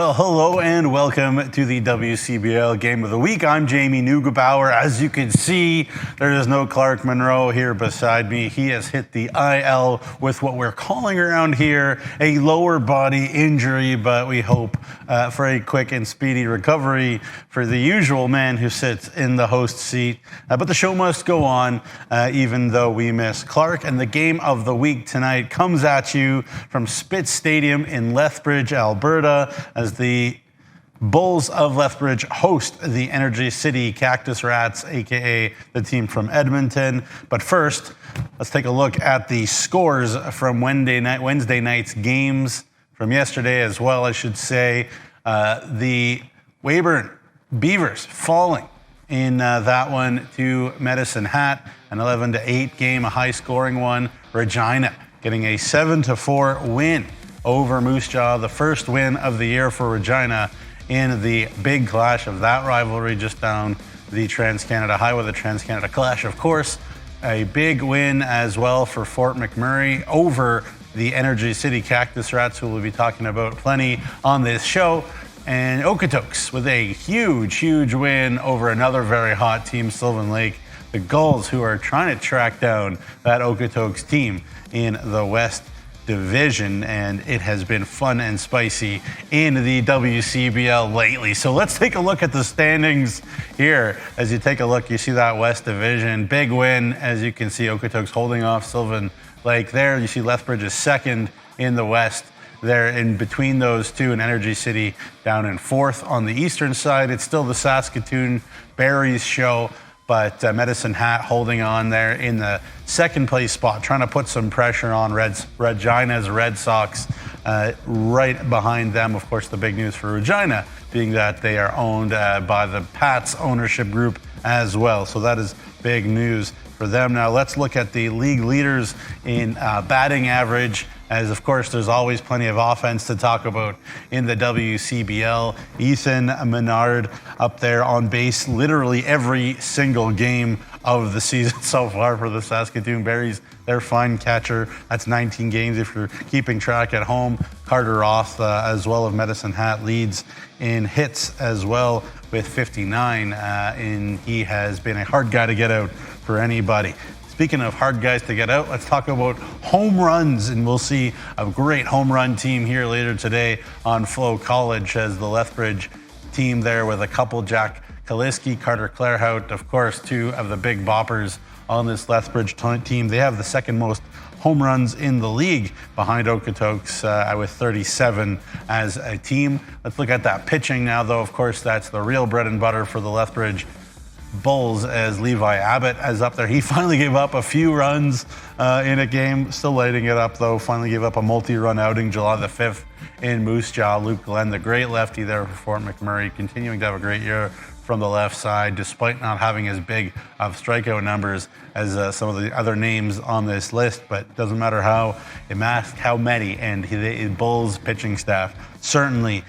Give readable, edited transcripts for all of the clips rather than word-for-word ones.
Well, hello and welcome to the WCBL Game of the Week. I'm Jamie Neugebauer. As you can see, there is no Clark Monroe here beside me. He has hit the IL with what we're calling around here a lower body injury, but we hope for a quick and speedy recovery for the usual man who sits in the host seat. But the show must go on, even though we miss Clark. And the Game of the Week tonight comes at you from Spitz Stadium in Lethbridge, Alberta, as the Bulls of Lethbridge host the Energy City Cactus Rats, aka the team from Edmonton. But first, let's take a look at the scores from Wednesday night's games from yesterday as well, I should say. The Weyburn Beavers falling in that one to Medicine Hat, an 11-8 game, a high-scoring one. Regina getting a 7-4 win over Moose Jaw, the first win of the year for Regina in the big clash of that rivalry just down the Trans-Canada Highway, the Trans-Canada Clash, of course. A big win as well for Fort McMurray over the Energy City Cactus Rats, who we'll be talking about plenty on this show. And Okotoks with a huge win over another very hot team, Sylvan Lake. The Gulls, who are trying to track down that Okotoks team in the West Division, and it has been fun and spicy in the WCBL lately. So let's take a look at the standings here. As you take a look, you see that West Division. Big win, as you can see, Okotoks holding off Sylvan Lake there. You see Lethbridge is second in the West. There in between those two, and Energy City down in fourth. On the eastern side, it's still the Saskatoon Berries show, but Medicine Hat holding on there in the second place spot, trying to put some pressure on Regina's Red Sox right behind them. Of course, the big news for Regina being that they are owned by the Pats ownership group as well. So that is big news for them. Now let's look at the league leaders in batting average, as of course there's always plenty of offense to talk about in the WCBL. Ethan Menard up there on base literally every single game of the season so far for the Saskatoon Berries. Their fine catcher, that's 19 games if you're keeping track at home. Carter Roth as well of Medicine Hat leads in hits as well with 59, and he has been a hard guy to get out for anybody. Speaking of hard guys to get out, let's talk about home runs, and we'll see a great home run team here later today on FloCollege, as the Lethbridge team there with a couple, Jack Kaliski, Carter Clairhout, of course, two of the big boppers on this Lethbridge team. They have the second most home runs in the league behind Okotoks with 37 as a team. Let's look at that pitching now, though. Of course, that's the real bread and butter for the Lethbridge Bulls, as Levi Abbott is up there. He finally gave up a few runs in a game, still lighting it up though. Finally gave up a multi-run outing July the 5th in Moose Jaw. Luke Glenn, the great lefty there for Fort McMurray, continuing to have a great year from the left side, despite not having as big of strikeout numbers as some of the other names on this list. But doesn't matter how, it matters how many, and the Bulls pitching staff certainly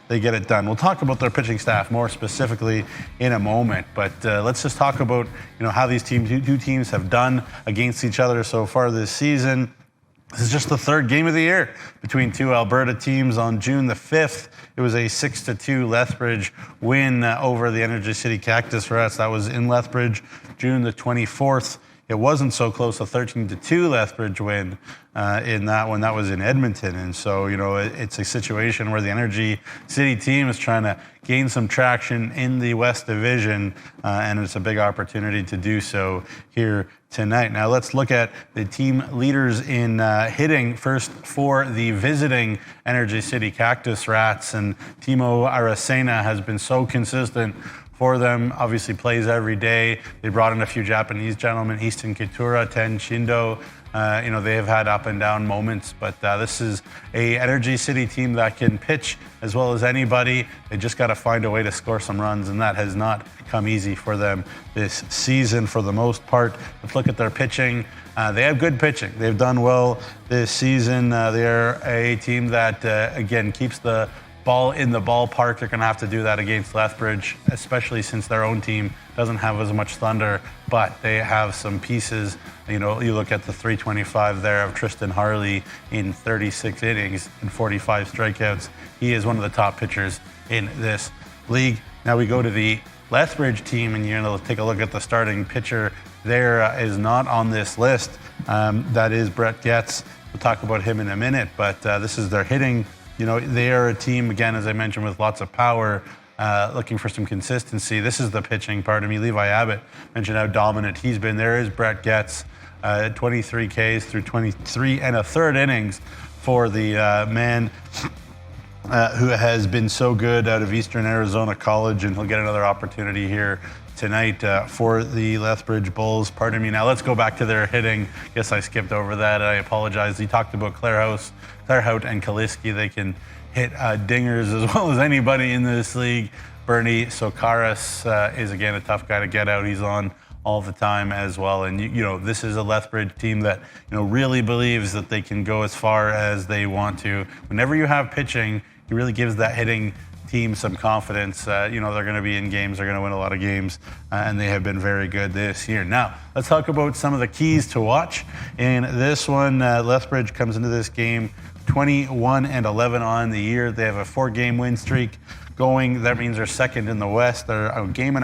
they get it done. We'll talk about their pitching staff more specifically in a moment, but let's just talk about how these two teams have done against each other so far this season. This is just the third game of the year between two Alberta teams. On June the 5th, it was a 6-2 Lethbridge win over the Energy City Cactus Rats. That was in Lethbridge. June the 24th, it wasn't so close, a 13-2 Lethbridge win in that one. That was in Edmonton. And so, it's a situation where the Energy City team is trying to gain some traction in the West Division, and it's a big opportunity to do so here tonight. Now let's look at the team leaders in hitting. First for the visiting Energy City Cactus Rats, and Timo Aracena has been so consistent for them, obviously plays every day. They brought in a few Japanese gentlemen, Easton Kitura, Ten Shindo. They have had up and down moments, but this is a Energy City team that can pitch as well as anybody. They just got to find a way to score some runs, and that has not come easy for them this season for the most part. Let's look at their pitching. They have good pitching. They've done well this season. They're a team that, again, keeps the ball in the ballpark. They're going to have to do that against Lethbridge, especially since their own team doesn't have as much thunder, but they have some pieces. You look at the 325 there of Tristan Harley in 36 innings and 45 strikeouts. He is one of the top pitchers in this league. Now we go to the Lethbridge team, and take a look at the starting pitcher. There is not on this list. That is Brett Getz. We'll talk about him in a minute, but this is their hitting. They are a team, again, as I mentioned, with lots of power, looking for some consistency. This is the pitching part of me. Levi Abbott mentioned how dominant he's been. There is Brett Getz, 23 Ks through 23 and a third innings for the man who has been so good out of Eastern Arizona College, and he'll get another opportunity here tonight for the Lethbridge Bulls. Pardon me. Now let's go back to their hitting. Guess I skipped over that. I apologize. He talked about Clairhout and Kaliski. They can hit dingers as well as anybody in this league. Bernie Sokaris is, again, a tough guy to get out. He's on all the time as well. And, this is a Lethbridge team that, really believes that they can go as far as they want to. Whenever you have pitching, it really gives that hitting team some confidence. They're going to be in games. They're going to win a lot of games, and they have been very good this year. Now, let's talk about some of the keys to watch. In this one, Lethbridge comes into this game 21-11 on the year. They have a 4-game win streak going. That means they're second in the West. They're only a game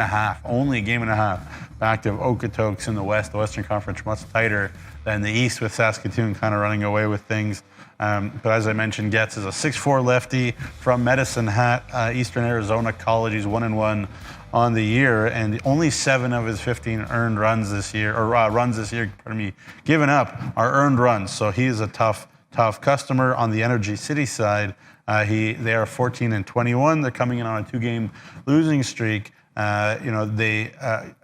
and a half back of Okotoks in the West. The Western Conference much tighter than the East, with Saskatoon kind of running away with things. But as I mentioned, Getz is a 6'4" lefty from Medicine Hat, Eastern Arizona College. He's 1-1 on the year, and only 7 of his 15 earned runs this year, given up, are earned runs. So he is a tough customer. On the Energy City side, they are 14-21. They're coming in on a 2-game losing streak. They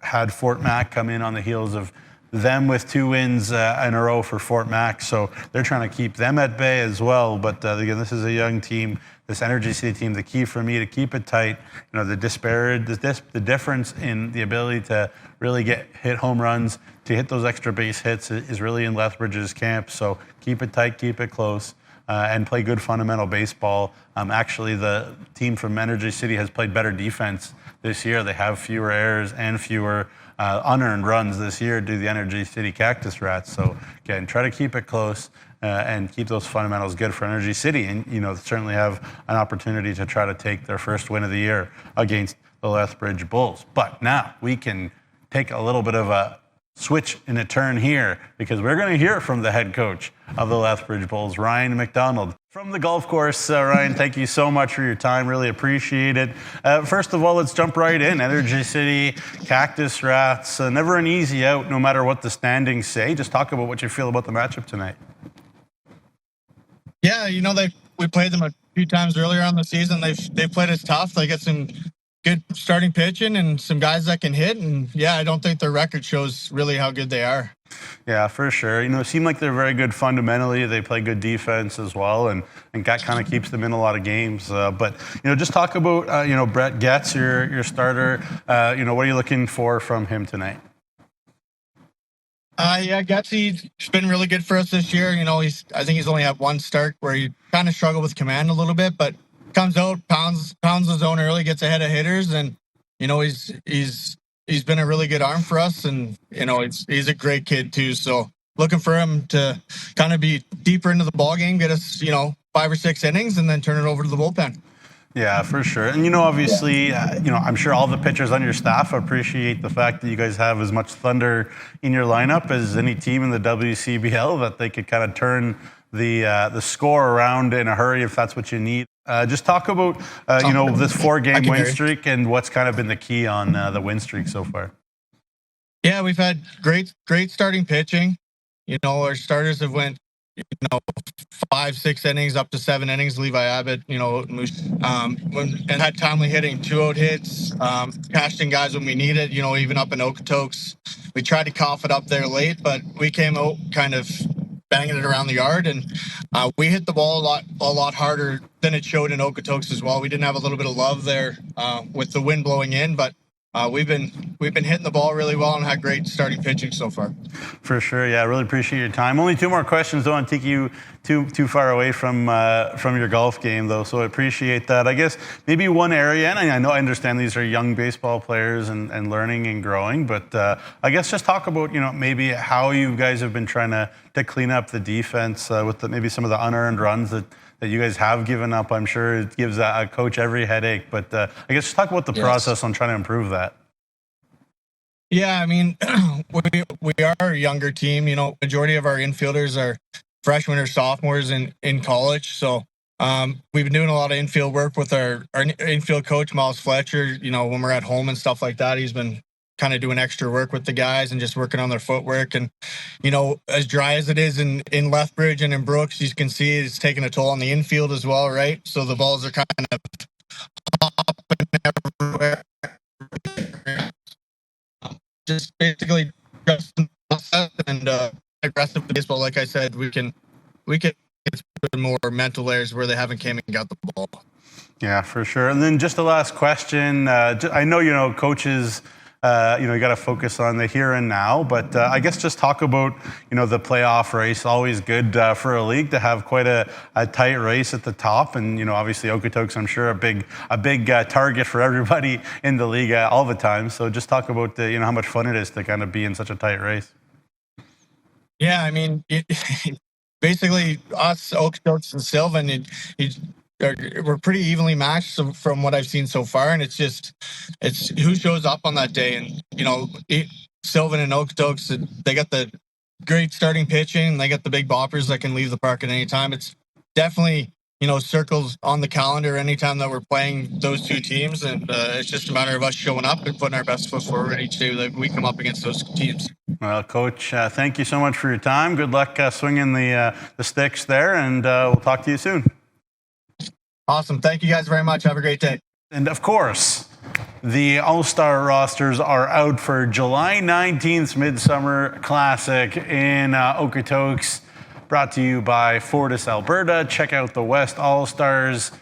had Fort Mac come in on the heels of them with 2 wins in a row for Fort Mac, so they're trying to keep them at bay as well. But again, this is a young team, this Energy City team. The key for me to keep it tight, the difference in the ability to really hit home runs, to hit those extra base hits, is really in Lethbridge's camp. So keep it tight, keep it close, and play good fundamental baseball. Actually, the team from Energy City has played better defense this year. They have fewer errors and fewer unearned runs this year due to the Energy City Cactus Rats. So again, try to keep it close and keep those fundamentals good for Energy City, and certainly have an opportunity to try to take their first win of the year against the Lethbridge Bulls. But now we can take a little bit of a switch in a turn here, because we're going to hear from the head coach of the Lethbridge Bulls, Ryan McDonald, from the golf course. Ryan, thank you so much for your time. Really appreciate it. First of all, let's jump right in. Energy City, Cactus Rats, never an easy out, no matter what the standings say. Just talk about what you feel about the matchup tonight. Yeah, we played them a few times earlier on the season. They've played us tough. They get some good starting pitching and some guys that can hit. And yeah, I don't think their record shows really how good they are. Yeah, for sure. It seemed like they're very good fundamentally. They play good defense as well, and that kind of keeps them in a lot of games. But just talk about Brett Getz, your starter. What are you looking for from him tonight? Yeah, Getsy's been really good for us this year. I think he's only had 1 start where he kind of struggled with command a little bit, but comes out, pounds the zone early, gets ahead of hitters, and he's been a really good arm for us, and he's a great kid too. So looking for him to kind of be deeper into the ball game, get us 5 or 6 innings, and then turn it over to the bullpen. Yeah, for sure. And obviously, I'm sure all the pitchers on your staff appreciate the fact that you guys have as much thunder in your lineup as any team in the WCBL, that they could kind of turn the score around in a hurry if that's what you need. Just talk about this 4-game win streak and what's kind of been the key on the win streak so far. Yeah, we've had great starting pitching. Our starters have went 5-6 innings up to 7 innings. Levi Abbott, and had timely hitting, 2-out hits, cashed in guys when we needed. Even up in Okotoks, we tried to cough it up there late, but we came out kind of banging it around the yard, and we hit the ball a lot harder than it showed in Okotoks as well. We didn't have a little bit of love there with the wind blowing in, but we've been hitting the ball really well and had great starting pitching so far. For sure, yeah. I really appreciate your time. Only 2 more questions. Don't want to take you too far away from your golf game, though. So I appreciate that. I guess maybe one area, and I understand these are young baseball players and learning and growing, but I guess just talk about maybe how you guys have been trying to clean up the defense with maybe some of the unearned runs that you guys have given up. I'm sure it gives a coach every headache, but I guess just talk about the process on trying to improve that. Yeah, I mean, we are a younger team. Majority of our infielders are freshmen or sophomores in college. So we've been doing a lot of infield work with our infield coach, Miles Fletcher. When we're at home and stuff like that, he's been kind of doing extra work with the guys and just working on their footwork. And, as dry as it is in Lethbridge and in Brooks, you can see it's taking a toll on the infield as well, right? So the balls are kind of hopping everywhere. Just basically and aggressive baseball. Like I said, we can get more mental errors where they haven't came and got the ball. Yeah, for sure. And then just the last question. I know coaches. You got to focus on the here and now, but I guess just talk about the playoff race. Always good for a league to have quite a tight race at the top, and obviously Okotoks, I'm sure, a big target for everybody in the league all the time. So just talk about how much fun it is to kind of be in such a tight race. Yeah, I mean, basically us, Okotoks and Sylvan, we're pretty evenly matched from what I've seen so far, and it's who shows up on that day. And Sylvan and Okotoks, they got the great starting pitching, they got the big boppers that can leave the park at any time. It's definitely circles on the calendar anytime that we're playing those two teams, and it's just a matter of us showing up and putting our best foot forward each day that we come up against those teams. Well, Coach, thank you so much for your time. Good luck swinging the sticks there, and we'll talk to you soon. Awesome. Thank you guys very much. Have a great day. And of course, the All-Star rosters are out for July 19th Midsummer Classic in Okotoks, brought to you by Fortis, Alberta. Check out the West All-Stars.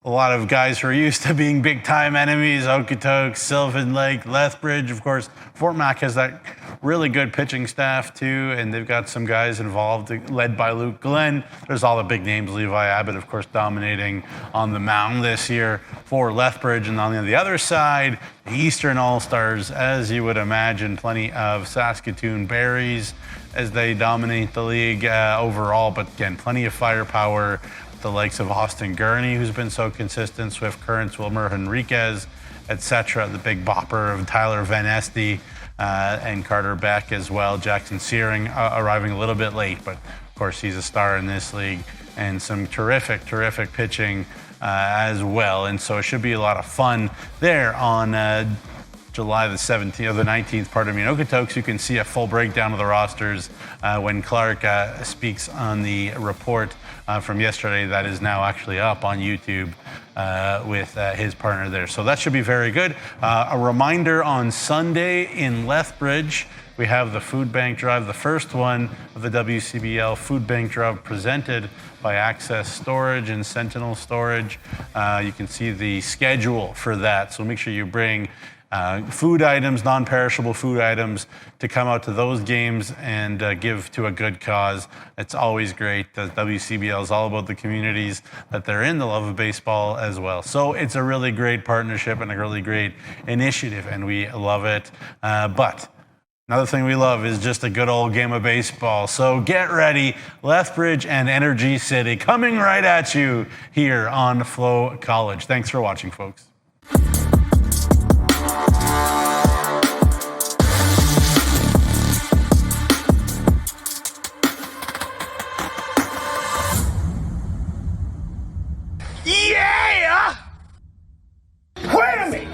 A lot of guys who are used to being big-time enemies, Okotoks, Sylvan Lake, Lethbridge. Of course, Fort Mac has that really good pitching staff, too, and they've got some guys involved, led by Luke Glenn. There's all the big names, Levi Abbott, of course, dominating on the mound this year for Lethbridge. And on the other side, the Eastern All-Stars, as you would imagine, plenty of Saskatoon berries as they dominate the league overall. But again, plenty of firepower. The likes of Austin Gurney, who's been so consistent, Swift Currents, Wilmer Henriquez, etc. The big bopper of Tyler Van Este and Carter Beck as well. Jackson Searing arriving a little bit late, but of course he's a star in this league, and some terrific pitching as well. And so it should be a lot of fun there on July the 17th or the 19th, pardon me, in Okotoks. You can see a full breakdown of the rosters when Clark speaks on the report from yesterday that is now actually up on YouTube with his partner there. So that should be very good. A reminder, on Sunday in Lethbridge, we have the food bank drive, the first one of the WCBL food bank drive, presented by Access Storage and Sentinel Storage. You can see the schedule for that, so make sure you bring food items, non-perishable food items, to come out to those games and give to a good cause. It's always great. The WCBL is all about the communities that they're in, the love of baseball as well. So it's a really great partnership and a really great initiative, and we love it. But another thing we love is just a good old game of baseball. So get ready. Lethbridge and Energy City coming right at you here on FloCollege. Thanks for watching, folks. Yeah! Wait a minute!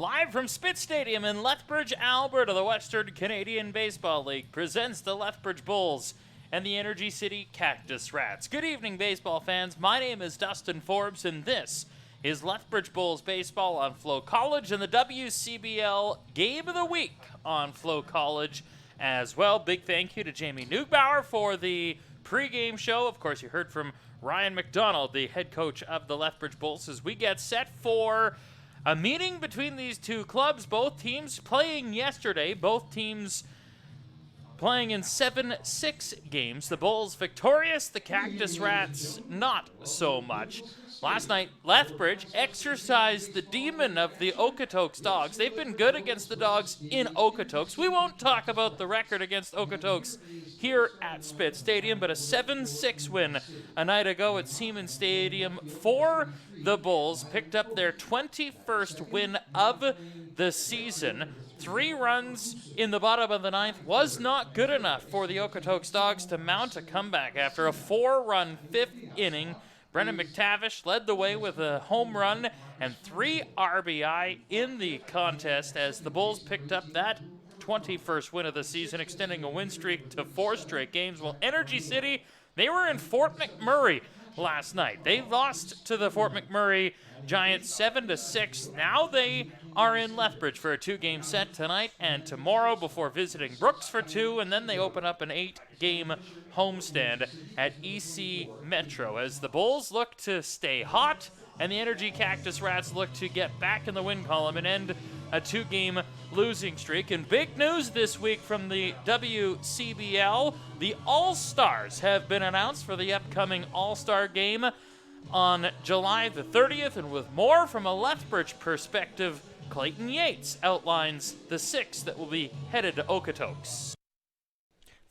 Live from Spitz Stadium in Lethbridge, Alberta, the Western Canadian Baseball League presents the Lethbridge Bulls and the Energy City Cactus Rats. Good evening, baseball fans. My name is Dustin Forbes, and this is Lethbridge Bulls baseball on FloCollege and the WCBL Game of the Week on FloCollege as well. Big thank you to Jamie Neugbauer for the pregame show. Of course, you heard from Ryan McDonald, the head coach of the Lethbridge Bulls, as we get set for a meeting between these two clubs. Both teams playing yesterday. Both teams playing in 7-6 games. The Bulls victorious, the Cactus Rats not so much. Last night, Lethbridge exercised the demon of the Okotoks Dogs. They've been good against the Dogs in Okotoks. We won't talk about the record against Okotoks here at Spitz Stadium, but a 7-6 win a night ago at Siemens Stadium for the Bulls. Picked up their 21st win of the season. 3 runs in the bottom of the ninth was not good enough for the Okotoks Dogs to mount a comeback after a 4-run 5th inning. Brendan McTavish led the way with a home run and 3 RBI in the contest as the Bulls picked up that 21st win of the season, extending a win streak to 4 straight games. Well, Energy City, they were in Fort McMurray last night. They lost to the Fort McMurray Giants 7-6. Now they are in Lethbridge for a 2-game set tonight and tomorrow before visiting Brooks for 2, and then they open up an 8-game homestand at EC Metro as the Bulls look to stay hot and the Energy Cactus Rats look to get back in the win column and end a 2-game losing streak. And big news this week from the WCBL, the All-Stars have been announced for the upcoming All-Star game on July the 30th, and with more from a Lethbridge perspective, Clayton Yates outlines the 6 that will be headed to Okotoks.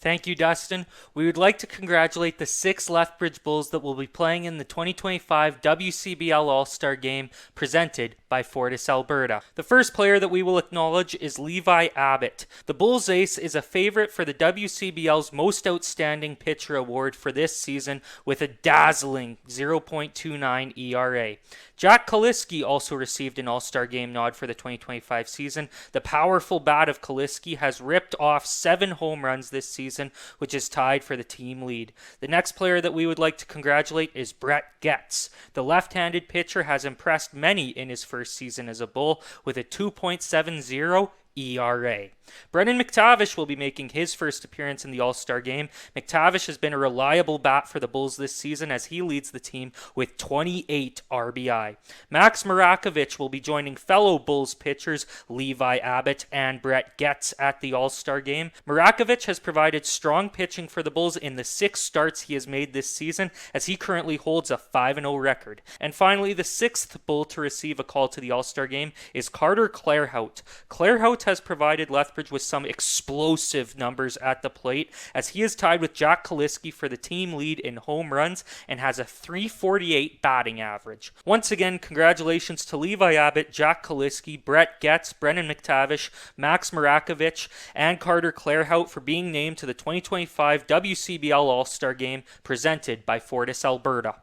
Thank you, Dustin. We would like to congratulate the 6 Lethbridge Bulls that will be playing in the 2025 WCBL All-Star Game presented by Fortis, Alberta. The first player that we will acknowledge is Levi Abbott. The Bulls ace is a favorite for the WCBL's Most Outstanding Pitcher Award for this season with a dazzling 0.29 ERA. Jack Kaliski also received an All-Star Game nod for the 2025 season. The powerful bat of Kaliski has ripped off 7 home runs this season, which is tied for the team lead. The next player that we would like to congratulate is Brett Getz. The left-handed pitcher has impressed many in his first season as a Bull with a 2.70 ERA. Brendan McTavish will be making his first appearance in the All-Star Game. McTavish has been a reliable bat for the Bulls this season as he leads the team with 28 RBI. Max Marakovich will be joining fellow Bulls pitchers Levi Abbott and Brett Getz at the All-Star Game. Marakovich has provided strong pitching for the Bulls in the 6 starts he has made this season as he currently holds a 5-0 record. And finally, the 6th Bull to receive a call to the All-Star Game is Carter Clairhout. Clairhout has provided Lethbridge with some explosive numbers at the plate as he is tied with Jack Kaliski for the team lead in home runs and has a .348 batting average. Once again, congratulations to Levi Abbott, Jack Kaliski, Brett Getz, Brendan McTavish, Max Marakovich, and Carter Clairhout for being named to the 2025 WCBL All-Star Game presented by Fortis, Alberta.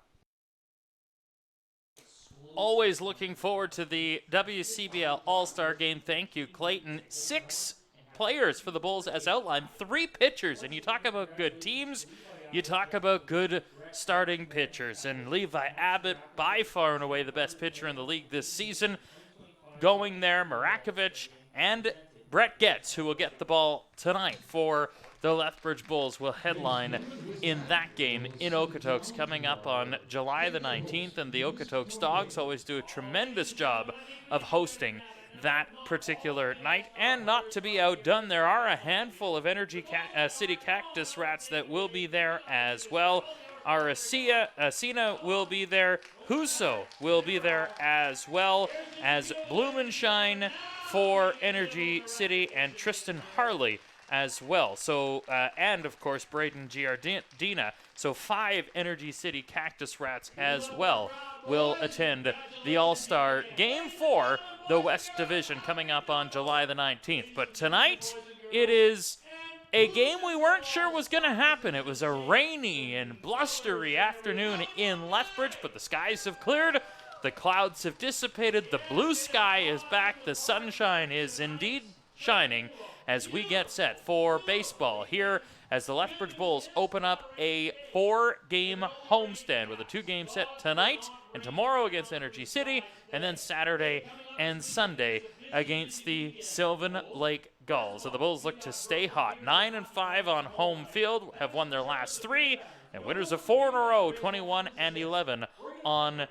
Always looking forward to the WCBL All-Star Game. Thank you, Clayton. 6 players for the Bulls as outlined, 3 pitchers. And you talk about good teams, you talk about good starting pitchers. And Levi Abbott, by far and away the best pitcher in the league this season, going there. Marakovich and Brett Getz, who will get the ball tonight for the Lethbridge Bulls, will headline in that game in Okotoks coming up on July the 19th. And the Okotoks Dogs always do a tremendous job of hosting that particular night. And not to be outdone, there are a handful of Energy City Cactus Rats that will be there as well. Aracina will be there. Huso will be there as well as Blumenshine for Energy City and Tristan Harley as well. So, and of course, Braden Giardina. So 5 Energy City Cactus Rats as well will attend the All-Star Game for the West Division coming up on July the 19th. But tonight, it is a game we weren't sure was going to happen. It was a rainy and blustery afternoon in Lethbridge, but the skies have cleared The clouds have dissipated, the blue sky is back, the sunshine is indeed shining as we get set for baseball here as the Lethbridge Bulls open up a 4-game homestand with a 2-game set tonight and tomorrow against Energy City, and then Saturday and Sunday against the Sylvan Lake Gulls. So the Bulls look to stay hot. 9-5 on home field, have won their last 3, and winners of 4 in a row, 21-11 on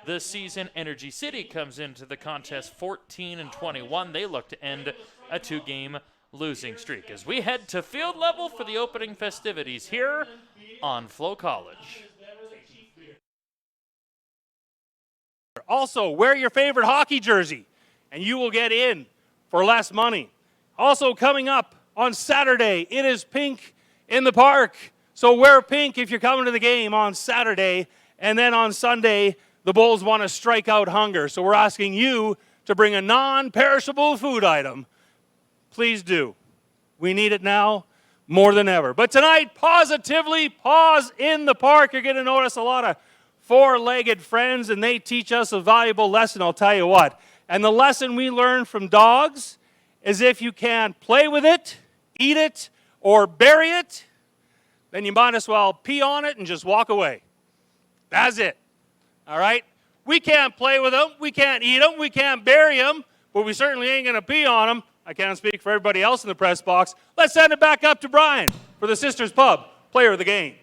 the season. Energy City comes into the contest 14-21. They look to end a 2-game losing streak as we head to field level for the opening festivities here on FloCollege. Also, wear your favorite hockey jersey, and you will get in for less money. Also, coming up on Saturday, it is pink in the park. So wear pink if you're coming to the game on Saturday. And then on Sunday, the Bulls want to strike out hunger. So we're asking you to bring a non-perishable food item. Please do. We need it now more than ever. But tonight, positively pause in the park. You're going to notice a lot of four-legged friends, and they teach us a valuable lesson, I'll tell you what. And the lesson we learn from dogs is if you can play with it, eat it, or bury it, then you might as well pee on it and just walk away. That's it. All right? We can't play with them, we can't eat them, we can't bury them, but we certainly ain't going to pee on them. I can't speak for everybody else in the press box. Let's send it back up to Brian for the Sisters Pub Player of the Game.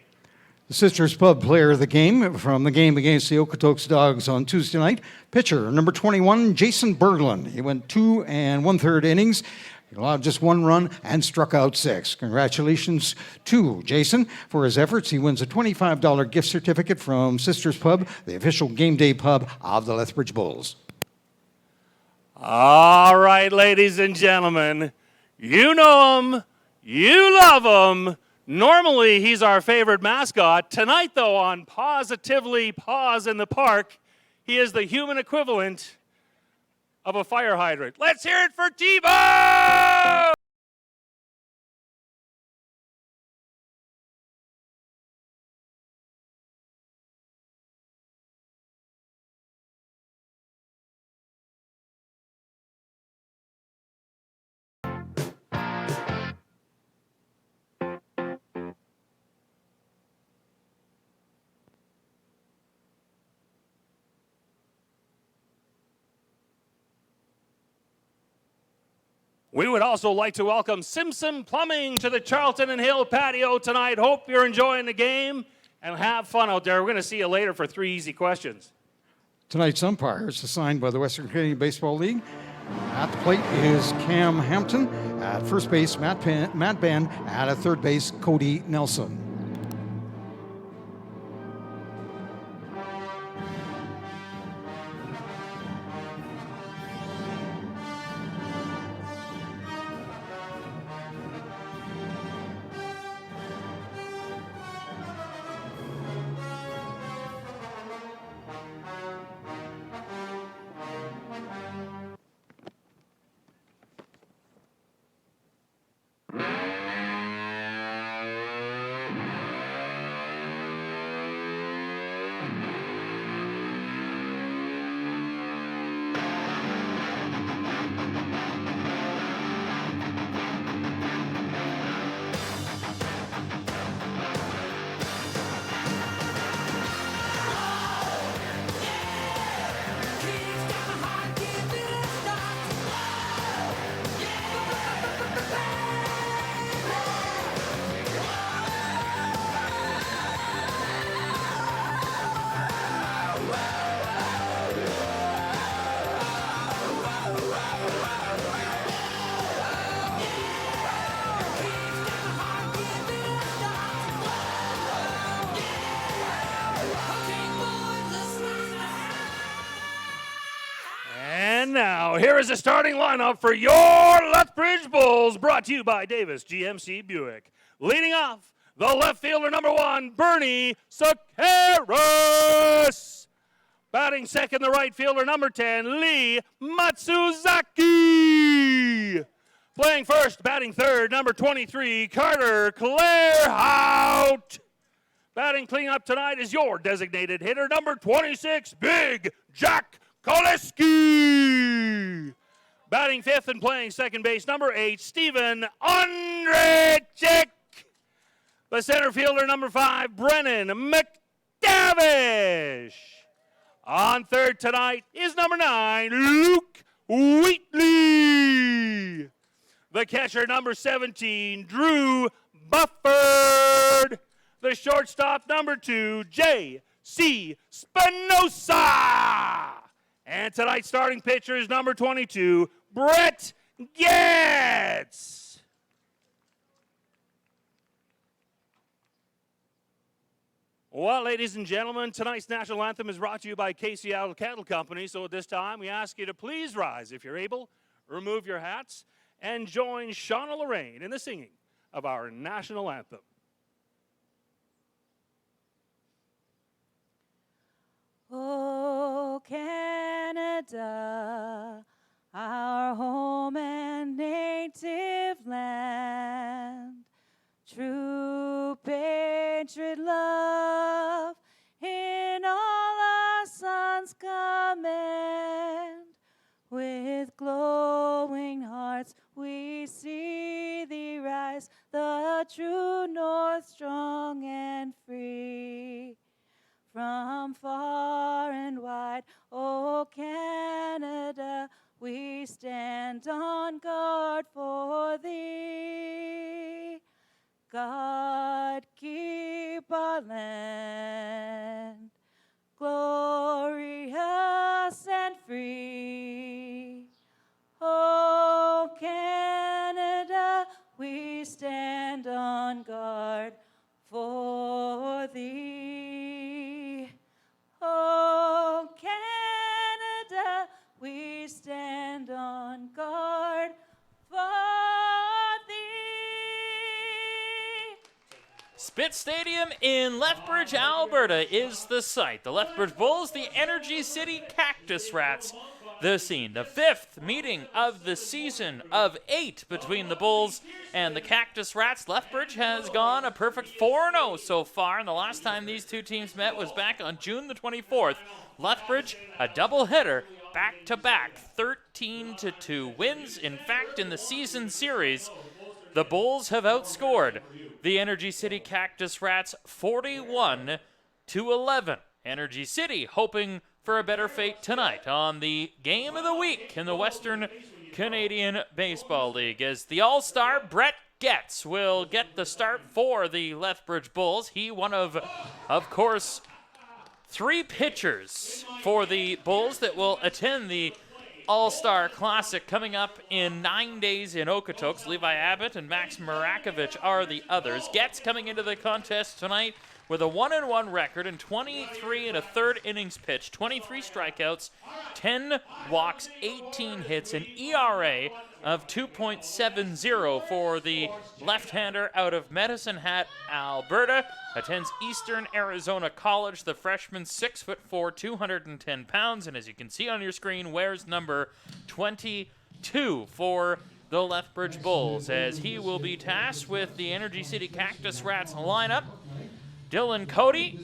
The Sisters Pub Player of the Game from the game against the Okotoks Dogs on Tuesday night. Pitcher, number 21, Jason Berglund. He went 2 1/3 innings. He allowed just 1 run and struck out 6. Congratulations to Jason for his efforts. He wins a $25 gift certificate from Sisters Pub, the official game day pub of the Lethbridge Bulls. All right, ladies and gentlemen, you know him, you love him. Normally, he's our favorite mascot. Tonight, though, on Positively Pause in the Park, he is the human equivalent of a fire hydrant. Let's hear it for Tebow! We would also like to welcome Simpson Plumbing to the Charlton and Hill patio tonight. Hope you're enjoying the game and have fun out there. We're going to see you later for 3 easy questions. Tonight's umpire is assigned by the Western Canadian Baseball League. At the plate is Cam Hampton. At first base, Matt Bann. At third base, Cody Nelson. Now, here is the starting lineup for your Lethbridge Bulls, brought to you by Davis GMC Buick. Leading off, the left fielder, number 1, Bernie Sakaris. Batting second, the right fielder, number 10, Lee Matsuzaki. Playing first, batting third, number 23, Carter Clarehout. Batting cleanup tonight is your designated hitter, number 26, Big Jack Koleski. Batting fifth and playing second base, number 8, Steven Andrejczyk. The center fielder, number 5, Brennan McDavish. On third tonight is number 9, Luke Wheatley. The catcher, number 17, Drew Bufford. The shortstop, number 2, J.C. Spinoza. And tonight's starting pitcher is number 22, Brett Getz. Well, ladies and gentlemen, tonight's national anthem is brought to you by KCL Cattle Company. So at this time, we ask you to please rise if you're able, remove your hats, and join Shauna Lorraine in the singing of our national anthem. Oh, Canada, our home and native land, true patriot love in all our sons' command. With glowing hearts we see thee rise, the true north strong and free. From far and wide, O Canada, we stand on guard for thee. God keep our land glorious and free. O Canada, we stand on guard for thee. O Canada, we stand on guard for thee. Spit Stadium in Lethbridge, Alberta is the site. The Lethbridge Bulls, the Energy City Cactus Rats, the scene. The 5th meeting of the season of 8 between the Bulls and the Cactus Rats. Lethbridge has gone a perfect 4-0 so far, and the last time these two teams met was back on June the 24th. Lethbridge, a doubleheader, back-to-back, 13-2 wins. In fact, in the season series, the Bulls have outscored the Energy City Cactus Rats 41-11. Energy City hoping for a better fate tonight on the Game of the Week in the Western Canadian Baseball League, as the All-Star Brett Getz will get the start for the Lethbridge Bulls. He one of course, 3 pitchers for the Bulls that will attend the All-Star Classic coming up in 9 days in Okotoks. Levi Abbott and Max Marakovich are the others. Getz coming into the contest tonight with a 1-1 record and 23 and a third innings pitched, 23 strikeouts, 10 walks, 18 hits, an ERA of 2.70 for the left-hander out of Medicine Hat, Alberta. Attends Eastern Arizona College. The freshman, 6'4", 210 pounds, and as you can see on your screen, wears number 22 for the Lethbridge Bulls, as he will be tasked with the Energy City Cactus Rats lineup. Dylan Cody,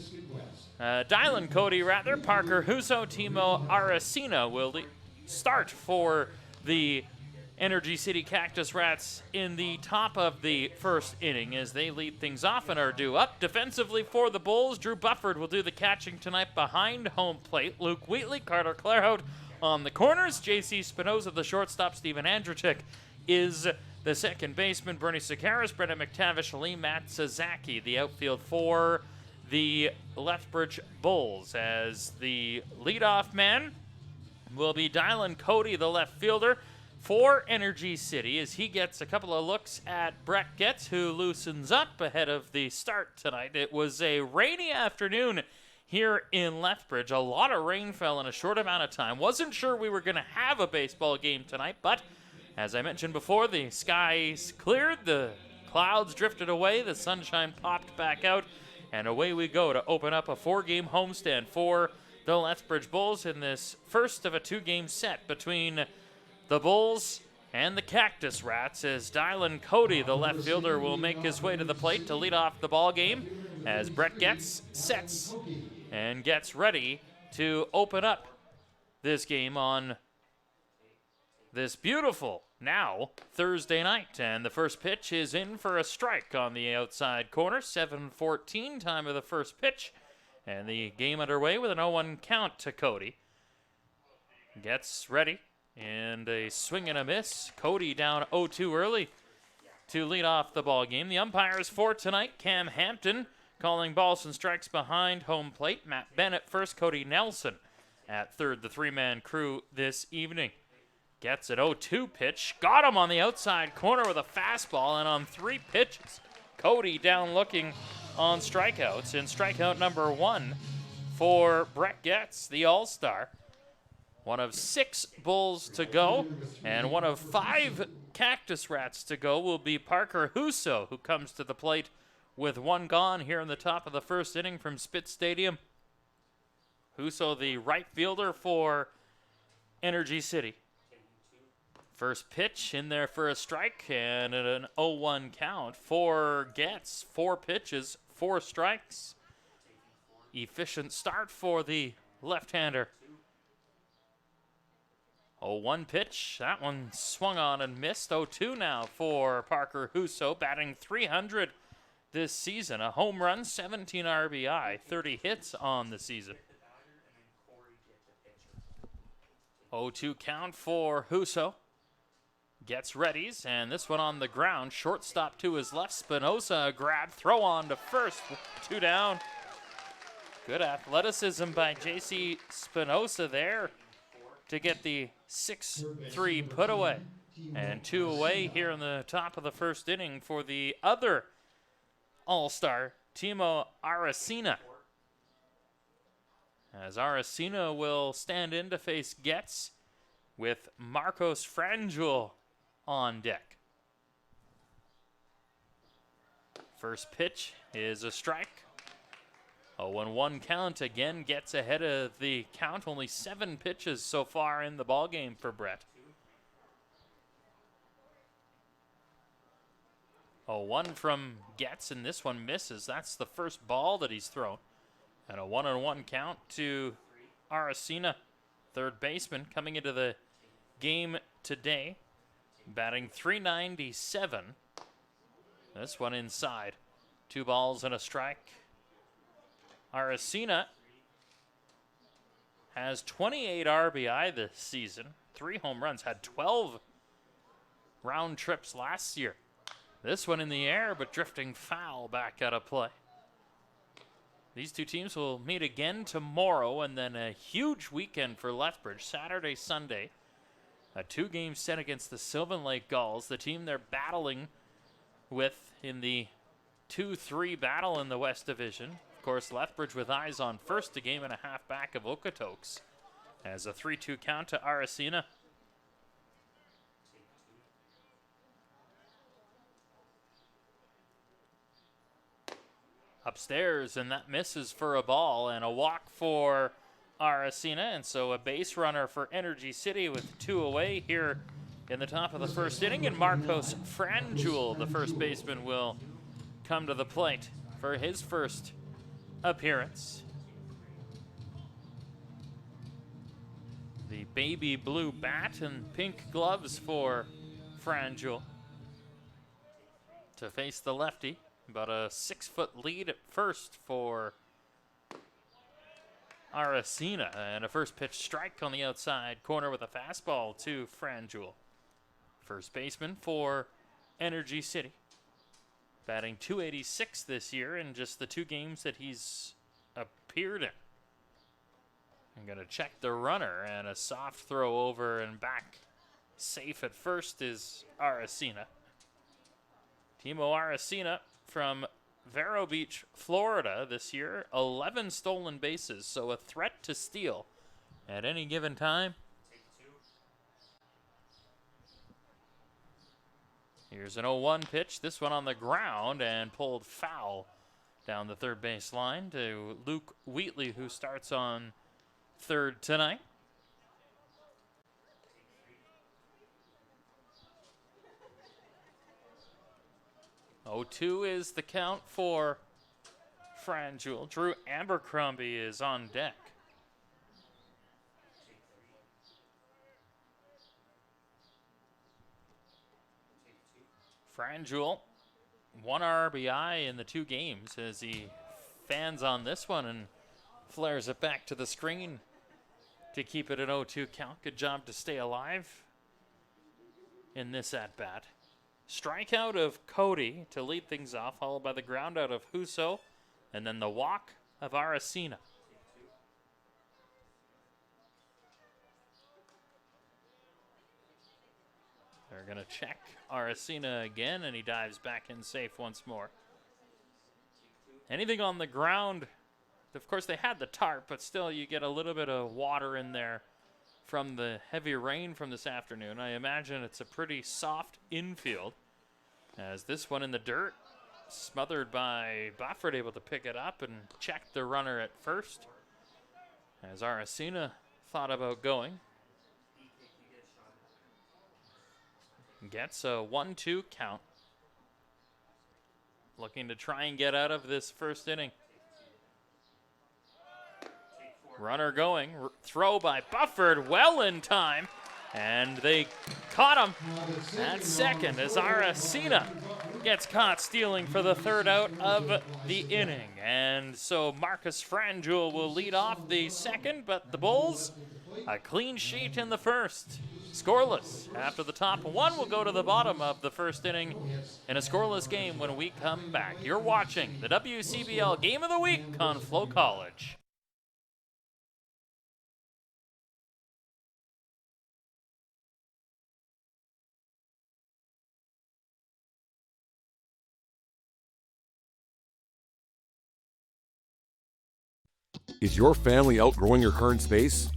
Parker Huso, Timo Aracena will start for the Energy City Cactus Rats in the top of the first inning as they lead things off and are due up. Defensively for the Bulls, Drew Bufford will do the catching tonight behind home plate. Luke Wheatley, Carter Clairhout on the corners. J.C. Spinoza, the shortstop. Steven Andrejczyk is the second baseman. Bernie Sakaris, Brendan McTavish, Lee Matsuzaki, the outfield for the Lethbridge Bulls, as the leadoff man will be Dylan Cody, the left fielder for Energy City, as he gets a couple of looks at Brett Getz, who loosens up ahead of the start tonight. It was a rainy afternoon here in Lethbridge. A lot of rain fell in a short amount of time. Wasn't sure we were going to have a baseball game tonight, but as I mentioned before, the skies cleared, the clouds drifted away, the sunshine popped back out, and away we go to open up a 4-game homestand for the Lethbridge Bulls in this first of a 2-game set between the Bulls and the Cactus Rats, as Dylan Cody, the left fielder, will make his way to the plate to lead off the ball game. as Brett Getz sets and gets ready to open up this game on this beautiful now Thursday night. And the first pitch is in for a strike on the outside corner. 7:14 time of the first pitch. And the game underway with an 0-1 count to Cody. Gets ready. And a swing and a miss. Cody down 0-2 early to lead off the ball game. The umpires for tonight, Cam Hampton calling balls and strikes behind home plate. Matt Bennett first, Cody Nelson at third, the three-man crew this evening. Gets an 0-2 pitch. Got him on the outside corner with a fastball, and on 3 pitches, Cody down looking on strikeouts. And strikeout number 1 for Brett Getz, the All-Star. One of 6 Bulls to go, and one of 5 Cactus Rats to go will be Parker Husso, who comes to the plate with 1 gone here in the top of the first inning from Spitz Stadium. Husso, the right fielder for Energy City. First pitch in there for a strike and an 0-1 count for Getz. 4 pitches, 4 strikes. Efficient start for the left-hander. 0-1 pitch. That one swung on and missed. 0-2 now for Parker Husso, batting .300 this season. A home run, 17 RBI, 30 hits on the season. 0-2 count for Husso. Gets readies, and this one on the ground. Shortstop to his left. Spinoza grab, throw on to first. 2 down. Good athleticism by J.C. Spinoza there to get the 6-3 put away. And 2 away here in the top of the first inning for the other All-Star, Timo Aracena. As Aracena will stand in to face Getz with Marcos Franjul on deck. First pitch is a strike. 0-1 count again, gets ahead of the count. Only 7 pitches so far in the ballgame for Brett. 0-1 from Getz, and this one misses. That's the first ball that he's thrown. And a 1-1 count to Aracena, third baseman, coming into the game today, batting .397. This one inside. 2 balls and a strike. Aracena has 28 RBI this season, 3 home runs, had 12 round trips last year. This one in the air, but drifting foul back out of play. These 2 teams will meet again tomorrow, and then a huge weekend for Lethbridge, Saturday, Sunday. A 2-game set against the Sylvan Lake Gulls, the team they're battling with in the 2-3 battle in the West Division. Of course, Lethbridge with eyes on first, a game and a half back of Okotoks. As a 3-2 count to Aracena. Upstairs, and that misses for a ball, and a walk for Aracena, and so a base runner for Energy City with 2 away here in the top of the first inning, and Marcos Franjul, the first baseman, will come to the plate for his first appearance. The baby blue bat and pink gloves for Franjul to face the lefty. About a 6-foot lead at first for Aracena, and a first pitch strike on the outside corner with a fastball to Franjul. First baseman for Energy City. Batting .286 this year in just the 2 games that he's appeared in. I'm going to check the runner, and a soft throw over and back. Safe at first is Aracena. Timo Aracena from Vero Beach, Florida this year. 11 stolen bases, so a threat to steal at any given time. Here's an 0-1 pitch. This one on the ground and pulled foul down the third base line to Luke Wheatley, who starts on third tonight. 0-2 is the count for Frangul. Drew Abercrombie is on deck. Frangul, 1 RBI in the 2 games as he fans on this one and flares it back to the screen to keep it an 0-2 count. Good job to stay alive in this at-bat. Strikeout of Cody to lead things off, followed by the ground out of Huso, and then the walk of Aracena. They're going to check Aracena again, and he dives back in safe once more. Anything on the ground, of course they had the tarp, but still you get a little bit of water in there from the heavy rain from this afternoon. I imagine it's a pretty soft infield, as this one in the dirt, smothered by Bufford, able to pick it up and check the runner at first, as Aracena thought about going. Gets a 1-2 count. Looking to try and get out of this first inning. Runner going, throw by Bufford, well in time, and they caught him at second as Aracena gets caught stealing for the 3rd out of the inning. And so Marcus Frangul will lead off the 2nd, but the Bulls, a clean sheet in the 1st. Scoreless after the top 1 will go to the bottom of the 1st inning in a scoreless game when we come back. You're watching the WCBL Game of the Week on FloCollege. Is your family outgrowing your current space?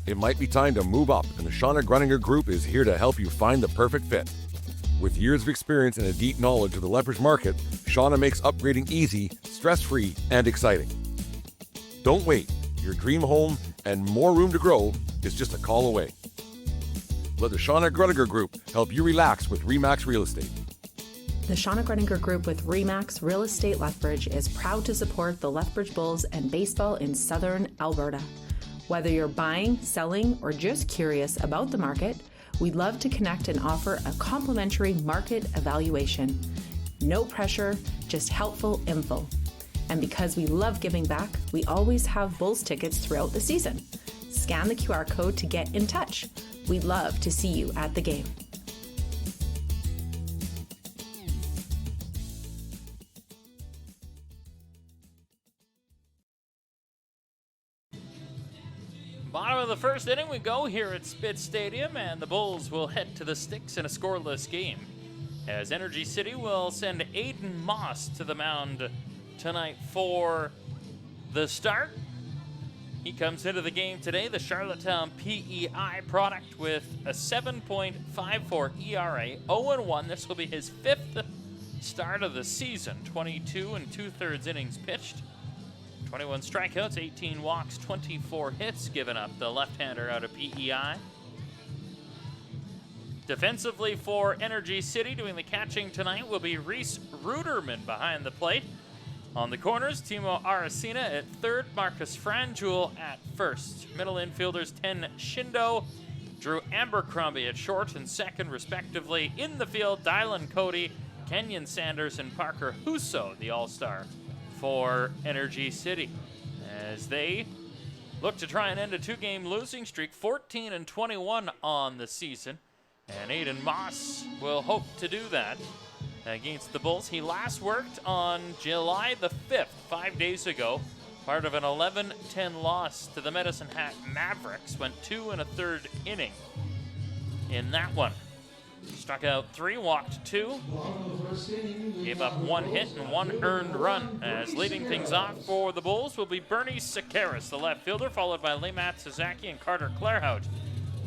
It might be time to move up, and the Shauna Gruninger Group is here to help you find the perfect fit. With years of experience and a deep knowledge of the Lethbridge market, Shauna makes upgrading easy, stress-free, and exciting. Don't wait. Your dream home and more room to grow is just a call away. Let the Shauna Gruninger Group help you relax with RE/MAX Real Estate. The Shauna Gruninger Group with RE/MAX Real Estate Lethbridge is proud to support the Lethbridge Bulls and baseball in southern Alberta. Whether you're buying, selling, or just curious about the market, we'd love to connect and offer a complimentary market evaluation. No pressure, just helpful info. And because we love giving back, we always have Bulls tickets throughout the season. Scan the QR code to get in touch. We'd love to see you at the game. Bottom of the 1st inning we go here at Spitz Stadium, and the Bulls will head to the sticks in a scoreless game, as Energy City will send Aiden Moss to the mound tonight for the start. He comes into the game today, the Charlottetown PEI product, with a 7.54 ERA, 0-1. This will be his 5th start of the season, 22 2/3 innings pitched. 21 strikeouts, 18 walks, 24 hits given up, the left-hander out of PEI. Defensively for Energy City, doing the catching tonight will be Reese Ruderman behind the plate. On the corners, Timo Aracena at 3rd, Marcus Frangul at 1st. Middle infielders, Ten Shindo, Drew Abercrombie at short and 2nd, respectively. In the field, Dylan Cody, Kenyon Sanders, and Parker Huso, the all-star for Energy City, as they look to try and end a 2-game losing streak, 14-21 on the season. And Aiden Moss will hope to do that against the Bulls. He last worked on July the 5th, 5 days ago, part of an 11-10 loss to the Medicine Hat Mavericks. Went 2 1/3 inning in that one. Struck out 3, walked 2, gave up 1 hit and 1 earned run. As leading things off for the Bulls will be Bernie Sakaris, the left fielder, followed by Laymat Sasaki and Carter Clairhout,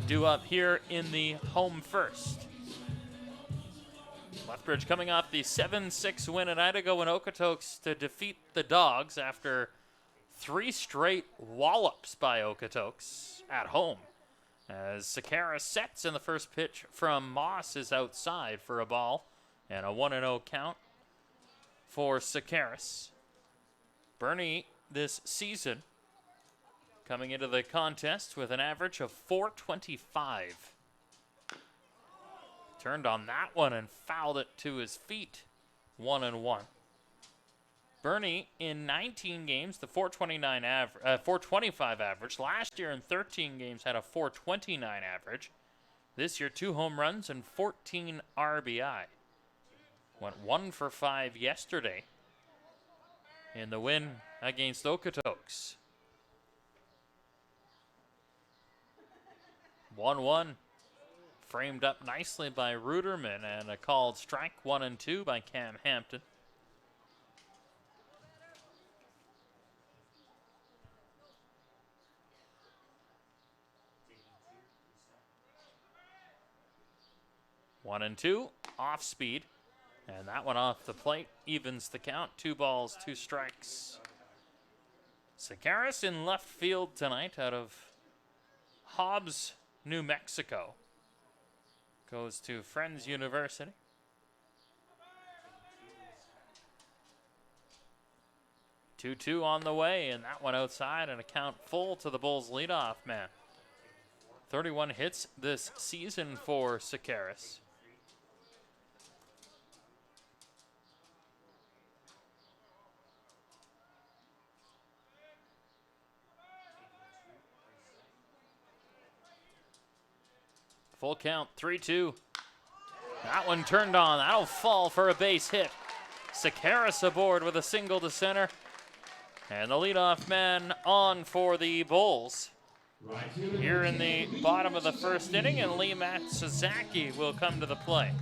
due up here in the home first. Lethbridge coming off the 7-6 win at Idaho and Okotoks to defeat the Dogs after 3 straight wallops by Okotoks at home. As Sakaris sets, and the first pitch from Moss is outside for a ball, and a 1-0 count for Sakaris. Bernie this season coming into the contest with an average of .425. Turned on that one and fouled it to his feet. 1-1. Bernie in 19 games, the .425 average. Last year in 13 games had a .429 average. This year 2 home runs and 14 RBI. Went 1 for 5 yesterday in the win against Okotoks. 1-1. Framed up nicely by Ruderman, and a called strike 1-2 by Cam Hampton. One and two, off speed, and that one off the plate evens the count. 2 balls, 2 strikes. Sakaris in left field tonight out of Hobbs, New Mexico. Goes to Friends University. Two on the way, and that one outside, and a count full to the Bulls' leadoff man. 31 hits this season for Sakaris. Full count, 3-2. That one turned on. That'll fall for a base hit. Sakaris aboard with a single to center. And the leadoff man on for the Bulls. Here in the bottom of the first inning, and Lee Matsuzaki will come to the plate.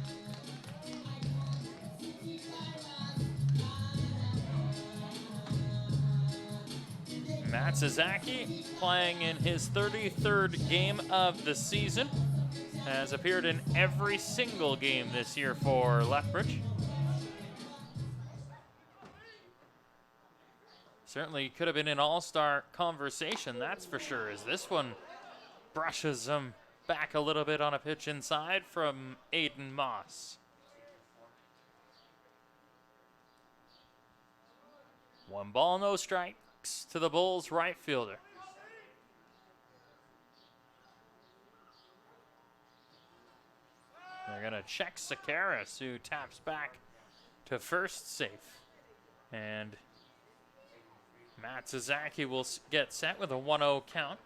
Matsuzaki playing in his 33rd game of the season. Has appeared in every single game this year for Lethbridge. Certainly could have been an all-star conversation, that's for sure, as this one brushes him back a little bit on a pitch inside from Aiden Moss. 1 ball, no strikes to the Bulls' right fielder. They're going to check Sakaris, who taps back to first safe. And Matsuzaki will get set with a 1-0 count.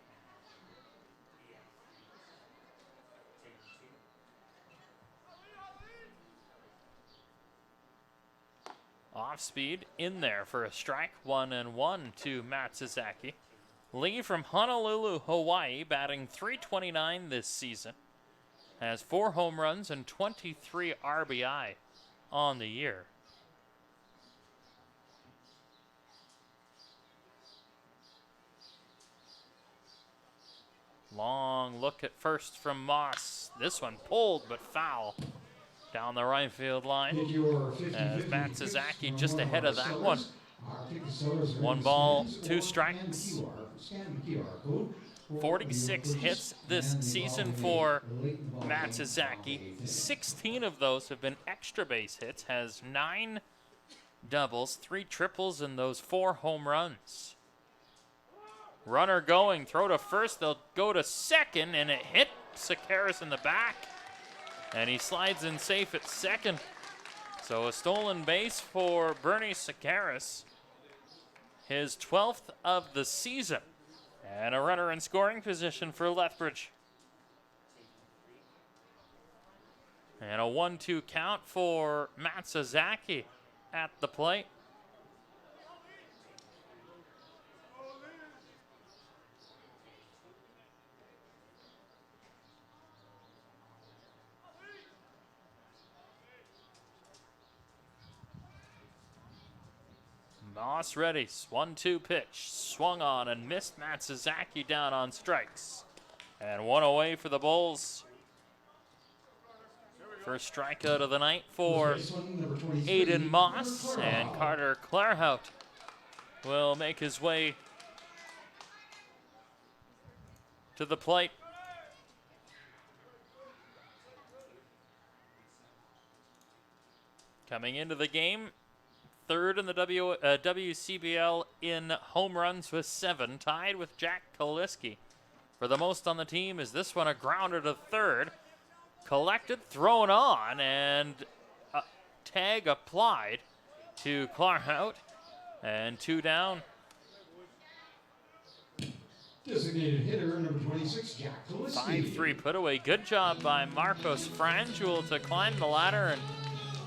Off speed in there for a strike. 1-1 to Matsuzaki. Lee from Honolulu, Hawaii, batting .329 this season. Has 4 home runs and 23 RBI on the year. Long look at first from Moss. This one pulled but foul down the right field line. As Matsuzaki just ahead of that one. 1 ball, 2 strikes. 46 hits this season for Matsuzaki. 16 of those have been extra base hits. Has 9 doubles, 3 triples, and those 4 home runs. Runner going, throw to first, they'll go to second, and it hit Sakaris in the back. And he slides in safe at second. So a stolen base for Bernie Sakaris. His 12th of the season. And a runner in scoring position for Lethbridge. And a 1-2 count for Matsuzaki at the plate. Moss ready, 1-2 pitch, swung on and missed Matsuzaki down on strikes. And 1 away for the Bulls. First strikeout of the night for Aiden Moss, and Carter Clairhout will make his way to the plate. Coming into the game, third in the WCBL in home runs with 7, tied with Jack Kaliski for the most on the team. Is this one a grounder to third? Collected, thrown on, and a tag applied to Clarhout, and 2 down. Designated hitter, number 26, Jack Kaliski. 5-3 put away. Good job by Marcos Franjul to climb the ladder and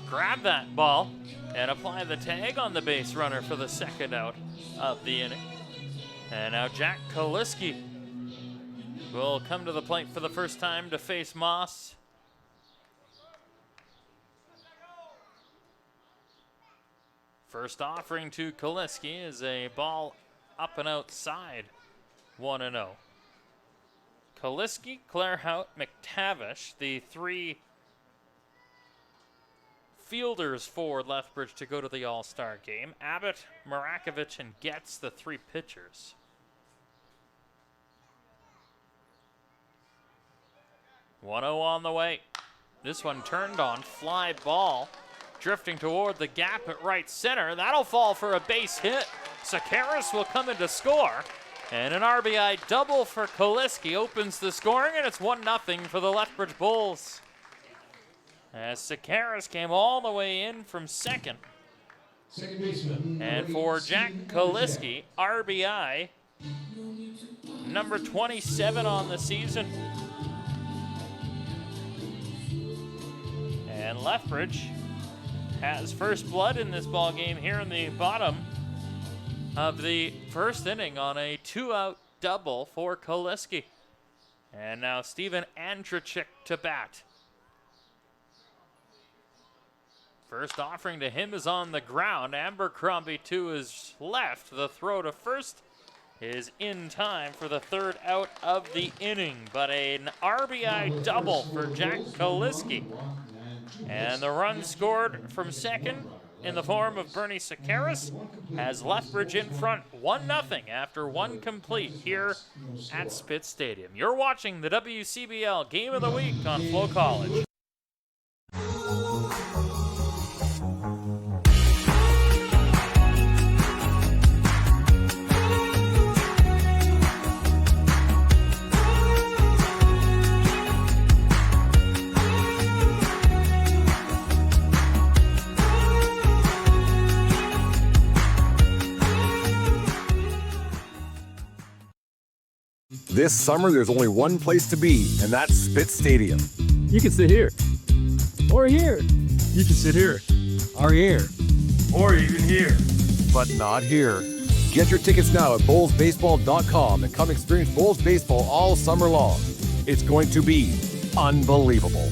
grab that ball and apply the tag on the base runner for the second out of the inning. And now Jack Kaliski will come to the plate for the first time to face Moss. First offering to Kaliski is a ball up and outside. 1-0. Kaliski, Clairhout, McTavish, the 3 fielders for Lethbridge to go to the All-Star game. Abbott, Marakovich, and Getz, the 3 pitchers. .0 on the way. This one turned on, fly ball, drifting toward the gap at right center. That'll fall for a base hit. Sakaris will come in to score. And an RBI double for Kaliski opens the scoring, and it's 1-0 for the Lethbridge Bulls. As Sakaris came all the way in from second. Second baseman. And for Jack Kaliski, RBI number 27 on the season. And Lethbridge has first blood in this ball game here in the bottom of the first inning on a 2-out double for Kaliski. And now Steven Andrechik to bat. First offering to him is on the ground. Abercrombie to his left. The throw to first is in time for the third out of the inning. But an RBI double for Jack Kaliski. And the run scored from second in the form of Bernie Sakaris has Lethbridge in front 1-0 after 1 complete here at Spitz Stadium. You're watching the WCBL Game of the Week on FloCollege. This summer, there's only one place to be, and that's Spitz Stadium. You can sit here. Or here. You can sit here. Or here. Or even here. But not here. Get your tickets now at bullsbaseball.com and come experience Bulls baseball all summer long. It's going to be unbelievable.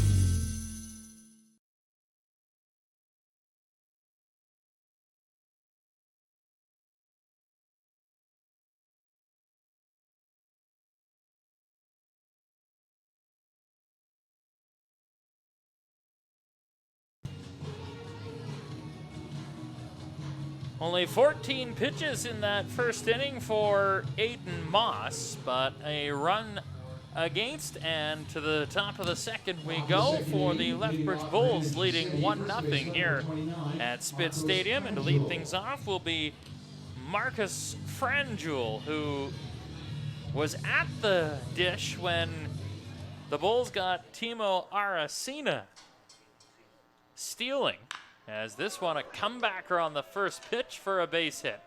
Only 14 pitches in that first inning for Aiden Moss, but a run against, and to the top of the second we go for the Lethbridge Bulls, leading 1-0 here at Spitz Stadium. And to lead things off will be Marcus Franjul, who was at the dish when the Bulls got Timo Aracena stealing. As this one, a comebacker on the first pitch for a base hit.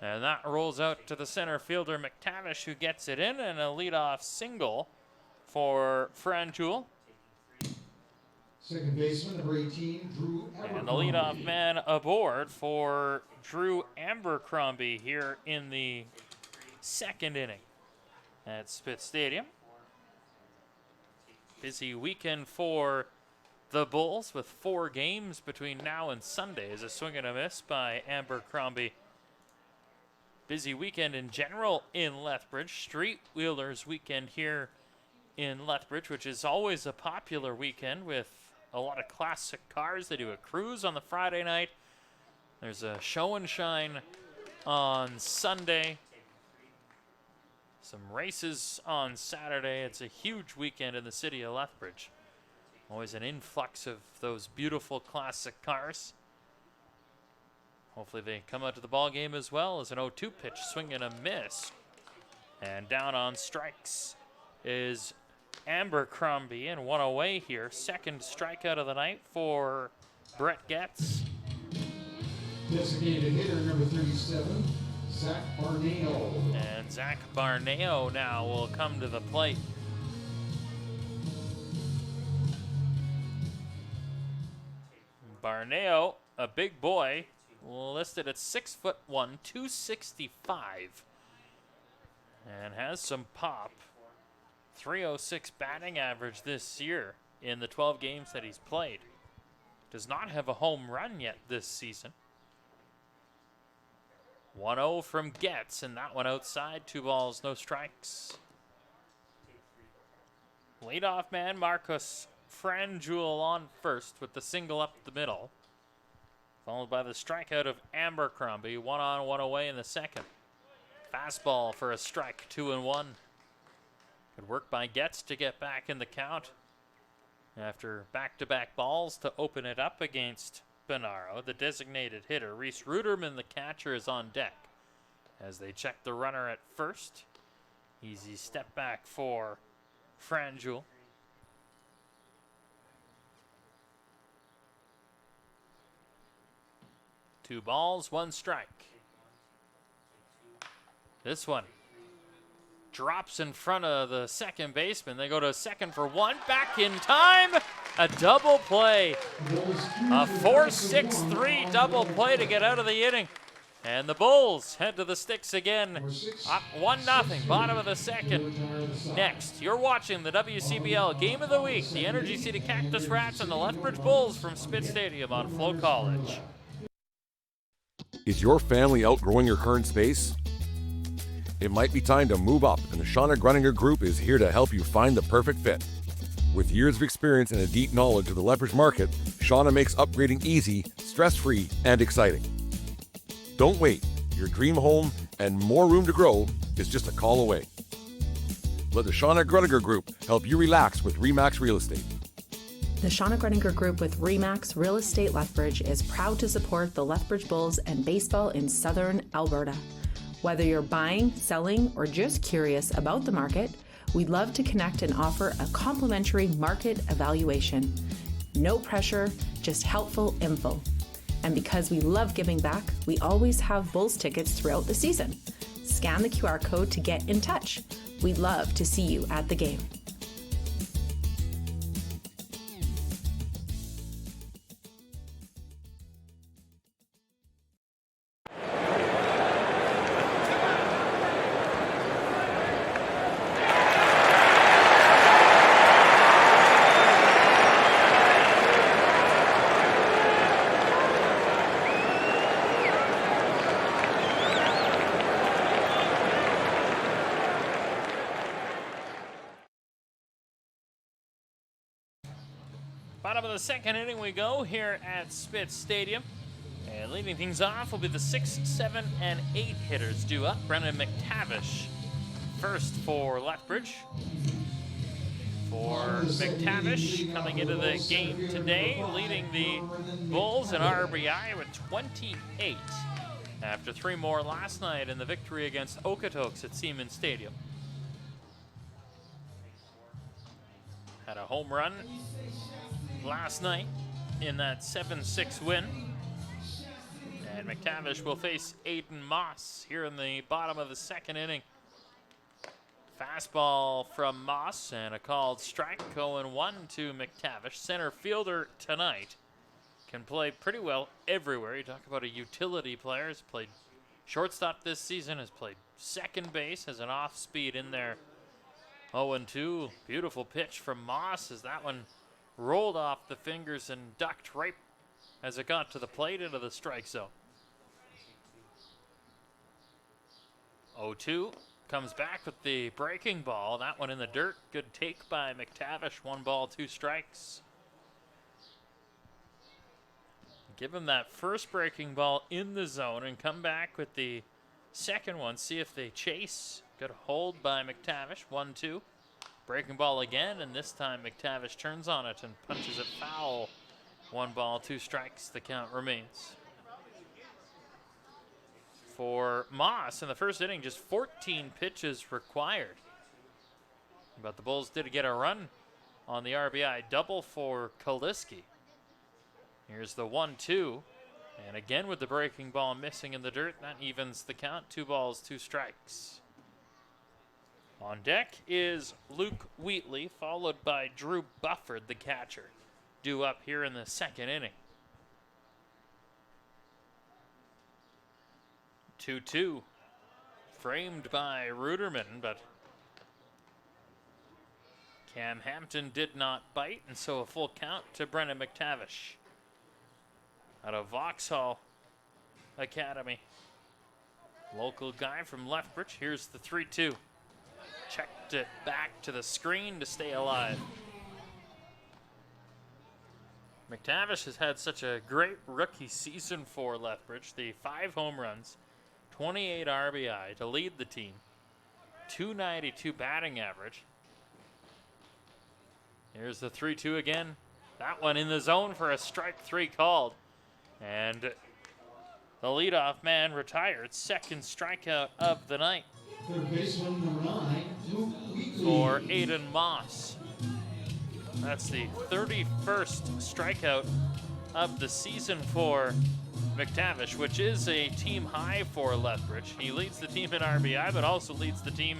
And that rolls out to the center fielder, McTavish, who gets it in, and a leadoff single for Franjul. Second baseman, number 18, Drew Abercrombie. And the leadoff man aboard for Drew Abercrombie here in the second inning at Spitz Stadium. Busy weekend for the Bulls with 4 games between now and Sunday as a swing and a miss by Abercrombie. Busy weekend in general in Lethbridge. Street Wheelers weekend here in Lethbridge, which is always a popular weekend with a lot of classic cars. They do a cruise on the Friday night. There's a show and shine on Sunday. Some races on Saturday. It's a huge weekend in the city of Lethbridge. Always an influx of those beautiful classic cars. Hopefully they come out to the ball game as well as an 0-2 pitch, swing and a miss. And down on strikes is Abercrombie, and one away here. Second strikeout of the night for Brett Getz. Designated hitter number 37, Zach Barneo. And Zach Barneo now will come to the plate. Barneo, a big boy, listed at 6'1", 265, and has some pop. 306 batting average this year in the 12 games that he's played. Does not have a home run yet this season. 1-0 from Getz, and that one outside. 2 balls, no strikes. Leadoff man Marcus Franjul on first with the single up the middle, followed by the strikeout of Abercrombie. 1 on, 1 away in the second. Fastball for a strike, 2-1. Good work by Getz to get back in the count after back-to-back balls to open it up against Benaro. The designated hitter, Reese Ruderman, the catcher, is on deck as they check the runner at first. Easy step back for Franjul. Two balls, 1 strike. This one drops in front of the second baseman. They go to second for 1. Back in time. A double play. A 4-6-3 double play to get out of the inning. And the Bulls head to the sticks again. Up 1-0, bottom of the second. Next, you're watching the WCBL Game of the Week. The Energy City Cactus Rats and the Lethbridge Bulls from Spitz Stadium on FloCollege. Is your family outgrowing your current space? It might be time to move up, and the Shauna Gruninger Group is here to help you find the perfect fit. With years of experience and a deep knowledge of the Lethbridge market, Shauna makes upgrading easy, stress-free, and exciting. Don't wait. Your dream home and more room to grow is just a call away. Let the Shauna Gruninger Group help you relax with RE/MAX Real Estate. The Shauna Gruninger Group with RE/MAX Real Estate Lethbridge is proud to support the Lethbridge Bulls and baseball in southern Alberta. Whether you're buying, selling, or just curious about the market, we'd love to connect and offer a complimentary market evaluation. No pressure, just helpful info. And because we love giving back, we always have Bulls tickets throughout the season. Scan the QR code to get in touch. We'd love to see you at the game. Bottom of the second inning we go here at Spitz Stadium. And leading things off will be the 6, 7, and 8 hitters due up. Brendan McTavish first for Lethbridge. For McTavish coming into the game today, leading the Bulls in RBI with 28 after 3 more last night in the victory against Okotoks at Siemens Stadium. Had a home run last night in that 7-6 win. And McTavish will face Aiden Moss here in the bottom of the second inning. Fastball from Moss and a called strike. 0-1 to McTavish. Center fielder tonight. Can play pretty well everywhere. You talk about a utility player. Has played shortstop this season. Has played second base. Has an off speed in there. 0-2. Beautiful pitch from Moss as that one rolled off the fingers and ducked right as it got to the plate into the strike zone. 0-2 comes back with the breaking ball. That one in the dirt. Good take by McTavish. 1 ball, 2 strikes. Give him that first breaking ball in the zone and come back with the second one. See if they chase. Good hold by McTavish. 1-2. Breaking ball again, and this time McTavish turns on it and punches it foul. 1 ball, 2 strikes. The count remains. for Moss in the first inning, just 14 pitches required. But the Bulls did get a run on the RBI double for Kaliski. Here's the 1-2. And again with the breaking ball missing in the dirt, that evens the count. 2 balls, 2 strikes. On deck is Luke Wheatley, followed by Drew Bufford, the catcher, due up here in the second inning. 2-2, framed by Ruderman, but Cam Hampton did not bite, and so a full count to Brennan McTavish out of Vauxhall Academy. Local guy from Lethbridge. Here's the 3-2. Checked it back to the screen to stay alive. McTavish has had such a great rookie season for Lethbridge. The 5 home runs, 28 RBI to lead the team, 292 batting average. Here's the 3-2 again. That one in the zone for a strike 3 called. And the leadoff man retired. Second strikeout of the night for Aiden Moss. That's the 31st strikeout of the season for McTavish, which is a team high for Lethbridge. He leads the team in RBI, but also leads the team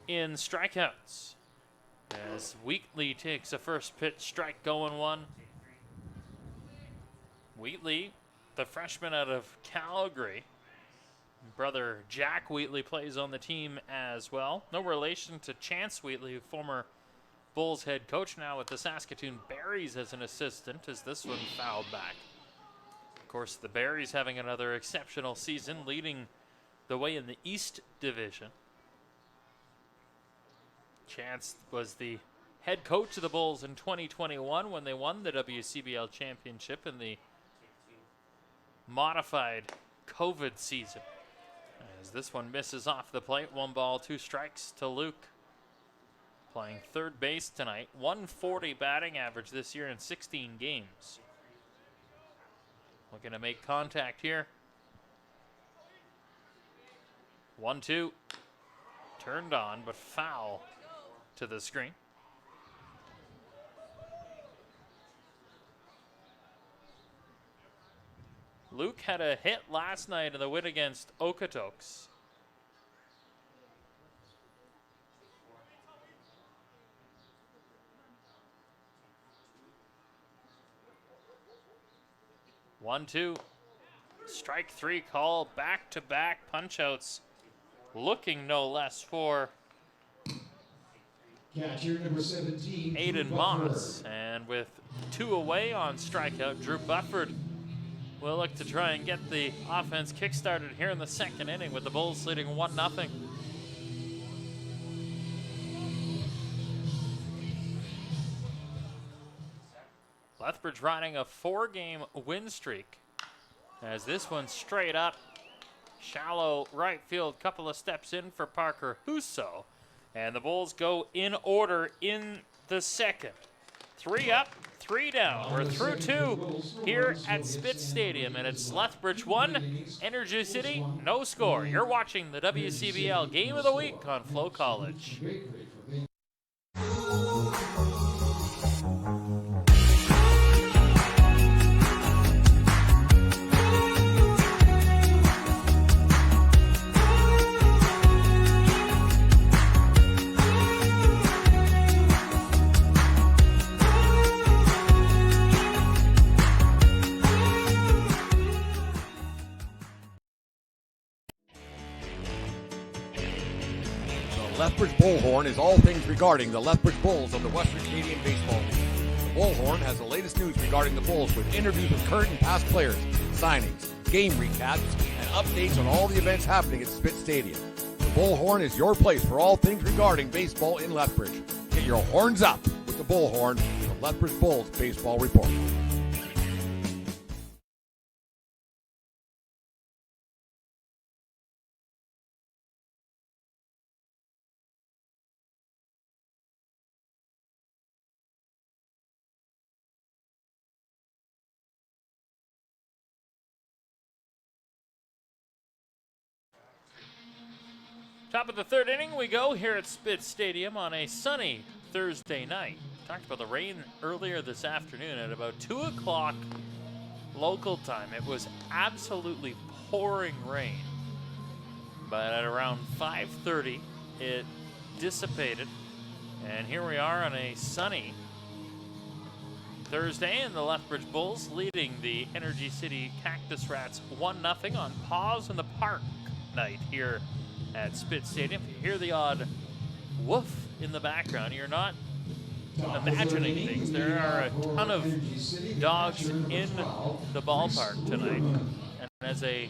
in strikeouts. As Wheatley takes a first pitch strike, going 1. Wheatley, the freshman out of Calgary. Brother Jack Wheatley plays on the team as well. No relation to Chance Wheatley, former Bulls head coach, now with the Saskatoon Berries as an assistant, as this one fouled back. Of course, the Berries having another exceptional season, leading the way in the East Division. Chance was the head coach of the Bulls in 2021 when they won the WCBL championship in the modified COVID season. As this one misses off the plate, 1 ball, 2 strikes to Luke. Playing third base tonight, 140 batting average this year in 16 games. Looking to make contact here. 1-2. Turned on, but foul to the screen. Luke had a hit last night in the win against Okotoks. One, 2. Strike 3 call, back-to-back punch-outs. Looking no less for Catcher number 17, Aiden Moss. And with 2 away on strikeout, Drew Bufford will look to try and get the offense kick-started here in the second inning with the Bulls leading 1-0. Lethbridge riding a 4-game win streak as this one straight up. Shallow right field, couple of steps in for Parker Husso. And the Bulls go in order in the second. 3 up, 3 down. We're through 2 here at Spitz Stadium, and it's Lethbridge 1, Energy City, no score. You're watching the WCBL Game of the Week on FloCollege. Lethbridge Bullhorn is all things regarding the Lethbridge Bulls of the Western Canadian Baseball League. The Bullhorn has the latest news regarding the Bulls with interviews with current and past players, signings, game recaps, and updates on all the events happening at Spitz Stadium. The Bullhorn is your place for all things regarding baseball in Lethbridge. Get your horns up with the Bullhorn, the Lethbridge Bulls Baseball Report. Top of the third inning we go here at Spitz Stadium on a sunny Thursday night. Talked about the rain earlier this afternoon at about 2 o'clock local time. It was absolutely pouring rain. But at around 5:30, it dissipated. And here we are on a sunny Thursday, and the Lethbridge Bulls leading the Energy City Cactus Rats 1-0 on Paws in the Park night here at Spitz Stadium. If you hear the odd woof in the background, you're not imagining things. There are a ton of dogs in the ballpark tonight. And as a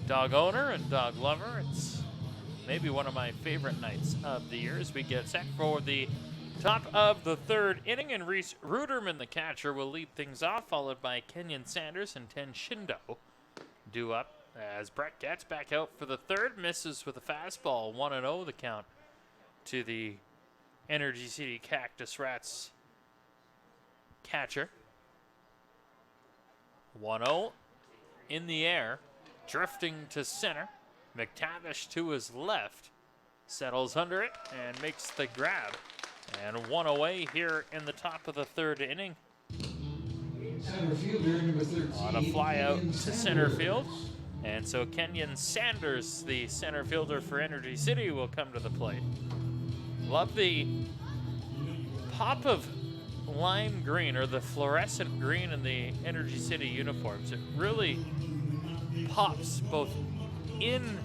dog owner and dog lover, it's maybe one of my favorite nights of the year as we get set for the top of the third inning, and Reese Ruderman, the catcher, will lead things off, followed by Kenyon Sanders and Ten Shindo due up as Brett gets back out for the third, misses with a fastball. 1-0 the count to the Energy City Cactus Rats catcher. 1-0 in the air, drifting to center. McTavish to his left, settles under it and makes the grab. And one away here in the top of the third inning. Center fielder, number 13. On a fly out to center field. And so Kenyon Sanders, the center fielder for Energy City, will come to the plate. Love the pop of lime green, or the fluorescent green in the Energy City uniforms. It really pops both in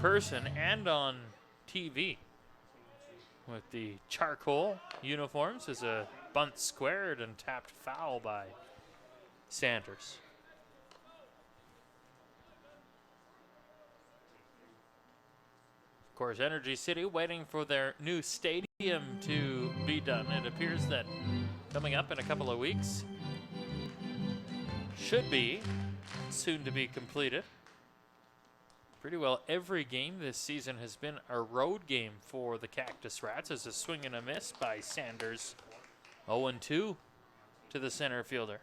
person and on TV. With the charcoal uniforms as a bunt squared and tapped foul by Sanders. Of course, Energy City waiting for their new stadium to be done. It appears that coming up in a couple of weeks should be soon to be completed. Pretty well every game this season has been a road game for the Cactus Rats, as a swing and a miss by Sanders. 0-2 to the center fielder.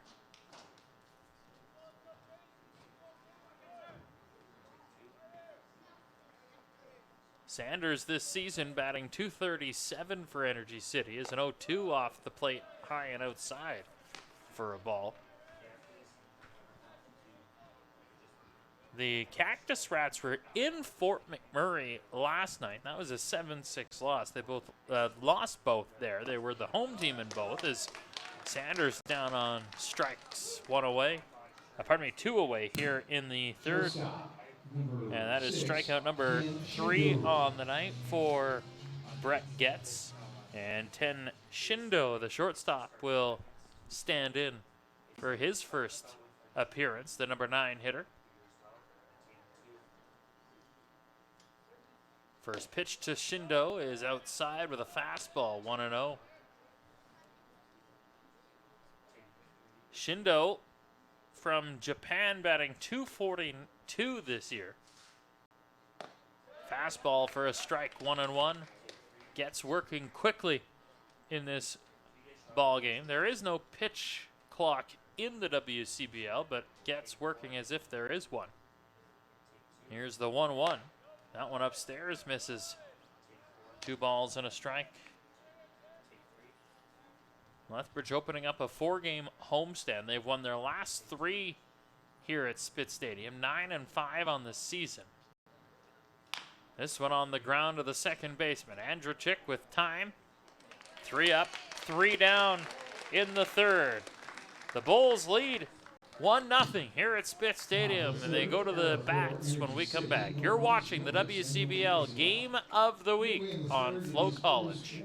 Sanders this season batting .237 for Energy City, is an 0-2 off the plate, high and outside for a ball. The Cactus Rats were in Fort McMurray last night. That was a 7-6 loss. They both lost both there. They were the home team in both, as Sanders down on strikes, two away here in the third. And that is strikeout number 3 on the night for Brett Getz. And Ten Shindo, the shortstop, will stand in for his first appearance, the number 9 hitter. First pitch to Shindo is outside with a fastball, 1-0. Shindo from Japan, batting .242 this year. Fastball for a strike, 1-1. Gets working quickly in this ball game. There is no pitch clock in the WCBL, but gets working as if there is one. Here's the 1-1. That one upstairs misses. 2 balls and a strike. Lethbridge opening up a 4-game homestand. They've won their last 3 here at Spitz Stadium, 9-5 on the season. This one on the ground to the second baseman. Andrechik with time. 3 up, 3 down in the third. The Bulls lead 1-0 here at Spitz Stadium, and they go to the bats when we come back. You're watching the WCBL Game of the Week on FloCollege.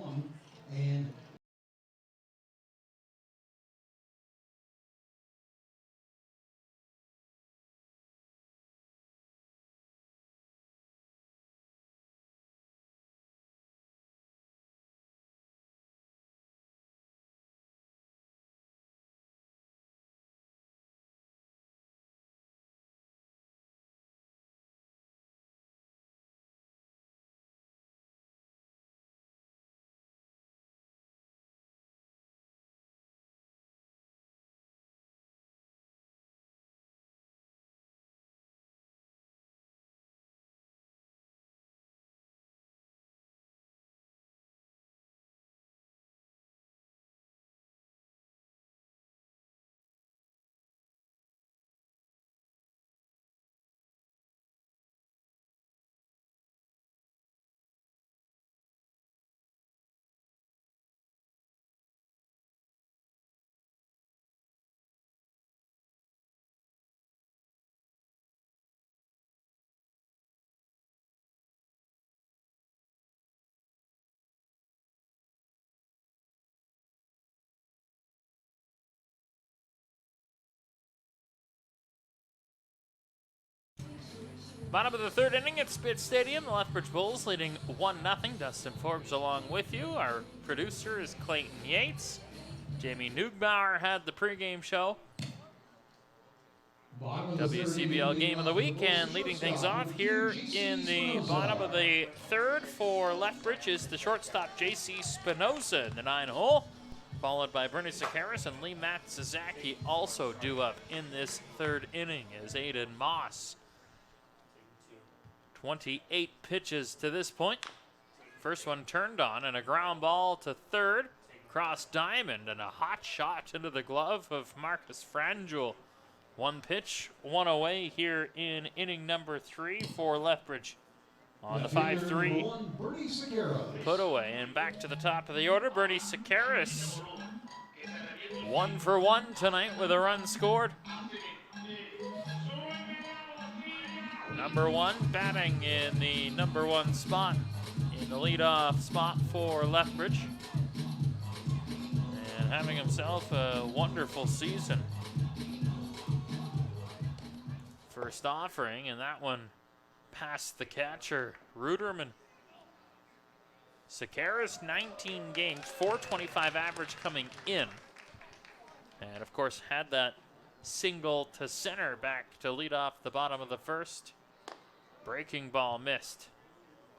Bottom of the third inning at Spitz Stadium, the Lethbridge Bulls leading 1-0. Dustin Forbes along with you. Our producer is Clayton Yates. Jamie Neugbauer had the pregame show. WCBL game of the week, and leading things off here in the bottom of the third for Lethbridge is the shortstop J.C. Spinoza in the 9-hole, followed by Bernie Sakaris and Lee Matsuzaki also due up in this third inning as Aiden Moss. 28 pitches to this point. First one turned on and a ground ball to third, cross diamond, and a hot shot into the glove of Marcus Frangel. One pitch, one away here in inning number 3 for Lethbridge. On the 5-3 put away, and back to the top of the order, Bernie Sakaris. 1 for 1 tonight with a run scored. Number 1 batting in the number 1 spot, in the leadoff spot for Lethbridge. And having himself a wonderful season. First offering, and that one past the catcher, Ruderman. Sakaris, 19 games, .425 average coming in. And of course had that single to center back to lead off the bottom of the first. Breaking ball missed.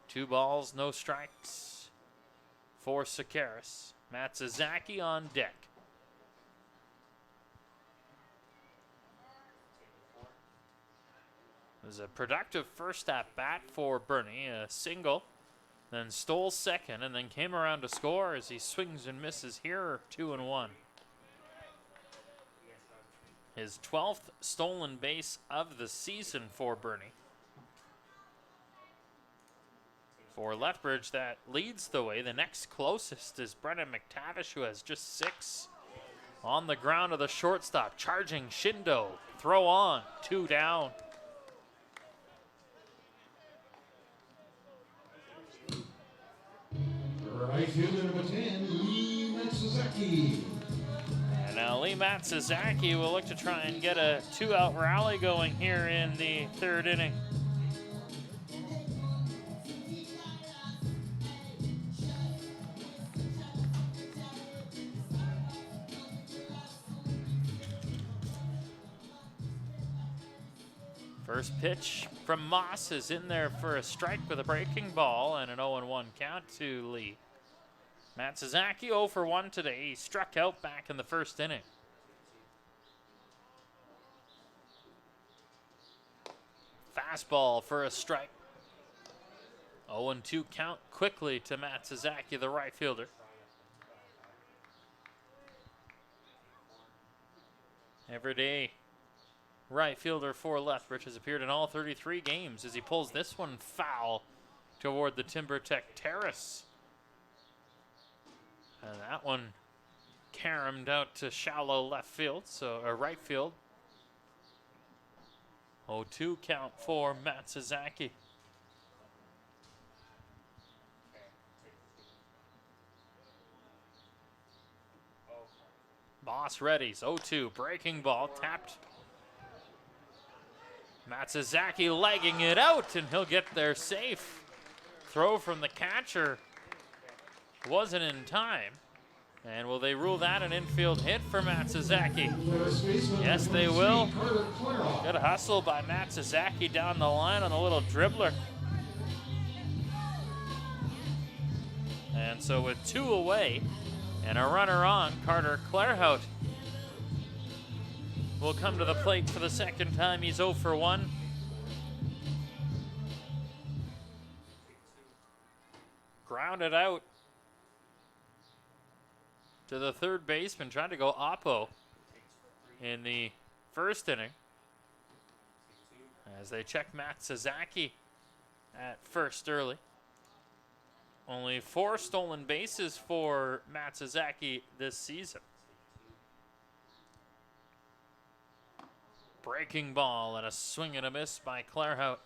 2 balls, no strikes for Sakaris. Matsuzaki on deck. It was a productive first at bat for Bernie, a single, then stole second, and then came around to score as he swings and misses here, 2-1. His 12th stolen base of the season for Bernie. For Lethbridge, that leads the way. The next closest is Brennan McTavish, who has just 6. On the ground of the shortstop, charging Shindo. Throw on, 2 down. Right fielder number 10, Lee Matsuzaki. And now Lee Matsuzaki will look to try and get a 2-out rally going here in the third inning. First pitch from Moss is in there for a strike with a breaking ball and an 0-1 count to Lee. Matsuzaki 0 for 1 today. He struck out back in the first inning. Fastball for a strike. 0-2 count quickly to Matsuzaki, the right fielder. Everyday right fielder for Lethbridge has appeared in all 33 games as he pulls this one foul toward the TimberTech terrace. And that one caromed out to shallow left field, so right field. 0-2 count for Matsuzaki. Moss readies, 0-2, breaking ball, tapped. Matsuzaki legging it out, and he'll get there safe. Throw from the catcher wasn't in time. And will they rule that an infield hit for Matsuzaki? Yes, they will. Good hustle by Matsuzaki down the line on a little dribbler. And so with 2 away and a runner on, Carter Clairhout will come to the plate for the second time. He's 0 for 1. Grounded out to the third baseman, trying to go oppo in the first inning. As they check Matsuzaki at first early. Only 4 stolen bases for Matsuzaki this season. Breaking ball and a swing and a miss by Clairhout.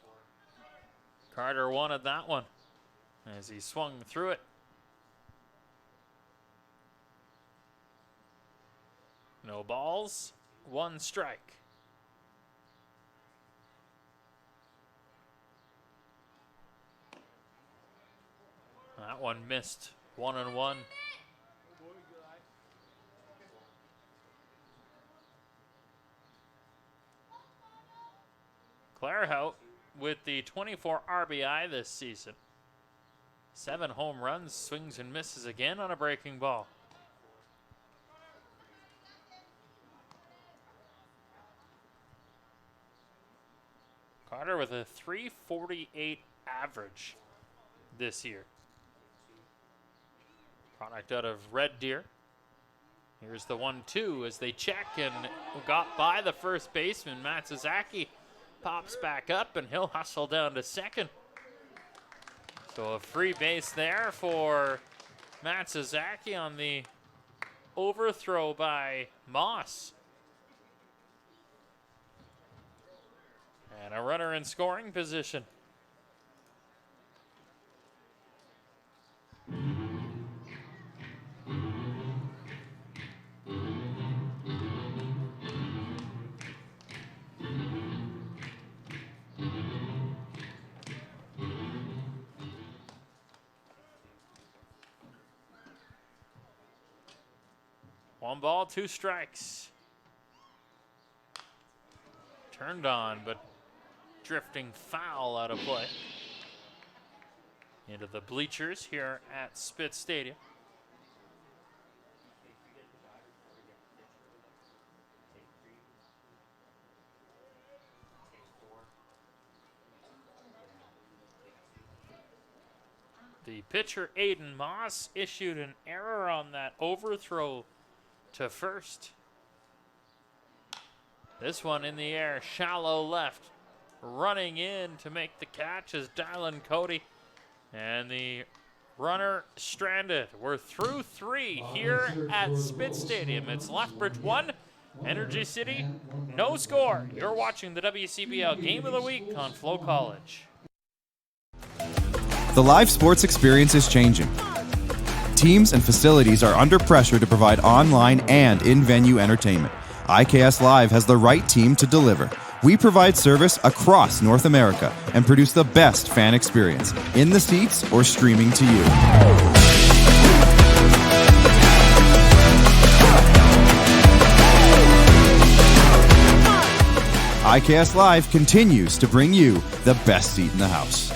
Carter wanted that one as he swung through it. No balls, 1 strike. That one missed 1-1. Clairhout with the 24 RBI this season. 7 home runs, swings and misses again on a breaking ball. Carter with a .348 average this year. Product out of Red Deer. Here's the 1-2 as they check and got by the first baseman. Matsuzaki pops back up and he'll hustle down to second. So a free base there for Matsuzaki on the overthrow by Moss. And a runner in scoring position. One ball, 2 strikes. Turned on, but drifting foul out of play. Into the bleachers here at Spitz Stadium. The pitcher, Aiden Moss, issued an error on that overthrow to first. This one in the air, shallow left. Running in to make the catch is Dylan Cody. And the runner stranded. We're through 3 here at Spitz Stadium. It's Lethbridge 1, Energy City, no score. You're watching the WCBL Game of the Week on FloCollege. The live sports experience is changing. Teams and facilities are under pressure to provide online and in-venue entertainment. IKS Live has the right team to deliver. We provide service across North America and produce the best fan experience, in the seats or streaming to you. IKS Live continues to bring you the best seat in the house.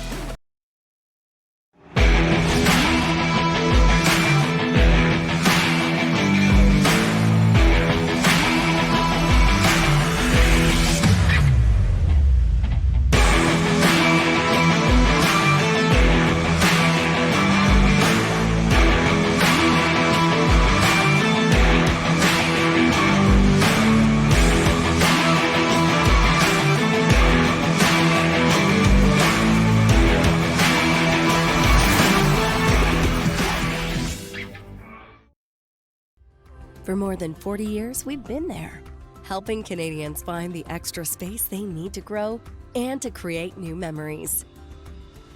For more than 40 years, we've been there, helping Canadians find the extra space they need to grow and to create new memories.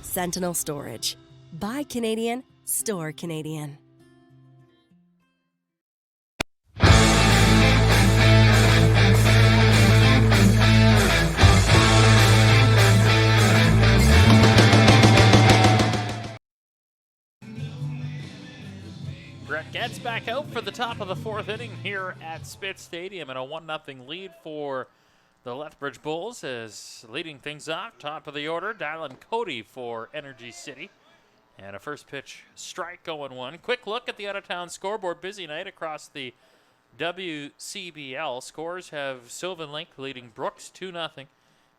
Sentinel Storage. Buy Canadian, store Canadian. Brett gets back out for the top of the 4th inning here at Spitz Stadium, and a 1-0 lead for the Lethbridge Bulls is leading things off. Top of the order, Dylan Cody for Energy City. And a first pitch strike 0-1. Quick look at the out-of-town scoreboard. Busy night across the WCBL. Scores have Sylvan Lake leading Brooks 2-0.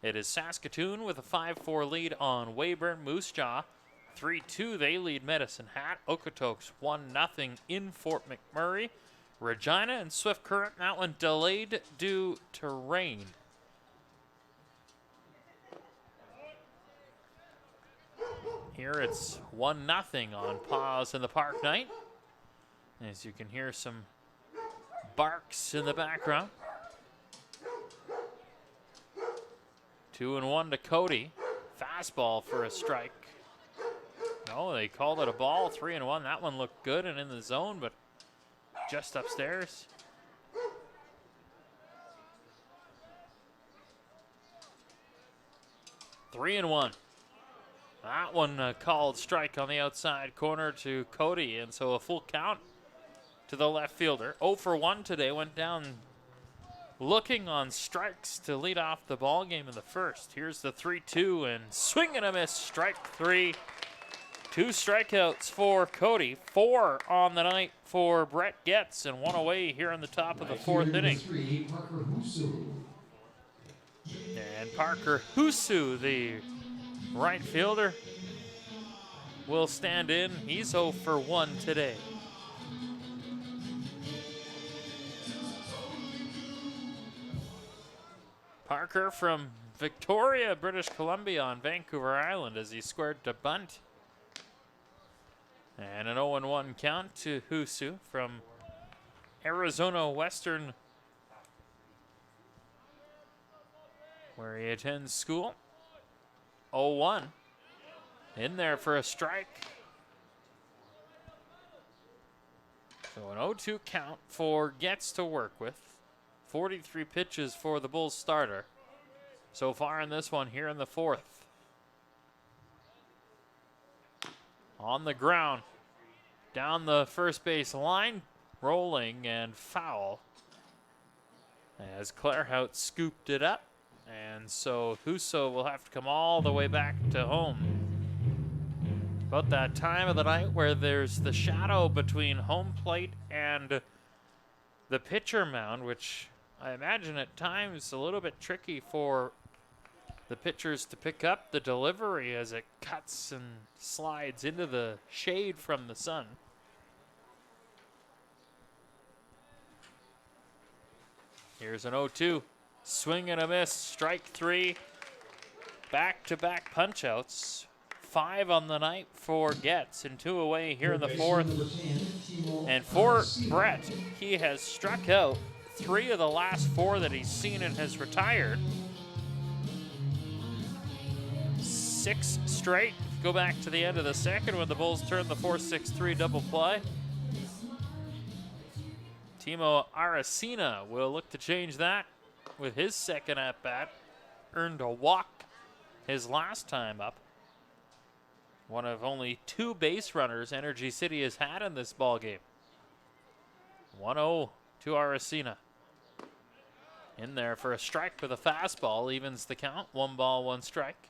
It is Saskatoon with a 5-4 lead on Weyburn. Moose Jaw 3-2, they lead Medicine Hat. Okotoks 1-0 in Fort McMurray. Regina and Swift Current, that one delayed due to rain. Here it's 1-0 on pause in the park night. As you can hear some barks in the background. 2-1 to Cody. Fastball for a strike. No, they called it a ball. 3-1. That one looked good and in the zone, but just upstairs. That one called strike on the outside corner to Cody, and so a full count to the left fielder. 0 for 1 today, went down looking on strikes to lead off the ball game in the first. Here's the 3-2 and swing and a miss, strike 3. 2 strikeouts for Cody, 4 on the night for Brett Getz, and 1 away here in the top of the 4th inning. And Parker Husu, the right fielder, will stand in. He's 0 for 1 today. Parker from Victoria, British Columbia on Vancouver Island as he squared to bunt. And an 0-1 count to Husu from Arizona Western, where he attends school. 0-1. In there for a strike. So an 0-2 count for Getz to work with. 43 pitches for the Bulls starter so far in this one here in the 4th. On the ground, down the first base line, rolling and foul as Claerhout scooped it up. And so Huso will have to come all the way back to home. About that time of the night where there's the shadow between home plate and the pitcher mound, which I imagine at times a little bit tricky for the pitchers to pick up the delivery as it cuts and slides into the shade from the sun. Here's an 0-2. Swing and a miss, strike 3. Back-to-back punch-outs. 5 on the night for Getz and 2 away here in the 4th. And for Brett, he has struck out 3 of the last 4 that he's seen and has retired. 6 straight. Go back to the end of the second when the Bulls turn the 4-6-3 double play. Timo Aracena will look to change that with his second at-bat. Earned a walk his last time up. One of only 2 base runners Energy City has had in this ballgame. 1-0 to Aracena. In there for a strike with a fastball, evens the count. 1 ball, 1 strike.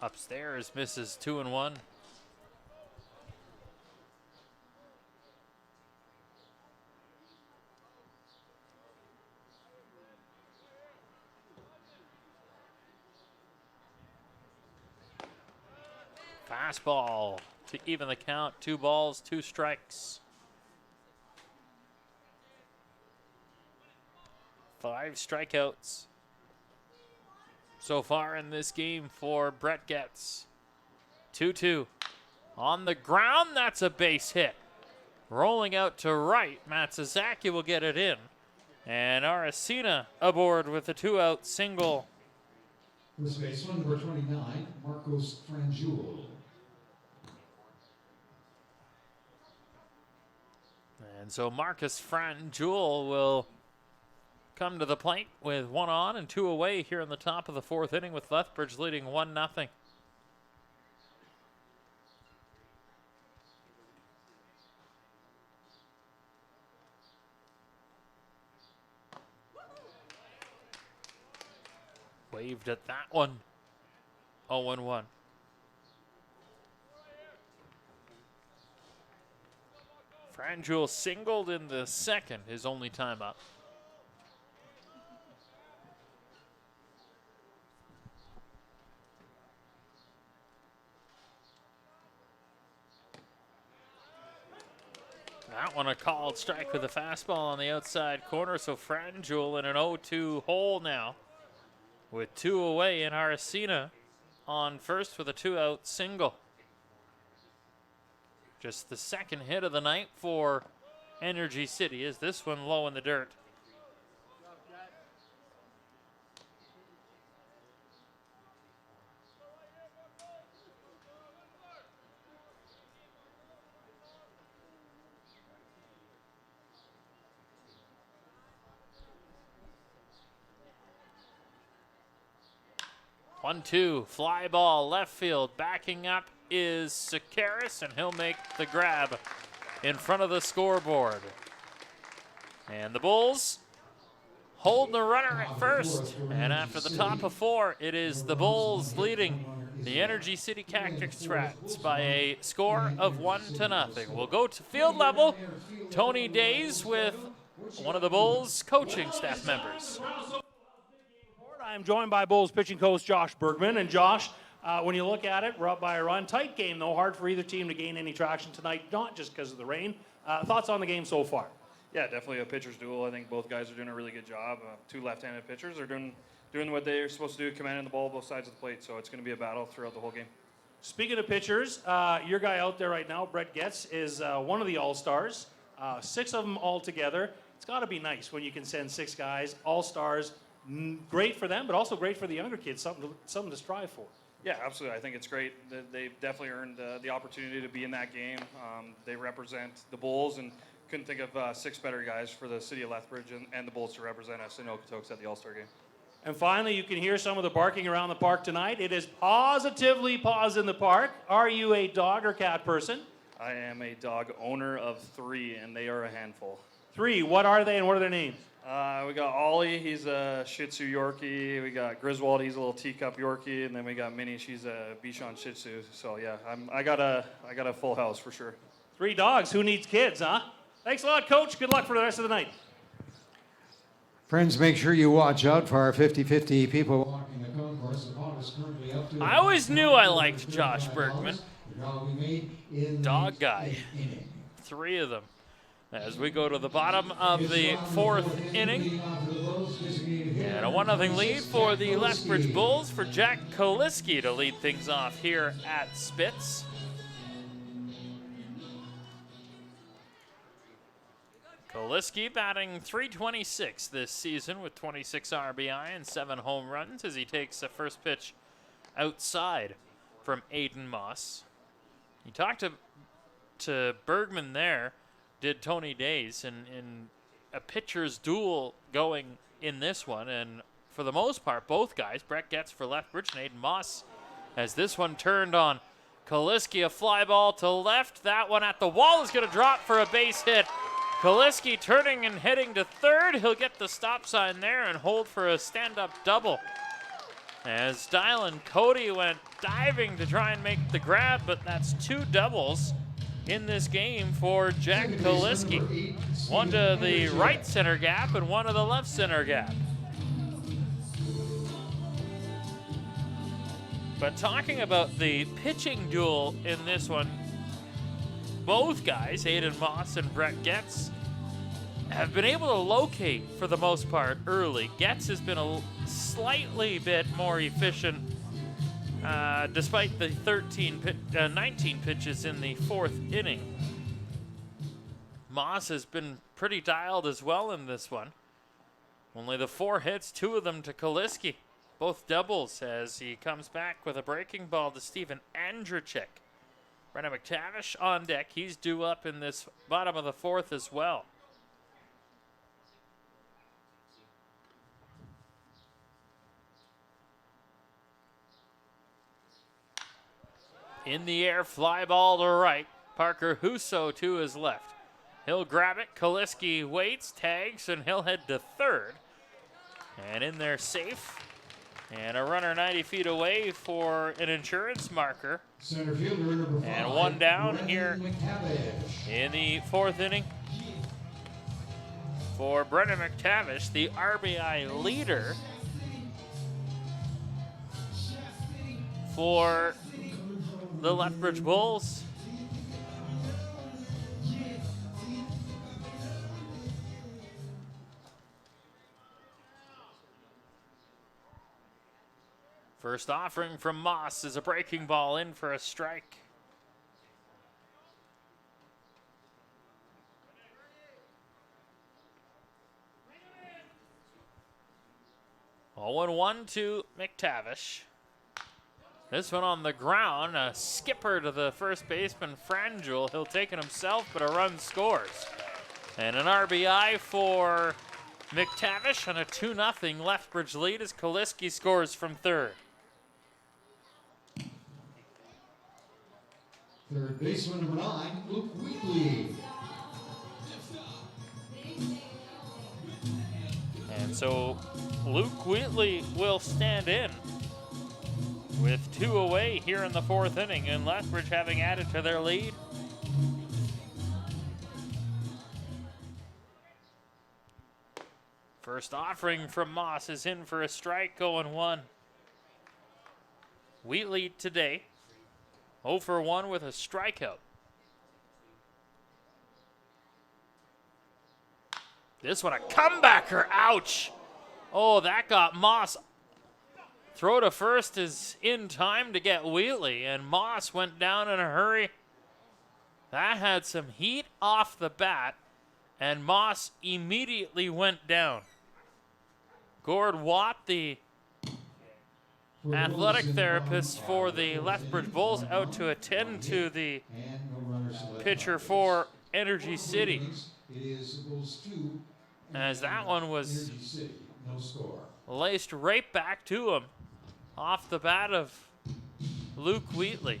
Upstairs misses 2-1. Fastball to even the count. 2 balls, 2 strikes. 5 strikeouts so far in this game for Brett Getz. 2-2. On the ground, that's a base hit. Rolling out to right, Matsuzaki will get it in. And Aracena aboard with a 2-out single. First baseman, number 29, Marcos Franjul. And so Marcus Franjul will come to the plate with 1 on and 2 away here in the top of the 4th inning with Lethbridge leading 1-0. Waved at that one. 0-1. Franjul singled in the second, his only time up. That one a called strike with a fastball on the outside corner, so Franjul in an 0-2 hole now with 2 away, and Aracena on first with a 2-out single. Just the second hit of the night for Energy City, is this one low in the dirt. 1-2, fly ball, left field. Backing up is Sakaris, and he'll make the grab in front of the scoreboard. And the Bulls hold the runner at first. And after the top of 4, it is the Bulls leading the Energy City Cactus Rats by a score of 1-0. We'll go to field level. Tony Days with one of the Bulls coaching staff members. I'm joined by Bulls pitching coach Josh Bergman. And Josh, when you look at it, we're up by a run. Tight game, though. Hard for either team to gain any traction tonight, not just because of the rain. Thoughts on the game so far? Yeah, definitely a pitcher's duel. I think both guys are doing a really good job. Two left-handed pitchers are doing what they're supposed to do, commanding the ball both sides of the plate. So it's going to be a battle throughout the whole game. Speaking of pitchers, your guy out there right now, Brett Getz, is one of the All-Stars. 6 of them all together. It's got to be nice when you can send 6 guys, All-Stars. Great for them, but also great for the younger kids, something to strive for. Yeah, absolutely. I think it's great. They've definitely earned the opportunity to be in that game. They represent the Bulls, and couldn't think of 6 better guys for the city of Lethbridge and the Bulls to represent us in Okotoks at the All-Star game. And finally, you can hear some of the barking around the park tonight. It is positively paws in the park. Are you a dog or cat person? I am a dog owner of 3, and they are a handful. 3, what are they and what are their names? We got Ollie, he's a Shih Tzu Yorkie. We got Griswold, he's a little teacup Yorkie, and then we got Minnie, she's a Bichon Shih Tzu. So yeah, I got a full house for sure. 3 dogs. Who needs kids, huh? Thanks a lot, Coach. Good luck for the rest of the night. Friends, make sure you watch out for our 50-50 people walking the concourse. The ball is currently up to I always knew I liked Josh Bergman. Dog guy. 3 of them. As we go to the bottom of the 4th inning. And a 1-0 lead for the Lethbridge Bulls for Jack Kaliski to lead things off here at Spitz. Kaliski batting .326 this season with 26 RBI and 7 home runs as he takes a first pitch outside from Aiden Moss. He talked to Bergman there, did Tony Days, in a pitcher's duel going in this one. And for the most part, both guys, Brett Getz for Lethbridge and Aiden Moss, as this one turned on Kaliski, a fly ball to left. That one at the wall is going to drop for a base hit. Kaliski turning and heading to third. He'll get the stop sign there and hold for a stand-up double. As Dylan Cody went diving to try and make the grab, but that's 2 doubles in this game for Jack Kaliski. One to the right center gap and one to the left center gap. But talking about the pitching duel in this one, both guys, Aiden Moss and Brett Getz, have been able to locate for the most part early. Getz has been a slightly bit more efficient despite the 19 pitches in the 4th inning. Moss has been pretty dialed as well in this one. Only the 4 hits, 2 of them to Kaliski. Both doubles as he comes back with a breaking ball to Steven Andrzejczyk. Brennan McTavish on deck. He's due up in this bottom of the 4th as well. In the air, fly ball to right. Parker Husso to his left. He'll grab it. Kaliski waits, tags, and he'll head to third. And in there safe. And a runner 90 feet away for an insurance marker. Center fielder number 5. And one down here in the 4th inning for Brendan McTavish, the RBI leader for the Lethbridge Bulls. First offering from Moss is a breaking ball in for a strike. Oh, and 1 to McTavish. This one on the ground, a skipper to the first baseman, Frangel. He'll take it himself, but a run scores. And an RBI for McTavish and a 2-0 Lethbridge lead as Kaliski scores from third. Third baseman, number 9, Luke Wheatley. And so Luke Wheatley will stand in with 2 away here in the 4th inning, and Lethbridge having added to their lead. First offering from Moss is in for a strike, 0-1. Wheatley today 0 for 1 with a strikeout. This one a comebacker, ouch! Oh, that got Moss. Throw to first is in time to get Wheatley, and Moss went down in a hurry. That had some heat off the bat, and Moss immediately went down. Gord Watt, the athletic therapist for the Lethbridge Bulls, out to attend to the pitcher for Energy City, as that one was laced right back to him off the bat of Luke Wheatley.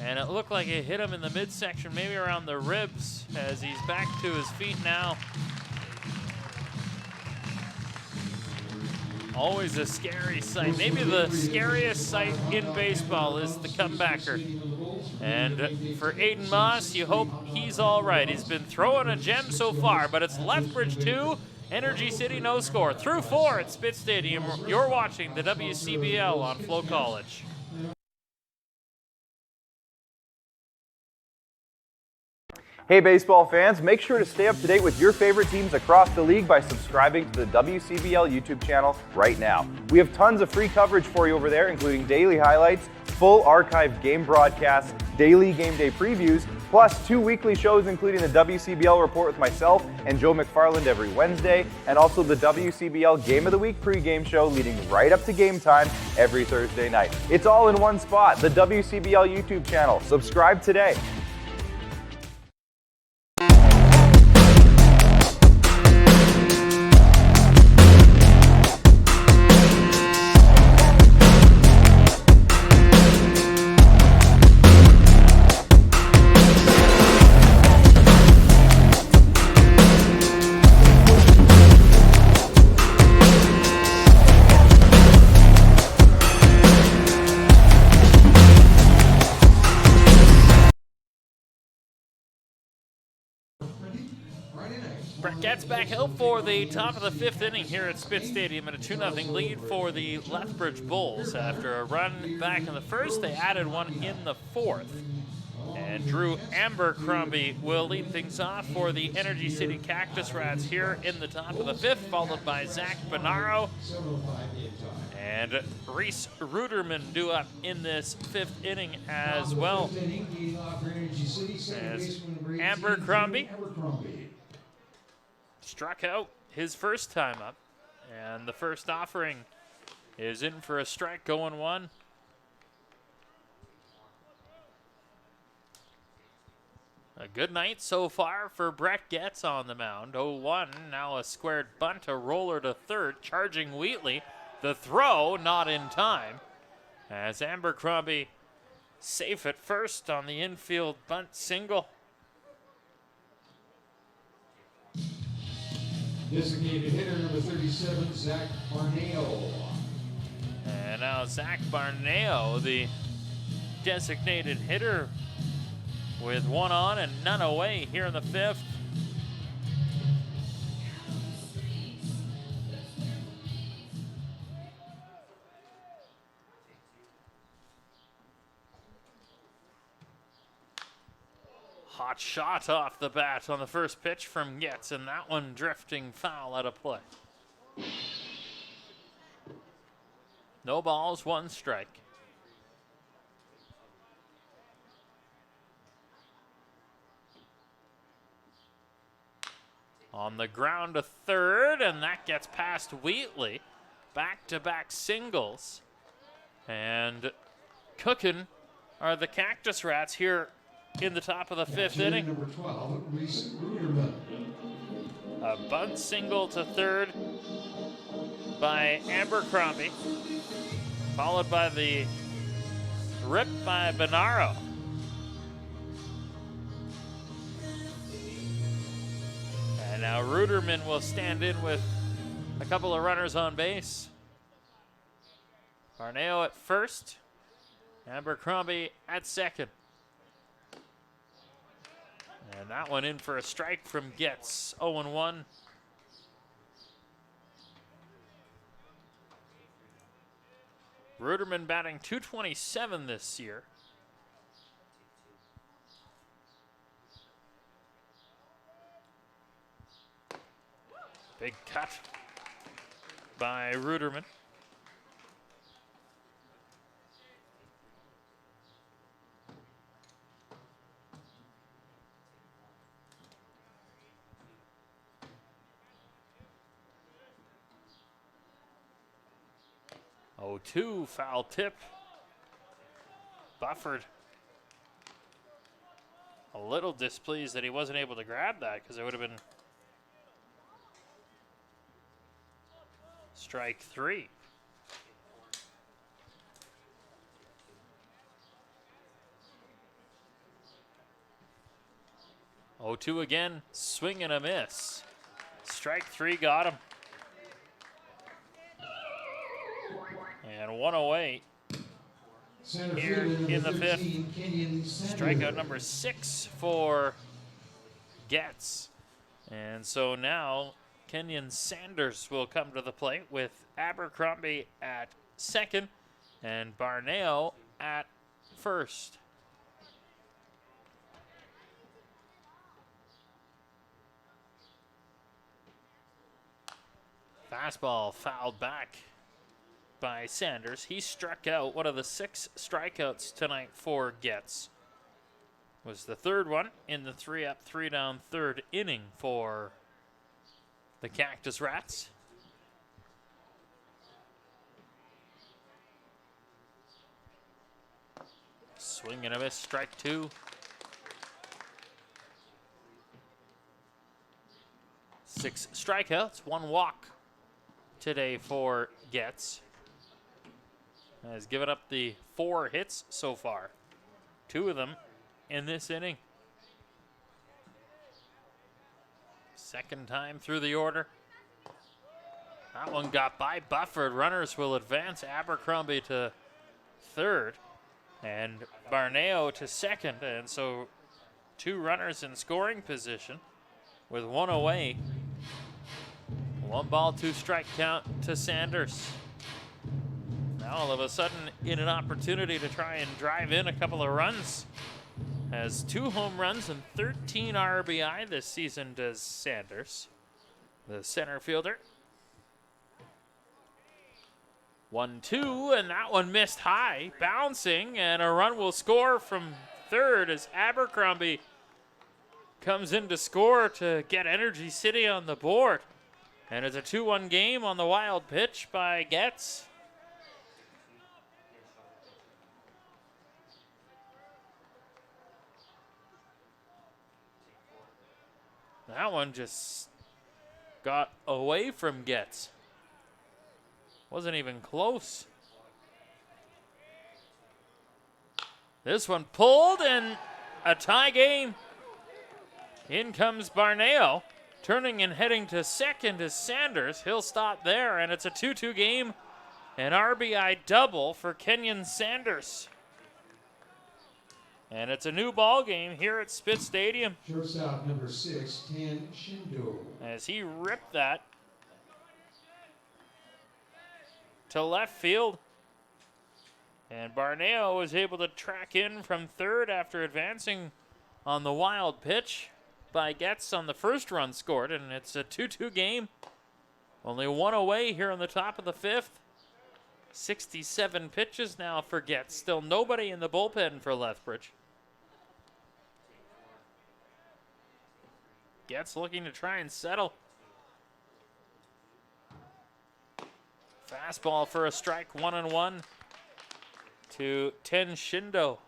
And it looked like it hit him in the midsection, maybe around the ribs, as he's back to his feet now. Always a scary sight. Maybe the scariest sight in baseball is the comebacker. And for Aiden Moss, you hope he's all right. He's been throwing a gem so far, but it's Lethbridge 2, Energy City no score. Through 4 at Spitz Stadium. You're watching the WCBL on FloCollege. Hey baseball fans, make sure to stay up to date with your favorite teams across the league by subscribing to the WCBL YouTube channel right now. We have tons of free coverage for you over there, including daily highlights, full archived game broadcasts, daily game day previews, plus 2 weekly shows including the WCBL Report with myself and Joe McFarland every Wednesday, and also the WCBL Game of the Week pregame show leading right up to game time every Thursday night. It's all in one spot, the WCBL YouTube channel. Subscribe today. Brett gets back out for the top of the 5th inning here at Spitz Stadium, and a 2-0 lead for the Lethbridge Bulls. After a run back in the 1st, they added one in the 4th. And Drew Abercrombie will lead things off for the Energy City Cactus Rats here in the top of the 5th, followed by Zach Bonaro and Reese Ruderman due up in this 5th inning as well. As Abercrombie struck out his first time up, and the first offering is in for a strike, 0-1. A good night so far for Brett Getz on the mound. 0-1, now a squared bunt, a roller to third, charging Wheatley. The throw not in time, as Abercrombie safe at first on the infield bunt single. Designated hitter number 37, Zach Barneo. And now Zach Barneo, the designated hitter, with 1 on and none away here in the 5th. Hot shot off the bat on the first pitch from Getz, and that one drifting foul out of play. No balls, 1 strike. On the ground to third, and that gets past Wheatley. Back-to-back singles. And cooking are the Cactus Rats here in the top of the 5th inning. Number 12, Reese Ruderman. A bunt single to third by Abercrombie, followed by the rip by Bonaro. And now Ruderman will stand in with a couple of runners on base. Barneo at first. Abercrombie at second. And that one in for a strike from Getz. 0-1. Ruderman batting .227 this year. Big cut by Ruderman. Oh, 2 foul tip. Bufford a little displeased that he wasn't able to grab that because it would have been strike 3. Oh, 2 again, swing and a miss. Strike 3 got him. And 1 away here in the 5th. Strikeout number 6 for Getz. And so now Kenyon Sanders will come to the plate with Abercrombie at second and Barneo at first. Fastball fouled back by Sanders. He struck out. One of the 6 strikeouts tonight for Getz. Was the 3rd one in the 3-up, 3-down 3rd inning for the Cactus Rats. Swing and a miss, strike 2. 6 strikeouts, 1 walk today for Getz. Has given up the 4 hits so far. 2 of them in this inning. Second time through the order. That one got by Bufford. Runners will advance. Abercrombie to third and Barneo to second. And so 2 runners in scoring position with 1 away. 1 ball, 2 strike count to Sanders. Now all of a sudden in an opportunity to try and drive in a couple of runs. Has 2 home runs and 13 RBI this season does Sanders, the center fielder. 1-2, and that one missed high, bouncing, and a run will score from third as Abercrombie comes in to score to get Energy City on the board. And it's a 2-1 game on the wild pitch by Getz. That one just got away from Getz. Wasn't even close. This one pulled and a tie game. In comes Barneo. Turning and heading to second is Sanders. He'll stop there, and it's a 2-2 game. An RBI double for Kenyon Sanders. And it's a new ball game here at Spitz Stadium. Shortstop number 6, Tan Shindo. As he ripped that to left field. And Barneo was able to track in from third after advancing on the wild pitch by Getz on the first run scored. And it's a 2-2 game. Only 1 away here on the top of the 5th. 67 pitches now for Getz. Still nobody in the bullpen for Lethbridge. Getz looking to try and settle. Fastball for a strike, 1-1 to Ten Shindo.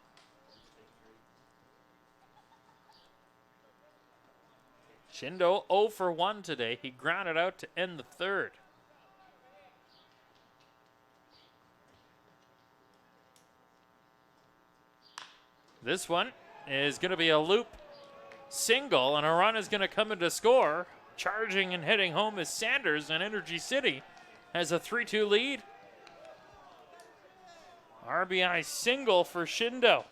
Shindo 0 for 1 today. He grounded out to end the 3rd. This one is going to be a loop single, and a run is going to come in to score charging and heading home is Sanders, and Energy City has a 3-2 lead. RBI single for Shindo.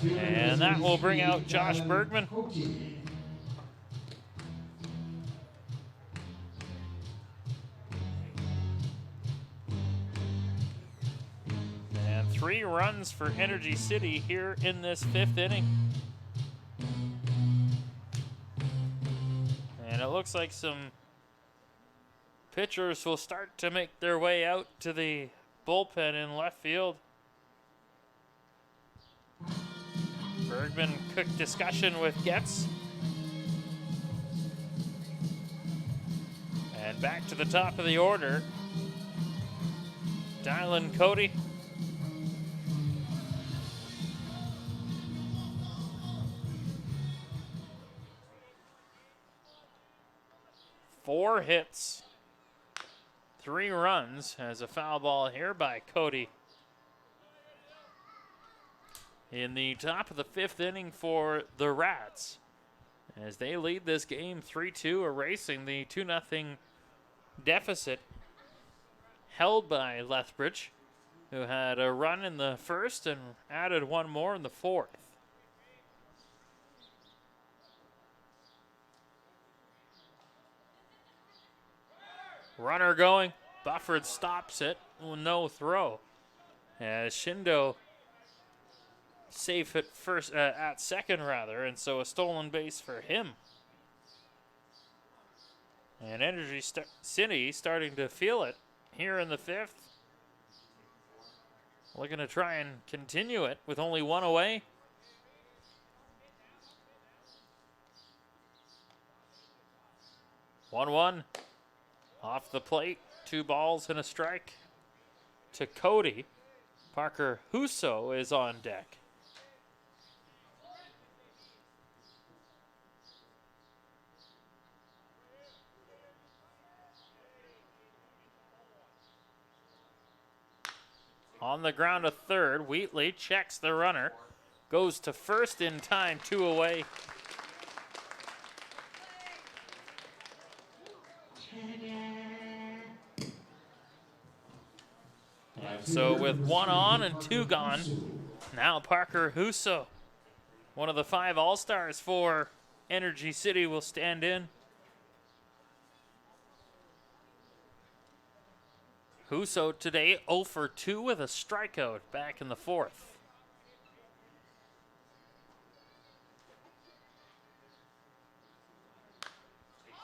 And that will bring out Josh Bergman. And 3 runs for Energy City here in this 5th inning. And it looks like some pitchers will start to make their way out to the bullpen in left field. Bergman, quick discussion with Getz. And back to the top of the order. Dylan Cody. Four hits, 3 runs, as a foul ball here by Cody. In the top of the 5th inning for the Rats, as they lead this game 3-2, erasing the 2-0 deficit held by Lethbridge, who had a run in the 1st and added 1 more in the 4th. Runner going. Bufford stops it. No throw. As Shindo safe at first, at second rather, and so a stolen base for him. And Energy City starting to feel it here in the 5th. Looking to try and continue it with only 1 away. One. Off the plate, 2 balls and a strike to Cody. Parker Husso is on deck. On the ground to third, Wheatley checks the runner, goes to first in time, 2 away. And so with 1 on and 2 gone, now Parker Husso, one of the 5 All-Stars for Energy City, will stand in. Husso today 0 for 2 with a strikeout back in the 4th.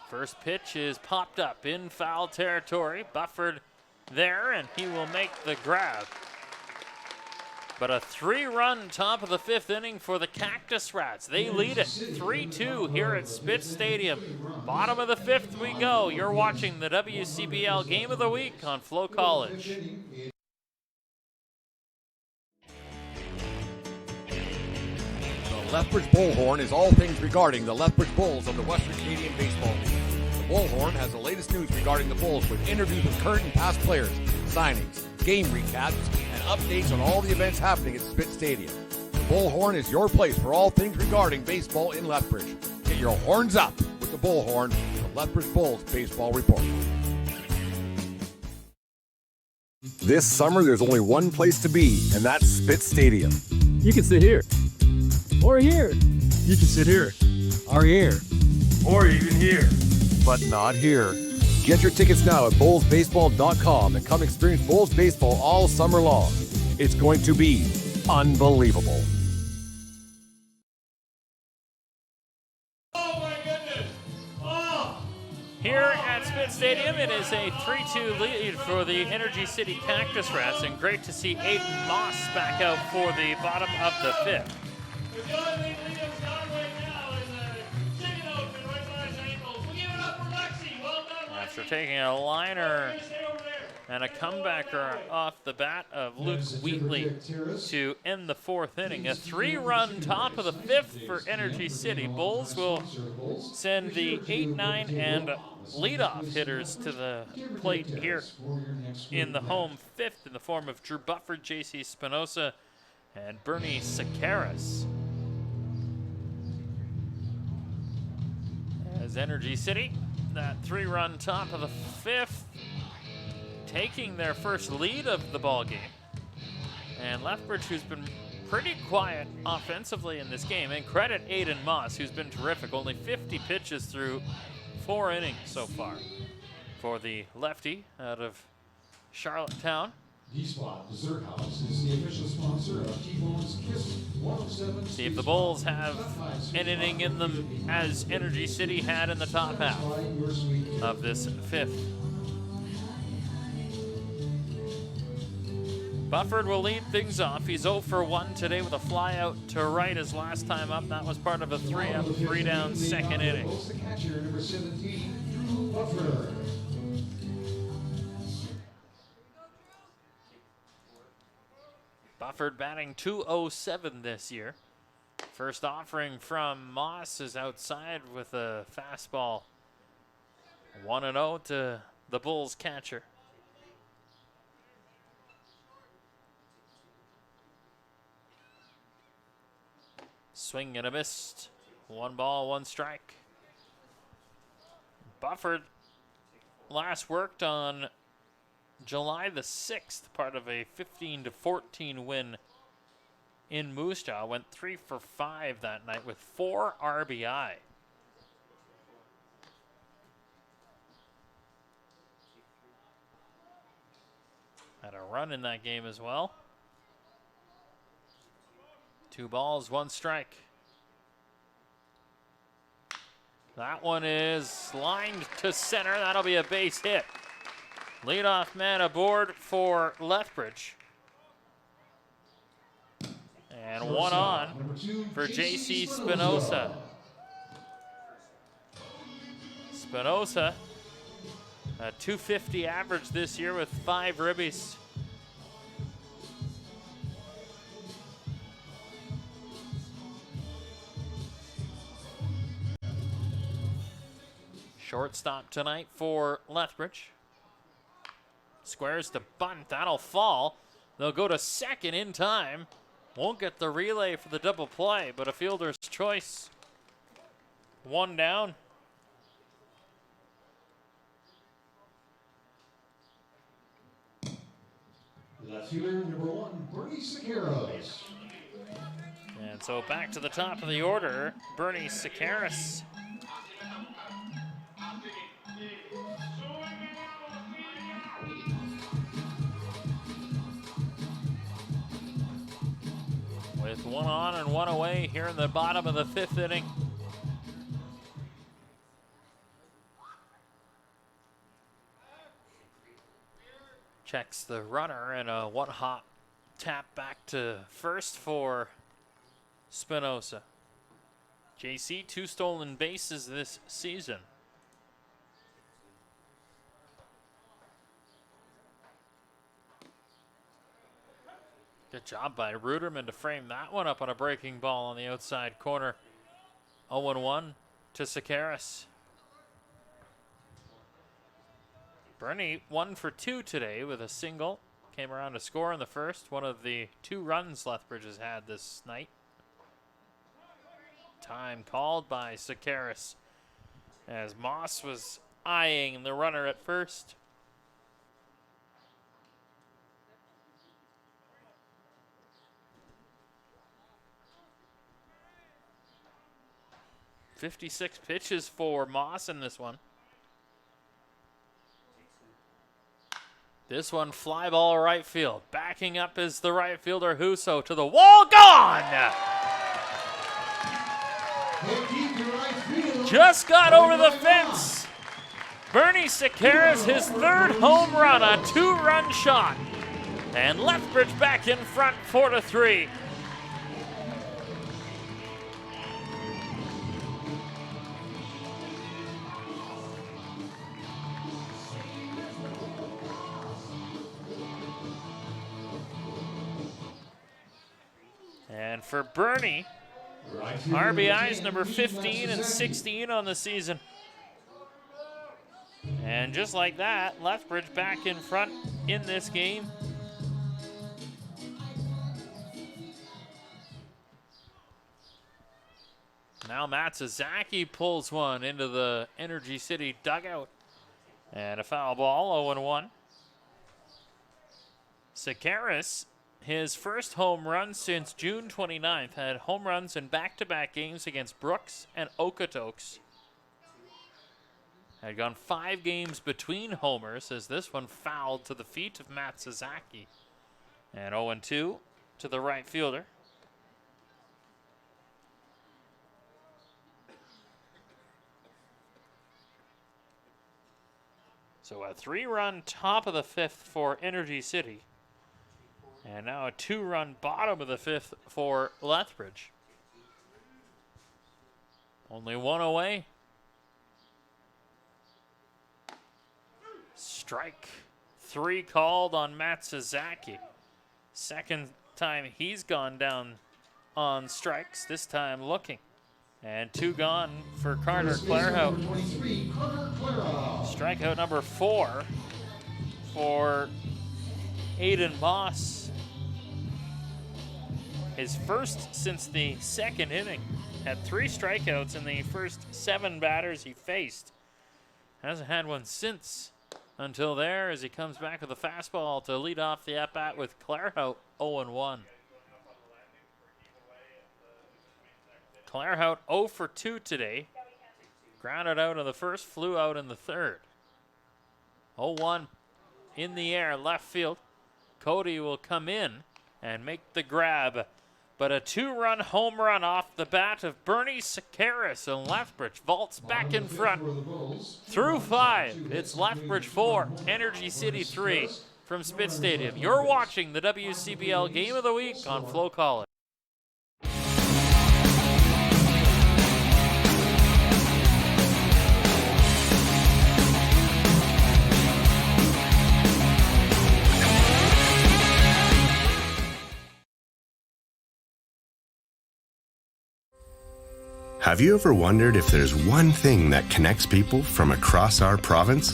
First pitch is popped up in foul territory. Bufford there, and he will make the grab. But a 3-run top of the 5th inning for the Cactus Rats. They lead it 3-2 here at Spitz Stadium. Bottom of the 5th we go. You're watching the WCBL Game of the Week on FloCollege. The Lethbridge Bullhorn is all things regarding the Lethbridge Bulls of the Western Canadian Baseball League. The Bullhorn has the latest news regarding the Bulls with interviews with current and past players, signings, game recaps, and updates on all the events happening at Spitz Stadium. The Bullhorn is your place for all things regarding baseball in Lethbridge. Get your horns up with the Bullhorn, the Lethbridge Bulls Baseball Report. This summer, there's only one place to be, and that's Spitz Stadium. You can sit here. Or here. You can sit here. Or here. Or even here. But not here. Get your tickets now at bullsbaseball.com and come experience Bulls baseball all summer long. It's going to be unbelievable. Oh my goodness! Oh! Here at Spitz Stadium, it is a 3-2 lead for the Energy City Cactus Rats, and great to see Aiden Moss back out for the bottom of the 5th. The only thing leading us down right now is a chicken open right by his ankles. We'll give it up for Lexi. Well done, Lexi. After taking a liner and a comebacker off the bat of Luke Wheatley to end the 4th inning. A 3-run top of the 5th for Energy City. Bulls will send the 8, 9, and leadoff hitters to the plate here in the home 5th in the form of Drew Bufford, J.C. Spinoza, and Bernie Sakaris. As Energy City, that 3-run top of the 5th, taking their first lead of the ball game. And Lethbridge, who's been pretty quiet offensively in this game, and credit Aiden Moss, who's been terrific. Only 50 pitches through 4 innings so far for the lefty out of Charlottetown. D-Spot Dessert House is the official sponsor of T-Bone's Kiss 107. See if the Bulls have an inning in them as Energy City had in the top half of this 5th. Bufford will lead things off. He's 0 for 1 today with a fly out to right his last time up. That was part of a 3-up, 3-down second inning. The catcher, number 17, Drew Bufford. Bufford batting .207 this year. First offering from Moss is outside with a fastball. 1-0 to the Bulls catcher. Swing and a miss. 1 ball, 1 strike. Bufford last worked on July the 6th, part of a 15-14 win in Moose Jaw. Went 3 for 5 that night with 4 RBI. Had a run in that game as well. 2 balls, 1 strike. That one is lined to center. That'll be a base hit. Leadoff man aboard for Lethbridge. And 1 on for J.C. Spinoza. Spinoza, a .250 average this year with 5 ribbies. Shortstop tonight for Lethbridge. Squares to bunt. That'll fall. They'll go to second in time. Won't get the relay for the double play, but a fielder's choice. 1 down. Left fielder, number 1, Bernie Sakaras. And so back to the top of the order, Bernie Sakaras. With 1 on and 1 away here in the bottom of the 5th inning. Checks the runner and a 1-hop tap back to first for Spinoza. JC, 2 stolen bases this season. Good job by Ruderman to frame that one up on a breaking ball on the outside corner. 0-1 to Sakaras. Bernie 1 for 2 today with a single. Came around to score in the first. One of the 2 runs Lethbridge has had this night. Time called by Sakaras as Moss was eyeing the runner at first. .56 pitches for Moss in this one. This one fly ball right field. Backing up is the right fielder Huso to the wall. Gone! Just got over the fence. Bernie Sakaras, his 3rd home run, a 2-run shot. And Lethbridge back in front 4-3. And for Bernie, RBIs number 15 and 16 on the season. And just like that, Lethbridge back in front in this game. Now Matsuzaki pulls one into the Energy City dugout. And a foul ball, 0-1. Sakaris, his first home run since June 29th, had home runs in back-to-back games against Brooks and Okotoks. Had gone 5 games between homers as this one fouled to the feet of Matsuzaki. And 0-2 to the right fielder. So a 3-run top of the 5th for Energy City. And now a 2-run bottom of the 5th for Lethbridge. Only one away. Strike 3 called on Matsuzaki. Second time he's gone down on strikes, this time looking. And 2 gone for Carter Clairhout. Strikeout number 4 for Aiden Moss. His first since the second inning. Had 3 strikeouts in the first 7 batters he faced. Hasn't had one since until there as he comes back with a fastball to lead off the at-bat with Clairhout 0-1. Clairhout 0 for 2 today. Grounded out in the first, flew out in the third. 0-1 in the air, left field. Cody will come in and make the grab. But a 2-run home run off the bat of Bernie Sakaris, and Lethbridge vaults back in front. Through 5, it's Lethbridge 4, Energy City 3 from Spitz Stadium. You're watching the WCBL Game of the Week on FloCollege. Have you ever wondered if there's one thing that connects people from across our province?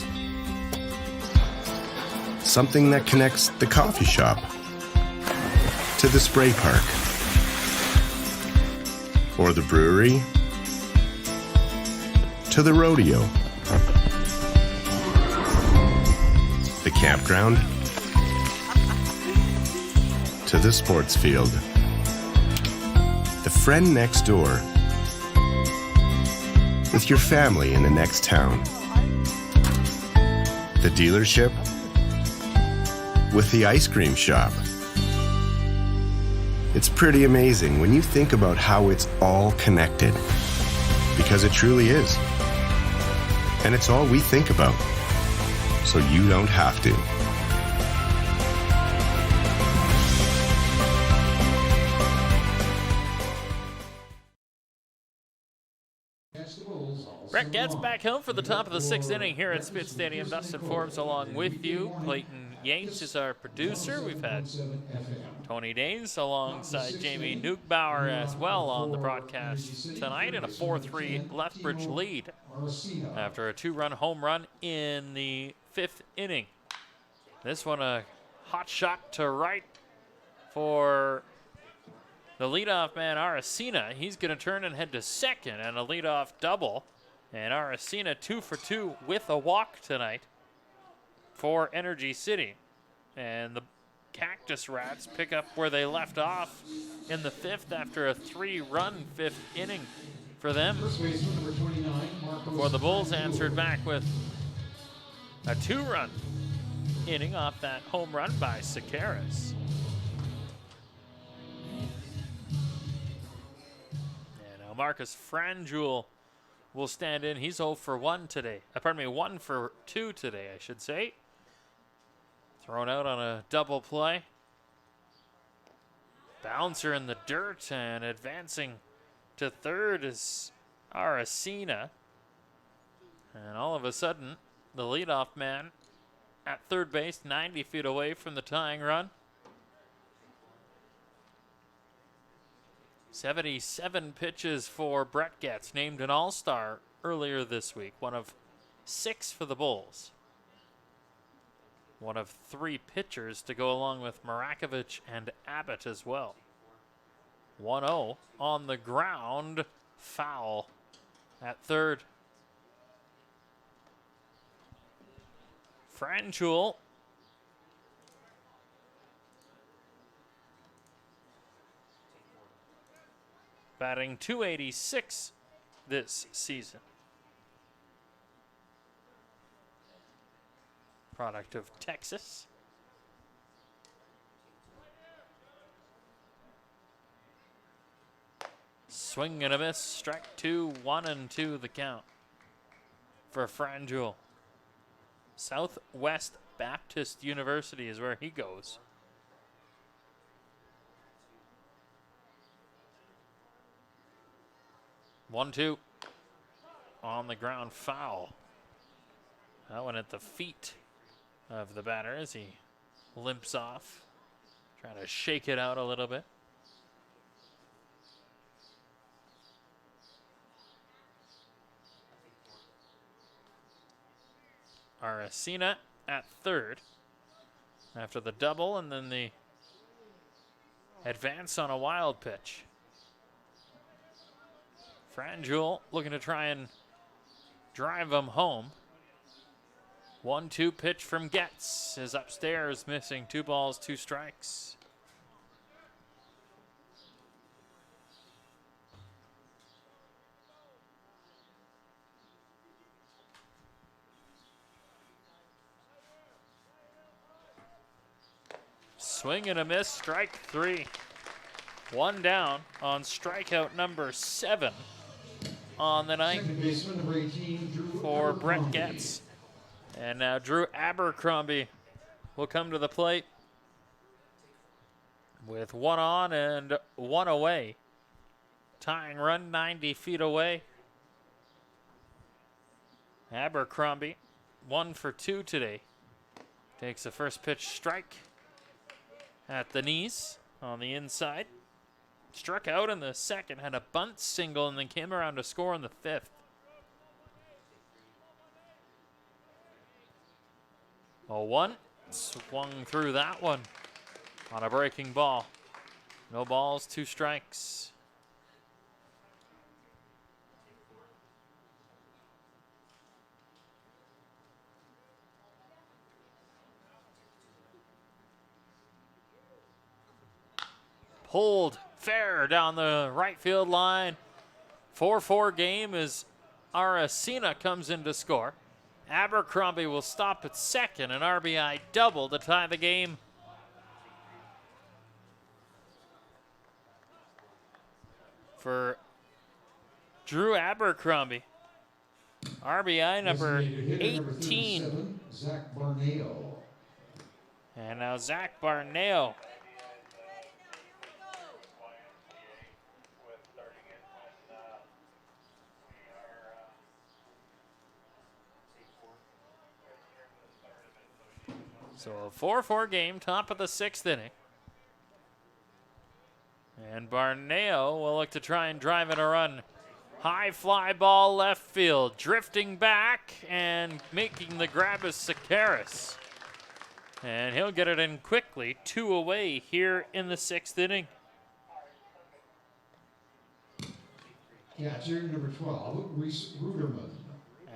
Something that connects the coffee shop to the spray park, or the brewery to the rodeo, the campground to the sports field, the friend next door, with your family in the next town, the dealership with the ice cream shop. It's pretty amazing when you think about how it's all connected, because it truly is. And it's all we think about, so you don't have to. Brett gets back home for the top of the 6th inning here at Spitz Stadium. Dustin Forbes along with you. Clayton Yates is our producer. We've had Tony Danes alongside Jamie Nukebauer as well on the broadcast tonight in a 4-3 Lethbridge lead after a 2-run home run in the 5th inning. This one a hot shot to right for the leadoff man, Aracena. He's going to turn and head to second, and a leadoff double. And Aracena 2 for 2 with a walk tonight for Energy City. And the Cactus Rats pick up where they left off in the 5th after a 3-run 5th inning for them. Before the Bulls answered back with a 2-run inning off that home run by Sakaris. And now Marcus Franjul will stand in. He's 0 for 1 today. Pardon me, 1 for 2 today, I should say. Thrown out on a double play. Bouncer in the dirt, and advancing to third is Aracena. And all of a sudden, the leadoff man at third base, 90 feet away from the tying run. 77 pitches for Brett Getz, named an All-Star earlier this week. One of 6 for the Bulls. One of 3 pitchers to go along with Marakovich and Abbott as well. 1-0 on the ground foul at third. Franchul batting .286 this season. Product of Texas. Swing and a miss. Strike 2, 1-2 the count for Franjul. Southwest Baptist University is where he goes. One, two. On the ground, foul. That one at the feet of the batter as he limps off. Trying to shake it out a little bit. Aracena at third after the double and then the advance on a wild pitch. Franjul looking to try and drive him home. 1-2 pitch from Getz is upstairs, missing 2 balls, 2 strikes. Swing and a miss, strike 3. 1 down on strikeout number 7 on the night for Brett Getz. And now Drew Abercrombie will come to the plate with 1 on and 1 away. Tying run 90 feet away. Abercrombie 1 for 2 today. Takes the first pitch strike at the knees on the inside. Struck out in the second, had a bunt single, and then came around to score in the 5th. 0-1, swung through that one on a breaking ball. No balls, 2 strikes. Pulled fair down the right field line. 4-4 game as Aracena comes in to score. Abercrombie will stop at second, an RBI double to tie the game. For Drew Abercrombie. RBI number 18. Zach Barneo. And now Zach Barneo. So a 4-4 game, top of the 6th inning. And Barneo will look to try and drive in a run. High fly ball left field, drifting back and making the grab is Sakaris. And he'll get it in quickly, 2 away here in the 6th inning. Catcher number 12, Reese Ruderman.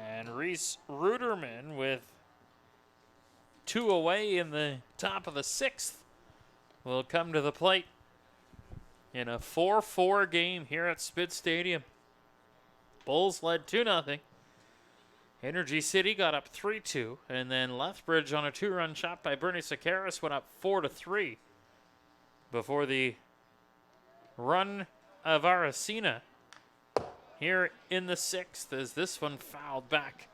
And Reese Ruderman with 2 away in the top of the 6th will come to the plate in a 4-4 game here at Spitz Stadium. Bulls led 2-0. Energy City got up 3-2, and then Lethbridge on a 2-run shot by Bernie Sakaris went up 4-3 before the run of Aracena here in the 6th as this one fouled back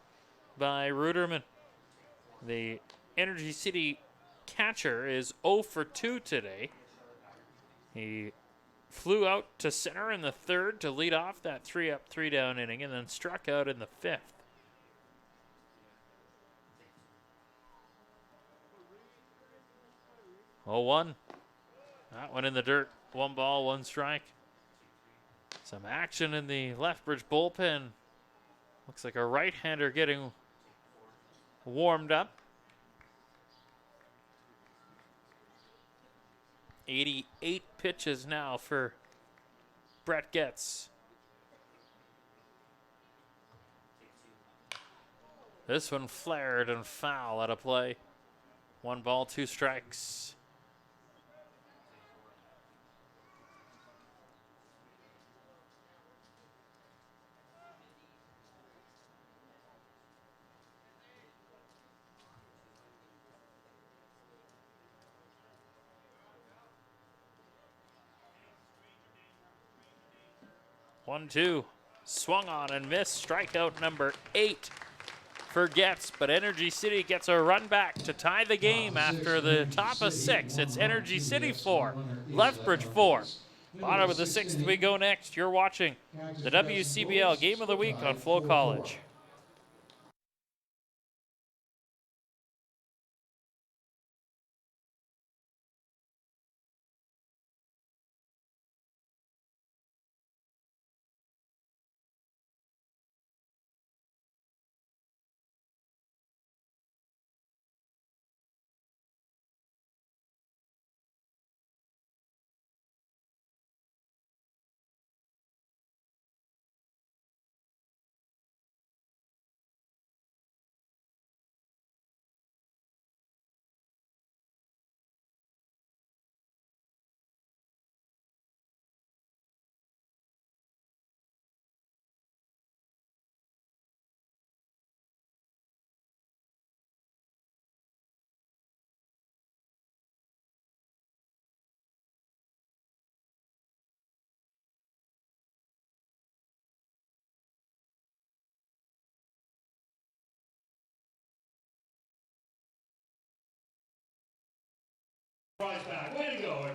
by Ruderman. The Energy City catcher is 0 for 2 today. He flew out to center in the 3rd to lead off that 3-up, 3-down inning and then struck out in the 5th. Oh, 1. That one in the dirt. 1 ball, 1 strike. Some action in the Lethbridge bullpen. Looks like a right-hander getting warmed up. 88 pitches now for Brett Getz. This one flared and foul out of play. 1 ball, 2 strikes. One, two, swung on and missed. Strikeout number 8 for Getz, but Energy City gets a run back to tie the game after the top of 6. It's Energy City 4, Lethbridge 4. Bottom of the 6th we go next. You're watching the WCBL Game of the Week on FloCollege.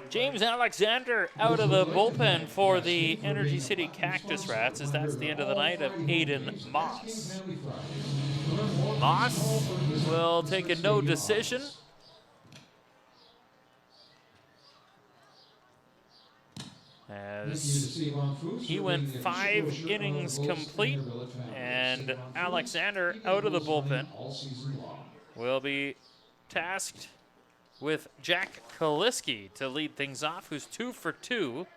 James Alexander out of the bullpen for the Energy City Cactus Rats, as that's the end of the night of Aiden Moss. Moss will take a no decision. As he went 5 innings complete, and Alexander out of the bullpen will be tasked with Jack Kaliski to lead things off, who's 2 for 2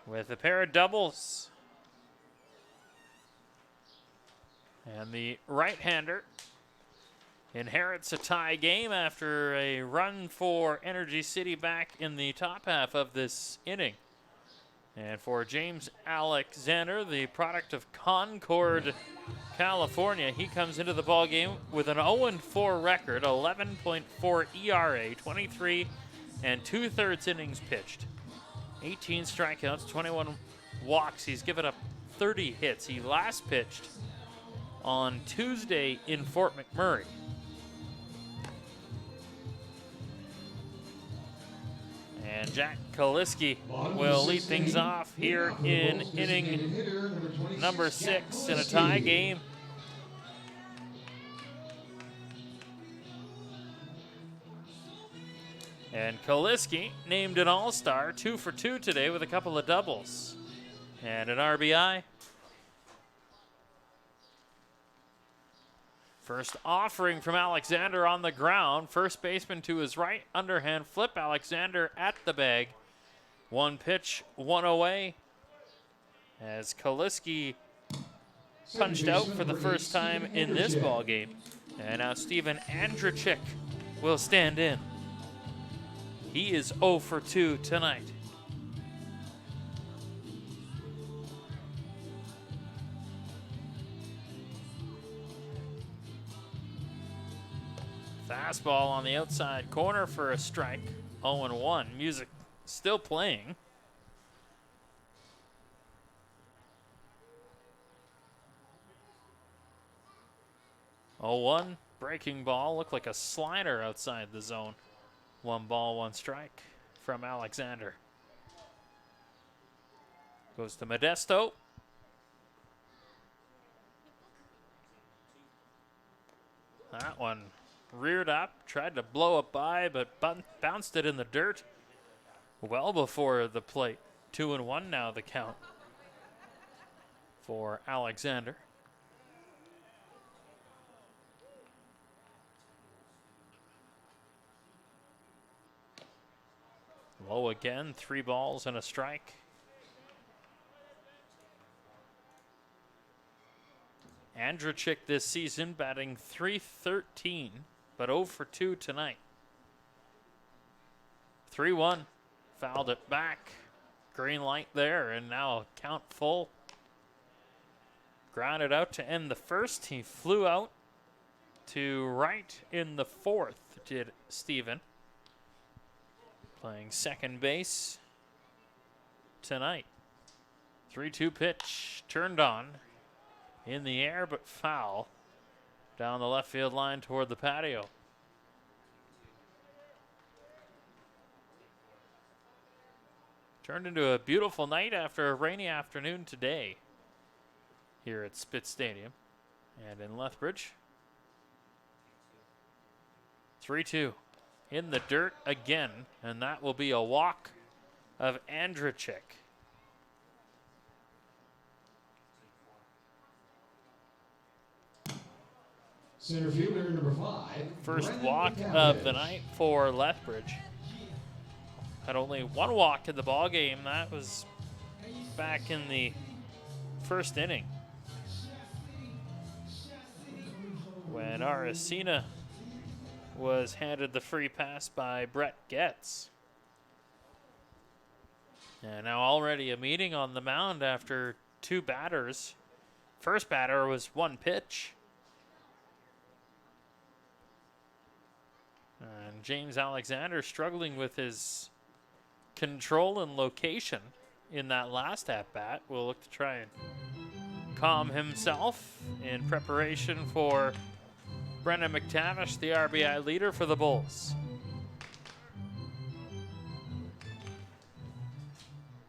with a pair of doubles. And the right-hander inherits a tie game after a run for Energy City back in the top half of this inning. And for James Alexander, the product of Concord, California, he comes into the ballgame with an 0-4 record, 11.4 ERA, 23 and 2/3 innings pitched, 18 strikeouts, 21 walks. He's given up 30 hits. He last pitched on Tuesday in Fort McMurray. And Jack Kaliski will lead things off here in inning number 6 in a tie game. And Kaliski named an all-star, 2 for 2 today with a couple of doubles and an RBI. First offering from Alexander on the ground. First baseman to his right, underhand flip. Alexander at the bag. 1 pitch, 1 away. As Kaliski punched out for the first time in this ball game. And now Steven Andrechik will stand in. He is 0 for 2 tonight. Fastball on the outside corner for a strike. 0-1. Music still playing. Oh, 0-1. Breaking ball. Looked like a slider outside the zone. 1 ball, 1 strike from Alexander. Goes to Modesto. That one reared up, tried to blow it by, but bounced it in the dirt well before the plate. 2-1 now the count for Alexander. Low again, 3 balls and a strike. Andrzejczyk this season batting .313, but 0 for 2 tonight. 3-1, fouled it back. Green light there, and now count full. Grounded out to end the first. He flew out to right in the fourth, did Steven. Playing second base tonight. 3-2 pitch, turned on. In the air, but foul. Down the left field line toward the patio. Turned into a beautiful night after a rainy afternoon today here at Spitz Stadium and in Lethbridge. 3-2 in the dirt again, and that will be a walk of Andrzejczyk. Center fielder number 5. First Brennan walk McTavish. of the night for Lethbridge. Had only one walk in the ball game. That was back in the first inning when Aracena was handed the free pass by Brett Getz. And now already a meeting on the mound after 2 batters. First batter was 1 pitch. And James Alexander struggling with his control and location in that last at-bat. Will look to try and calm himself in preparation for Brennan McTavish, the RBI leader for the Bulls.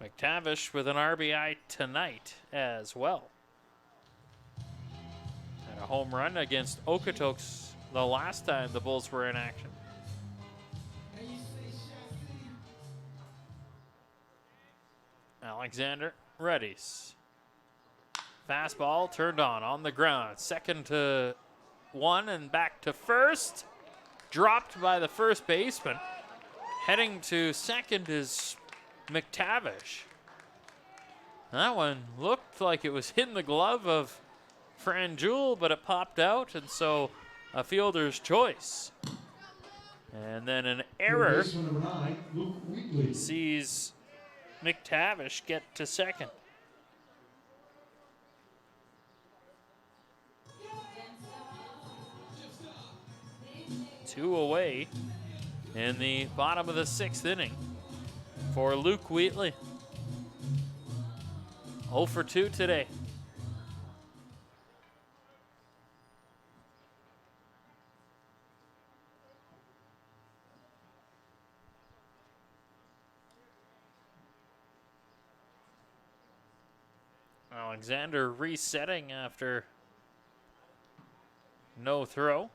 McTavish with an RBI tonight as well. And a home run against Okotoks the last time the Bulls were in action. Alexander readies. Fastball turned on the ground. 2nd to 1 and back to first. Dropped by the first baseman. Heading to second is McTavish. That one looked like it was in the glove of Franjul, but it popped out, and so a fielder's choice. And then an error Baseman number 9, Luke Wheatley. sees McTavish get to second. Two away in the bottom of the 6th inning for Luke Wheatley. 0 for 2 today. Alexander resetting after no throw.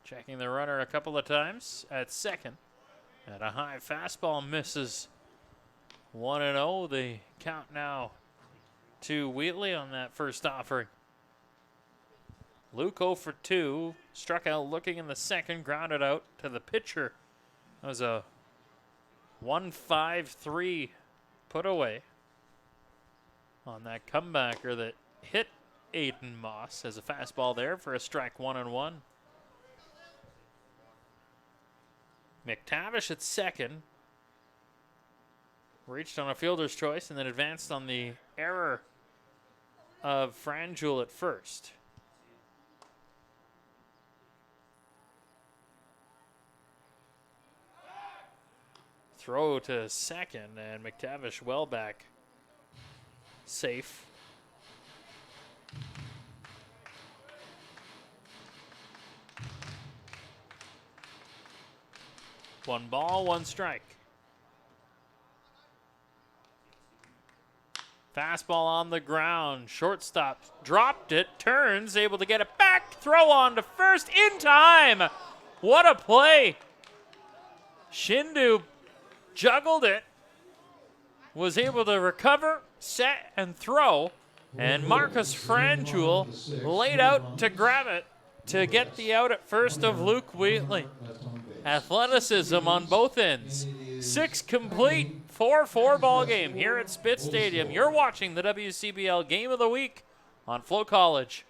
Checking the runner a couple of times at second. And a high fastball misses. 1-0. The count now to Wheatley on that first offering. Luke 0 for 2. Struck out looking in the second. Grounded out to the pitcher. That was a 1-5-3 put away on that comebacker that hit Aiden Moss as a fastball there for a strike 1-1. McTavish at second. Reached on a fielder's choice and then advanced on the error of Franjul at first. Throw to second, and McTavish well back. Safe. One ball, one strike. Fastball on the ground. Shortstop dropped it, turns, able to get it back. Throw on to first in time. What a play. Shindu juggled it, was able to recover, set, and throw. And Marcus Franjul laid out to grab it to get the out at first of Luke Wheatley. Athleticism on both ends. 6 complete, 4-4 ball game here at Spitz Stadium. You're watching the WCBL Game of the Week on FloCollege.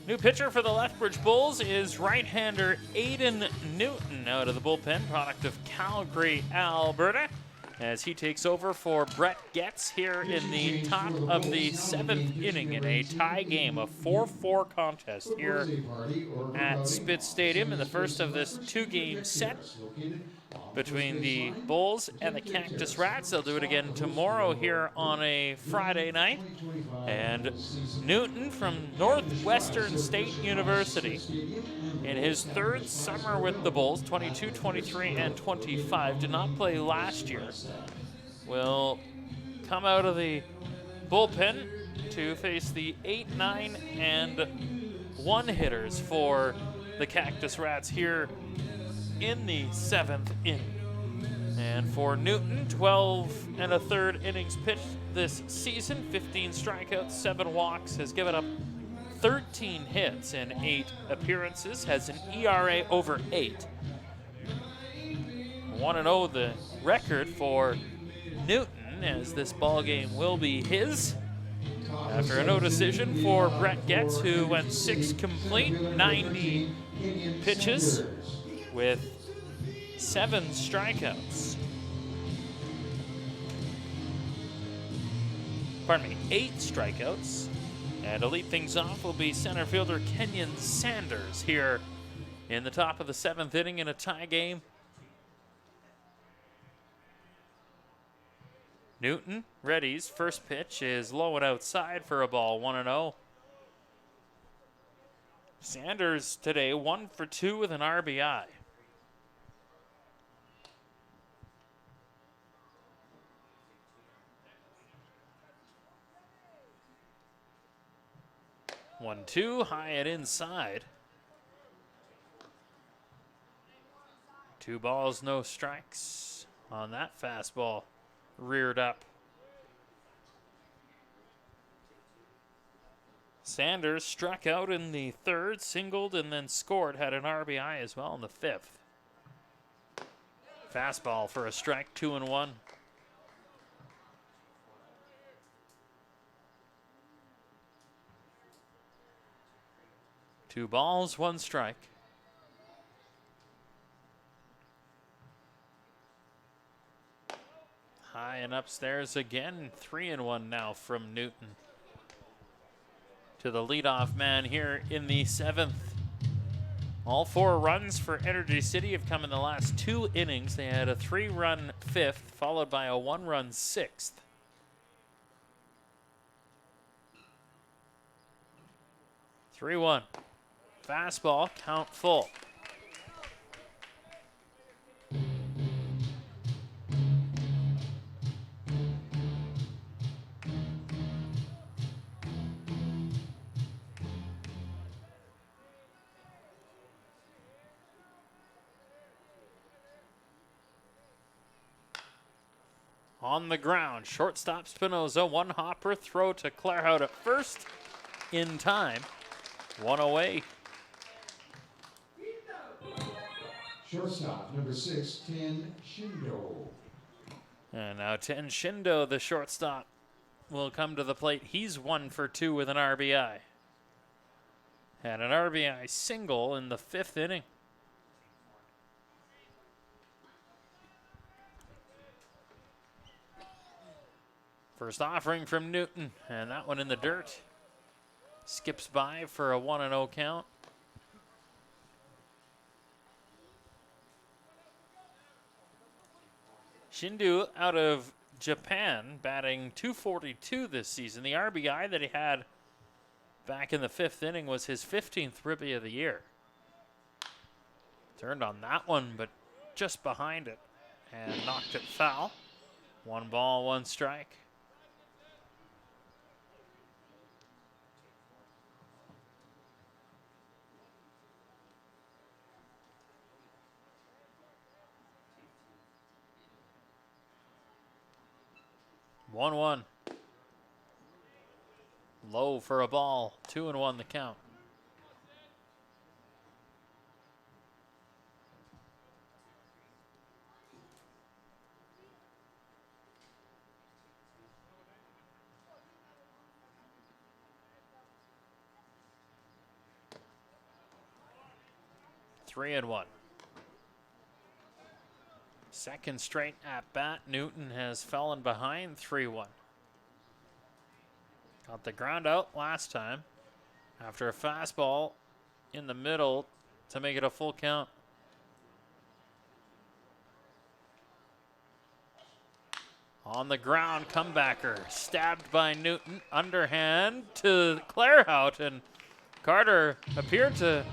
New pitcher for the Lethbridge Bulls is right-hander Aiden Newton out of the bullpen, product of Calgary, Alberta, as he takes over for Brett Getz here in the top of the 7th inning in a tie game, a 4-4 contest here at Spitz Stadium in the first of this 2-game set between the Bulls and the Cactus Rats. They'll do it again tomorrow here on a Friday night. And Newton from Northwestern State University, in his 3rd summer with the Bulls, 22, 23, and 25, did not play last year, will come out of the bullpen to face the 8, 9, and 1 hitters for the Cactus Rats here in the 7th inning. And for Newton, 12 1/3 innings pitched this season, 15 strikeouts, 7 walks, has given up 13 hits in 8 appearances, has an ERA over 8. 1-0 the record for Newton, as this ball game will be his. After a no decision for Brett Getz, who went 6 complete, 90 pitches with 7 strikeouts. Pardon me, 8 strikeouts. And to lead things off will be center fielder Kenyon Sanders here in the top of the 7th inning in a tie game. Newton readies. First pitch is low and outside for a ball, 1-0. Sanders today 1 for 2 with an RBI. One, 2, high and inside. 2 balls, no strikes on that fastball. Reared up. Sanders struck out in the 3rd, singled, and then scored. Had an RBI as well in the 5th. Fastball for a strike, 2-1. Two balls, 1 strike. High and upstairs again, 3-1 now from Newton. To the leadoff man here in the 7th. All 4 runs for Energy City have come in the last 2 innings. They had a 3-run 5th, followed by a 1-run 6th. 3-1. Fastball, count full. On the ground, shortstop Spinoza, 1 hopper, throw to Clairhout at first, in time, 1 away. Shortstop, number 6, 10, Shindo. And now 10 Shindo, the shortstop, will come to the plate. He's 1 for 2 with an RBI. Had an RBI single in the 5th inning. First offering from Newton, and that one in the dirt. Skips by for a 1-0 count. Shindu out of Japan, batting .242 this season. The RBI that he had back in the 5th inning was his 15th rookie of the year. Turned on that one, but just behind it, and knocked it foul. 1 ball, 1 strike. One. Low for a ball. 2-1 the count. Three and 1. Second straight at bat. Newton has fallen behind 3-1. Got the ground out last time after a fastball in the middle to make it a full count. On the ground, comebacker, stabbed by Newton, underhand to Clairhout, and Carter appeared to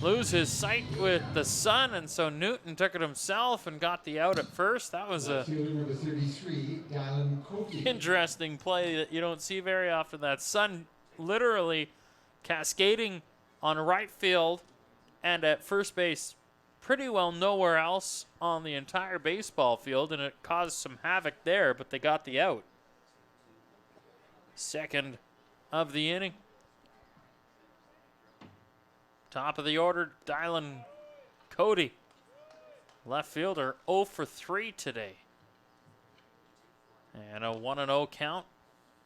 lose his sight with the sun, and so Newton took it himself and got the out at first. That was a Number 33, Galen Koki. interesting play that you don't see very often. That sun literally cascading on right field and at first base, pretty well nowhere else on the entire baseball field, and it caused some havoc there, but they got the out. Second of the inning. Top of the order, Dylan Cody. Left fielder, 0 for 3 today. And a 1-0 count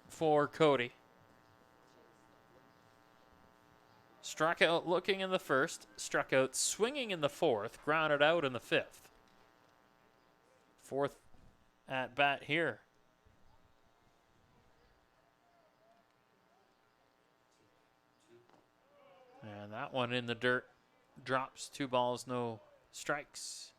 for Cody. Struck out looking in the first, struck out swinging in the 4th, grounded out in the 5th. 4th at bat here. And that one in the dirt drops. 2 balls, no strikes.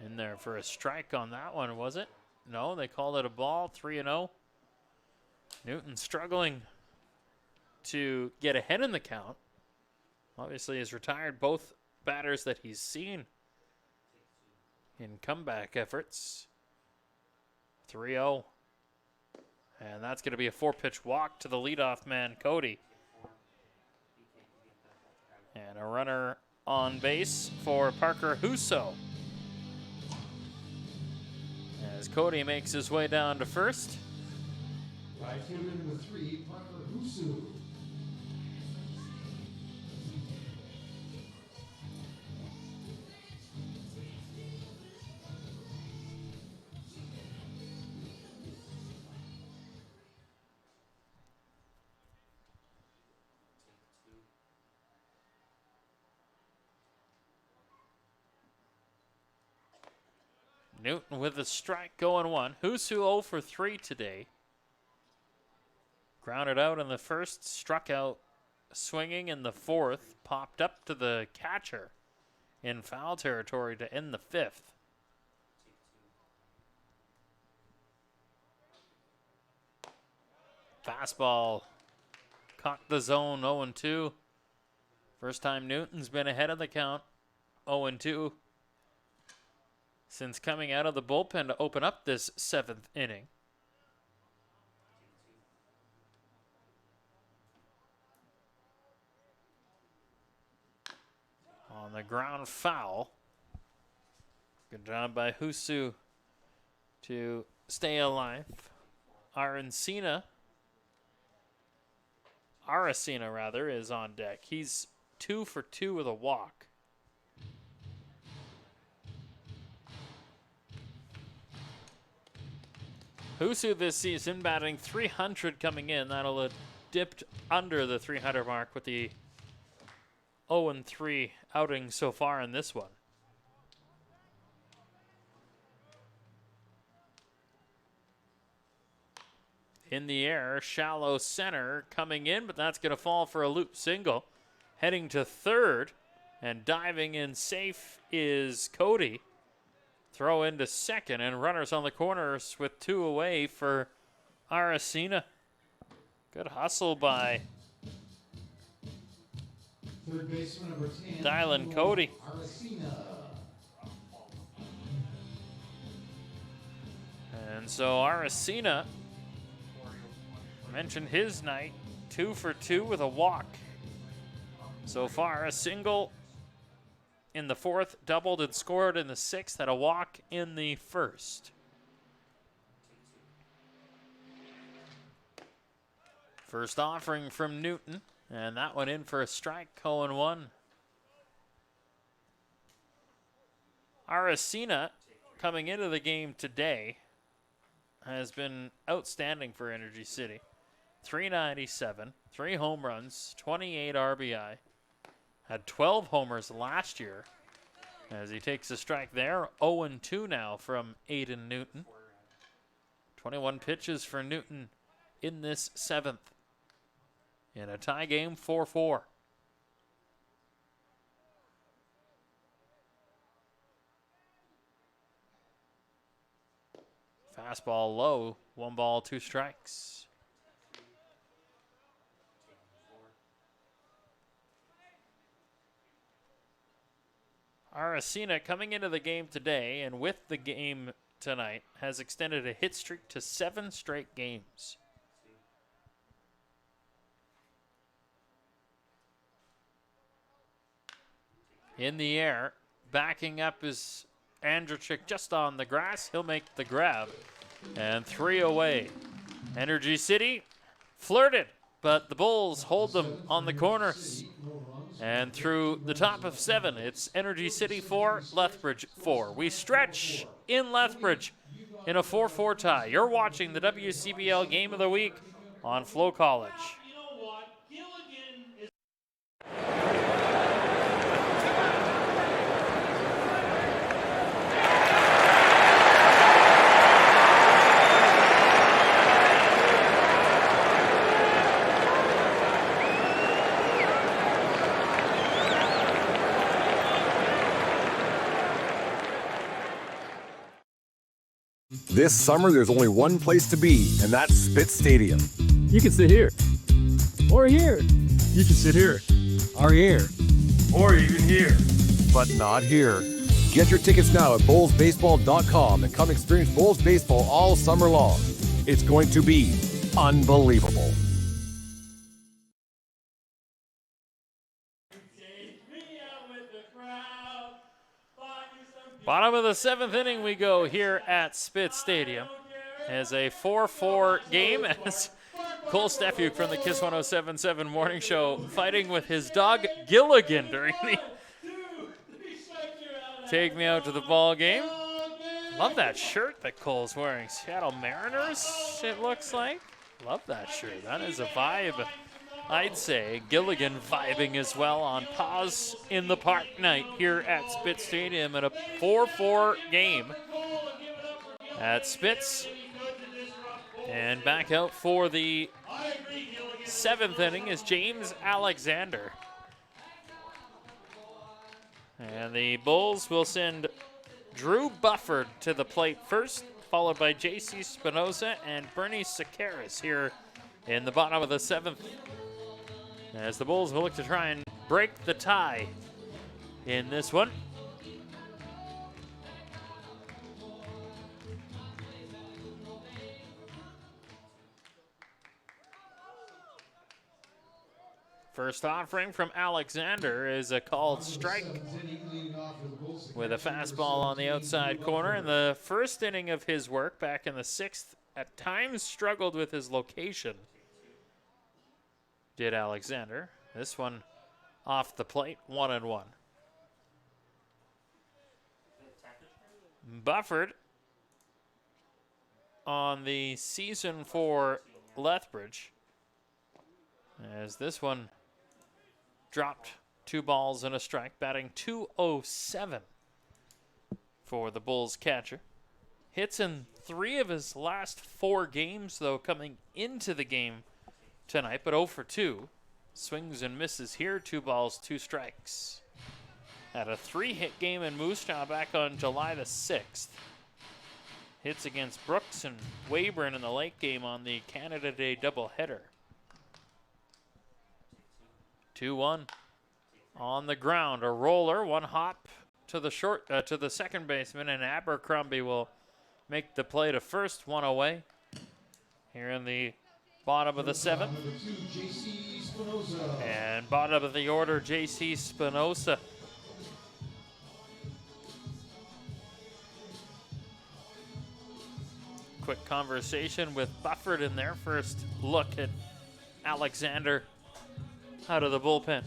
In there for a strike on that one, was it? No, they called it a ball. 3-0. Newton struggling to get ahead in the count. Obviously has retired both batters that he's seen in comeback efforts. 3-0. And that's going to be a 4-pitch walk to the leadoff man, Cody. And a runner on base for Parker Husso. As Cody makes his way down to first. Right fielder number 3, Parker Husu. Newton with a strike going 1. Husu 0 for 3 today. Grounded out in the first, struck out swinging in the 4th, popped up to the catcher in foul territory to end the 5th. Fastball caught the zone, 0-2. First time Newton's been ahead of the count, 0-2. Since coming out of the bullpen to open up this 7th inning. on the ground foul. Good job by Husu to stay alive. Aracena is on deck. He's 2 for 2 with a walk. Husu this season batting .300 coming in. That'll have dipped under the 300 mark with the 0-3 outing so far in this one. In the air, shallow center coming in, but that's going to fall for a loop single. Heading to third and diving in safe is Cody. Throw into second, and runners on the corners with 2 away for Aracena. Good hustle by Third baseman number 10, Dylan Cody. Aracena. And so Aracena mentioned his night, 2 for 2 with a walk. So far, a single in the fourth, doubled and scored in the sixth, had a walk in the first. First offering from Newton, and that one in for a strike, 0-1. Aracena, coming into the game today, has been outstanding for Energy City. 397, 3 home runs, 28 RBI. Had 12 homers last year. As he takes a strike there, 0-2 now from Aiden Newton. 21 pitches for Newton in this seventh. In a tie game, 4-4. Fastball low, 1 ball, 2 strikes. Aracena coming into the game today and with the game tonight has extended a hit streak to 7 straight games. In the air, backing up is Andrzejczyk just on the grass. He'll make the grab. And 3 away. Energy City flirted, but the Bulls hold them on the corners. And through the top of 7, it's Energy City 4, Lethbridge 4. We stretch in Lethbridge in a 4-4 tie. You're watching the WCBL Game of the Week on FloCollege. You know what? Gilligan is. This summer, there's only one place to be, and that's Spit Stadium. You can sit here. Or here. You can sit here. Or here. Or even here. But not here. Get your tickets now at bullsbaseball.com and come experience Bulls baseball all summer long. It's going to be unbelievable. Bottom of the 7th inning we go here at Spit Stadium as a 4-4 game as Cole Stefuk from the KISS 107.7 morning show fighting with his dog Gilligan during the take me out to the ball game. Love that shirt that Cole's wearing. Seattle Mariners, it looks like. Love that shirt. That is a vibe. I'd say Gilligan vibing as well on Pause in the Park night here at Spit Stadium in a 4-4 game at Spitz. And back out for the 7th inning is James Alexander. And the Bulls will send Drew Bufford to the plate first, followed by J.C. Spinoza and Bernie Sakaris here in the bottom of the 7th. As the Bulls will look to try and break the tie in this one. First offering from Alexander is a called strike with a fastball on the outside corner. In the first inning of his work back in the 6th, at times struggled with his location. Did Alexander. This one off the plate, 1-1. Bufford on the season for Lethbridge, as this one dropped 2 balls and a strike, batting .207 for the Bulls catcher. Hits in 3 of his last 4 games, though, coming into the game tonight, but 0 for 2. Swings and misses here, 2 balls, 2 strikes. Had a 3-hit game in Moose Jaw back on July the 6th. Hits against Brooks and Weyburn in the late game on the Canada Day doubleheader. 2-1 on the ground. A roller, 1 hop to the second baseman, and Abercrombie will make the play to first, 1 away. Here in the bottom of the 7th. And bottom of the order, J.C. Spinoza. Quick conversation with Bufford in their first look at Alexander out of the bullpen.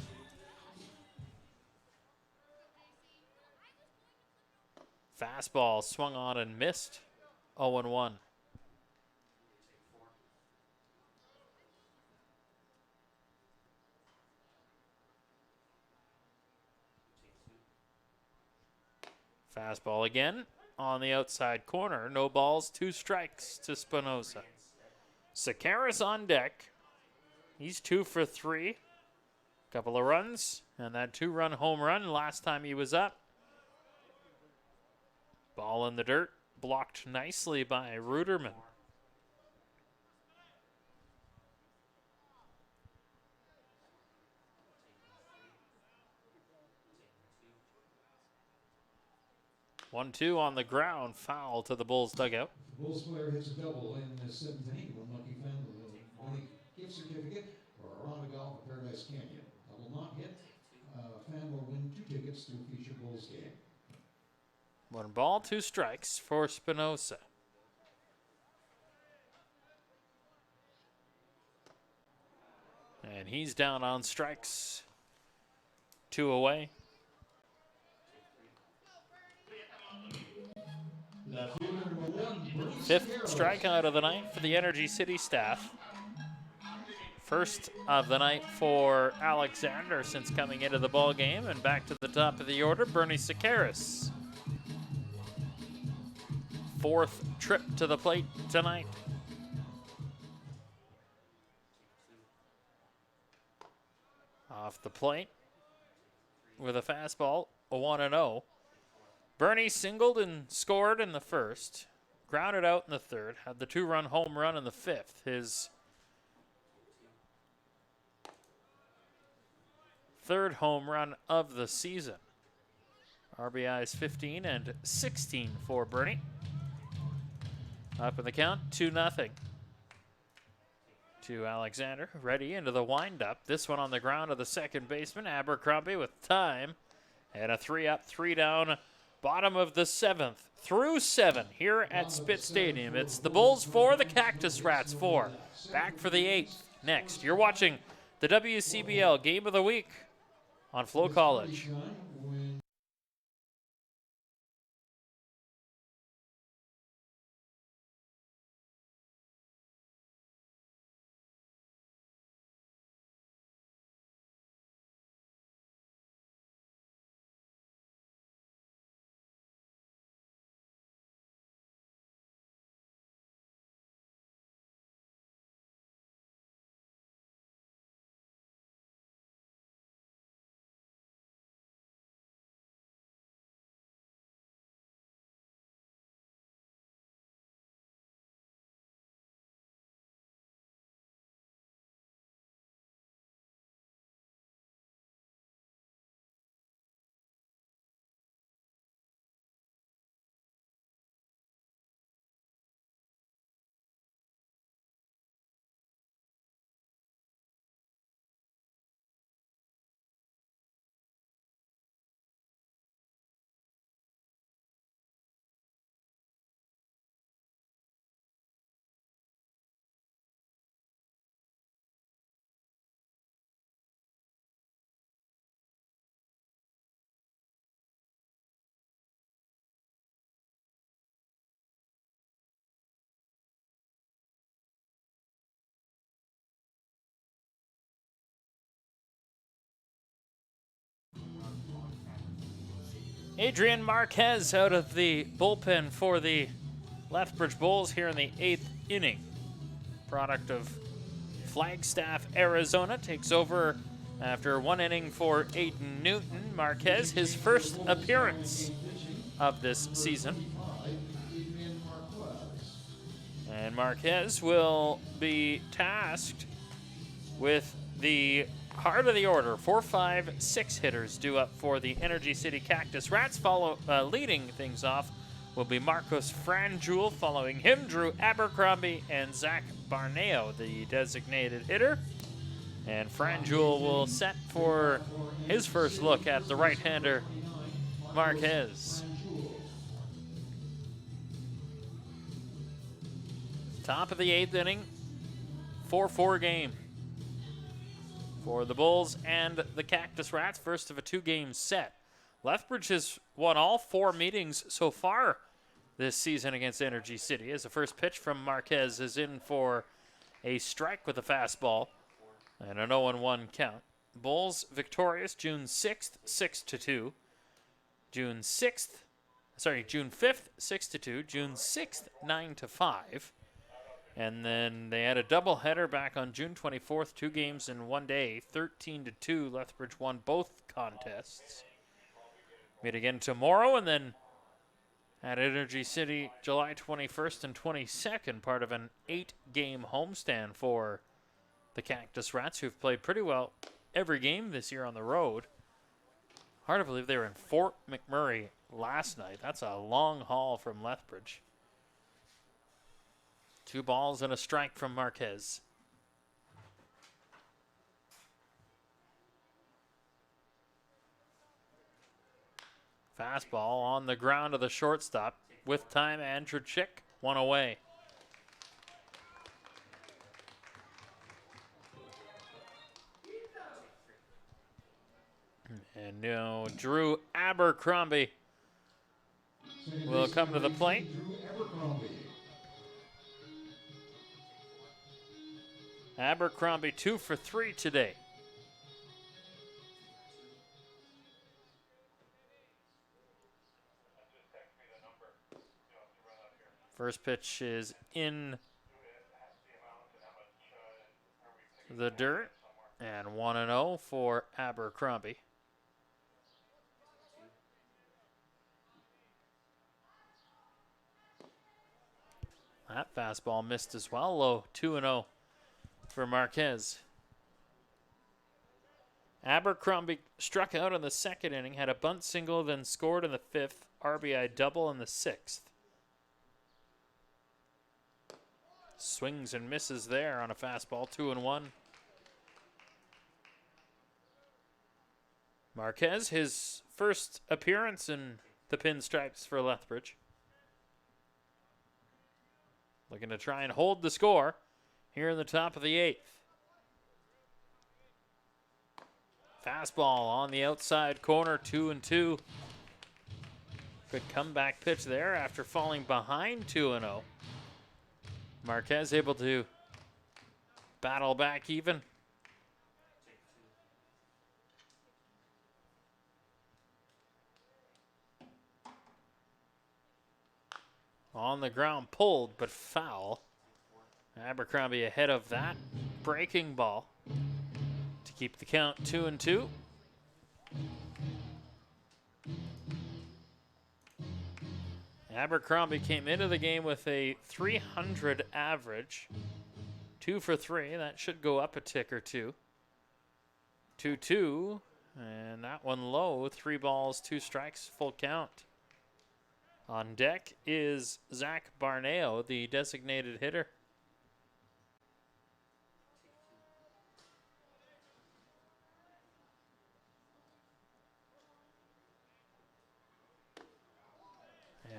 Fastball swung on and missed. 0-1. Fastball again on the outside corner. No balls, 2 strikes to Spinoza. Sakaris on deck. He's 2 for 3. Couple of runs, and that 2-run home run last time he was up. Ball in the dirt, blocked nicely by Ruderman. One-two on the ground, foul to the Bulls dugout. The Bulls player hits a double in the 7th inning. One lucky fan will win a gift certificate for a round of golf at Paradise Canyon. Double not hit. Fan will win 2 tickets to a future Bulls game. 1 ball, 2 strikes for Spinoza. And he's down on strikes. 2 away. Fifth strikeout of the night for the Energy City staff. First of the night for Alexander since coming into the ball game, and back to the top of the order, Bernie Sakaris. 4th trip to the plate tonight. Off the plate with a fastball, a 1-0. Bernie singled and scored in the first, grounded out in the third, had the 2-run home run in the 5th. His 3rd home run of the season. RBIs 15 and 16 for Bernie. Up in the count, 2-0 to Alexander. Ready into the windup. This one on the ground of the second baseman, Abercrombie, with time. And a 3-up, 3-down, bottom of the 7th. Through 7 here at Spit Stadium. It's the Bulls 4, the Cactus Rats 4. Back for the 8th next. You're watching the WCBL Game of the Week on FloCollege. Adrian Marquez out of the bullpen for the Lethbridge Bulls here in the 8th inning. Product of Flagstaff, Arizona, takes over after 1 inning for Aiden Newton. Marquez, his first appearance of this season. And Marquez will be tasked with the heart of the order. 4, 5, 6 hitters due up for the Energy City Cactus Rats. Leading things off will be Marcos Franjul. Following him, Drew Abercrombie and Zach Barneo, the designated hitter. And Franjul will set for his first look at the right-hander, Marquez. Top of the 8th inning, 4-4 game for the Bulls and the Cactus Rats, first of a 2-game set. Lethbridge has won all 4 meetings so far this season against Energy City, as the first pitch from Marquez is in for a strike with a fastball and an 0-1 count. Bulls victorious June 6th, 6-2. June 5th, 6-2. June 6th, 9-5. And then they had a doubleheader back on June 24th, 2 games in 1 day, 13-2. Lethbridge won both contests. Meet again tomorrow, and then at Energy City, July 21st and 22nd, part of an 8-game homestand for the Cactus Rats, who've played pretty well every game this year on the road. Hard to believe they were in Fort McMurray last night. That's a long haul from Lethbridge. 2 balls and a strike from Marquez. Fastball on the ground of the shortstop. With time, Andrew Chick, 1 away. And now Drew Abercrombie will come to the plate. Abercrombie 2 for 3 today. First pitch is in the dirt, and 1-0 for Abercrombie. That fastball missed as well, low, 2-0 for Marquez. Abercrombie struck out in the 2nd inning, had a bunt single, then scored in the 5th, RBI double in the 6th. Swings and misses there on a fastball, 2-1. Marquez, his first appearance in the pinstripes for Lethbridge. Looking to try and hold the score here in the top of the 8th. Fastball on the outside corner, 2-2. Good comeback pitch there after falling behind 2-0. Marquez able to battle back even. On the ground, pulled, but foul. Abercrombie ahead of that breaking ball to keep the count 2-2. Abercrombie came into the game with a .300 average. 2 for 3. That should go up a tick or two. 2-2. And that one low. 3 balls, 2 strikes, full count. On deck is Zach Barneo, the designated hitter.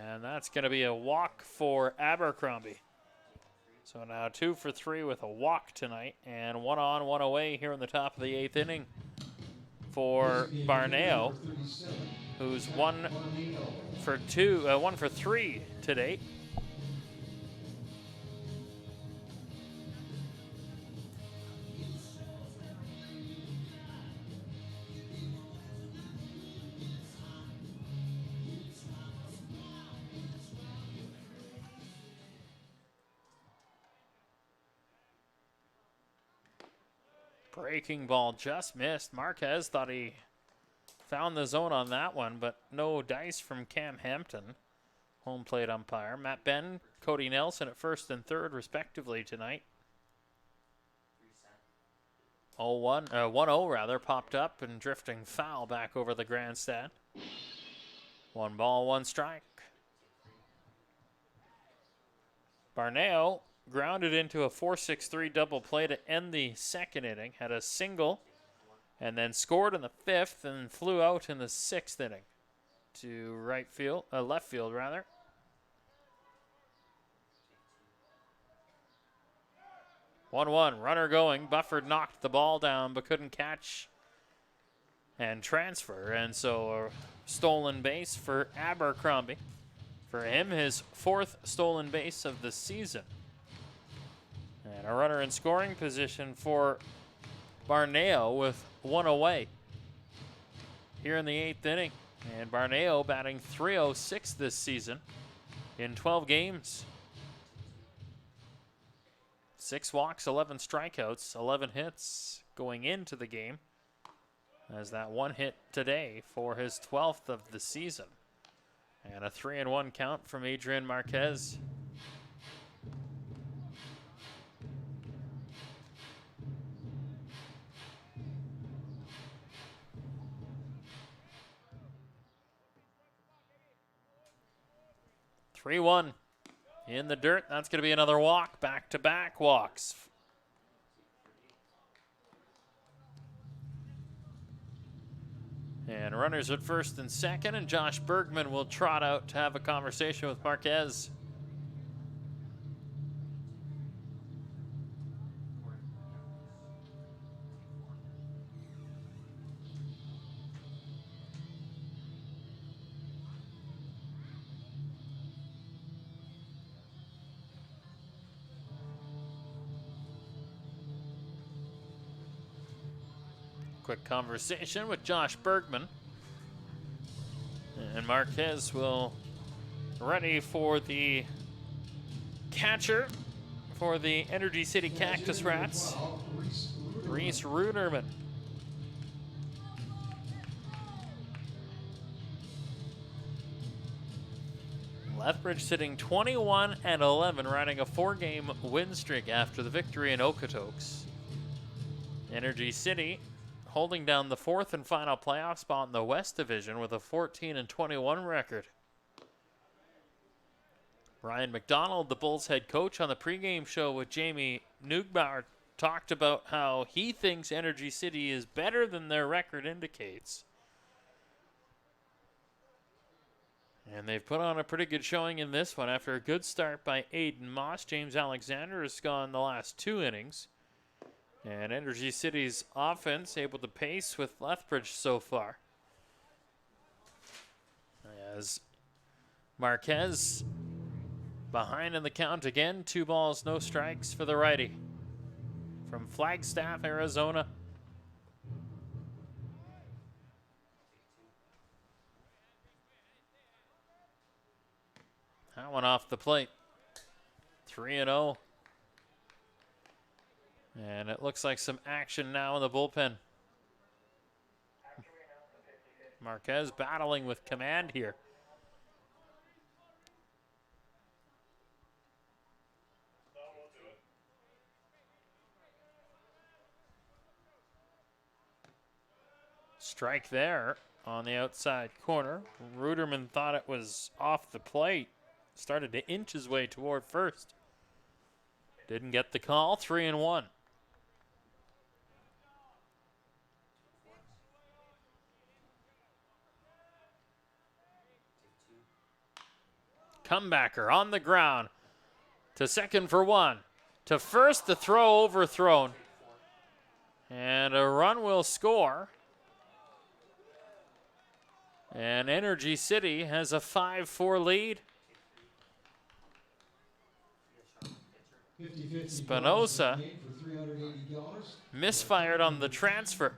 And that's going to be a walk for Abercrombie. So now 2 for 3 with a walk tonight, and 1 on, 1 away here in the top of the 8th inning for Barneo, who's 1 for 3 to date. Breaking ball just missed. Marquez thought he found the zone on that one, but no dice from Cam Hampton, home plate umpire. Matt Ben, Cody Nelson at first and third, respectively, tonight. 1-0 rather, popped up and drifting foul back over the grandstand. 1 ball, 1 strike. Barneo grounded into a 4-6-3 double play to end the second inning, had a single, and then scored in the 5th and flew out in the 6th inning to left field rather. One, runner going. Bufford knocked the ball down but couldn't catch and transfer, and so a stolen base for Abercrombie. For him, his 4th stolen base of the season. And a runner in scoring position for Barneo with 1 away here in the 8th inning. And Barneo batting .306 this season in 12 games. 6 walks, 11 strikeouts, 11 hits going into the game. As that 1 hit today for his 12th of the season. And a 3-1 count from Adrian Marquez. (3-1) in the dirt. That's going to be another walk. Back-to-back walks. And runners at first and second, and Josh Bergman will trot out to have a conversation with Marquez. Quick conversation with Josh Bergman. And Marquez will ready for the catcher for the Energy City Cactus Rats, Reese Ruderman. Lethbridge sitting 21-11, riding a 4-game win streak after the victory in Okotoks. Energy City holding down the 4th and final playoff spot in the West Division with a 14-21 record. Ryan McDonald, the Bulls head coach, on the pregame show with Jamie Neugbauer, talked about how he thinks Energy City is better than their record indicates. And they've put on a pretty good showing in this one. After a good start by Aiden Moss, James Alexander has gone the last 2 innings. And Energy City's offense able to pace with Lethbridge so far. As Marquez behind in the count again. 2 balls, no strikes for the righty. From Flagstaff, Arizona. That one off the plate. 3-0. And it looks like some action now in the bullpen. Marquez battling with command here. Strike there on the outside corner. Ruderman thought it was off the plate. Started to inch his way toward first. Didn't get the call. 3-1. Comebacker on the ground. To second for 1. To first, the throw overthrown. And a run will score. And Energy City has a 5-4 lead. Spinoza misfired on the transfer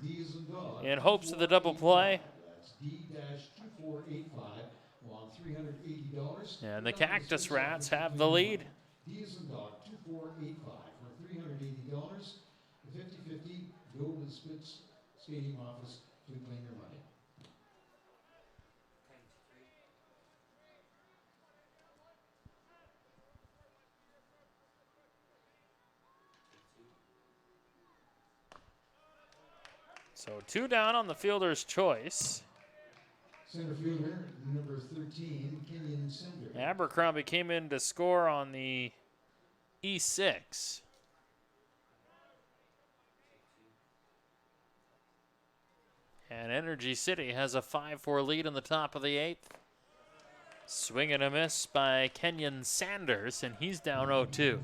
in hopes of the double play. And the Cactus Rats have the lead. go to the stadium office to claim your money. So 2 down on the fielder's choice. Center fielder, number 13, Kenyon Sender. Abercrombie came in to score on the E6. And Energy City has a 5-4 lead in the top of the 8th. Swing and a miss by Kenyon Sanders, and he's down 0-2.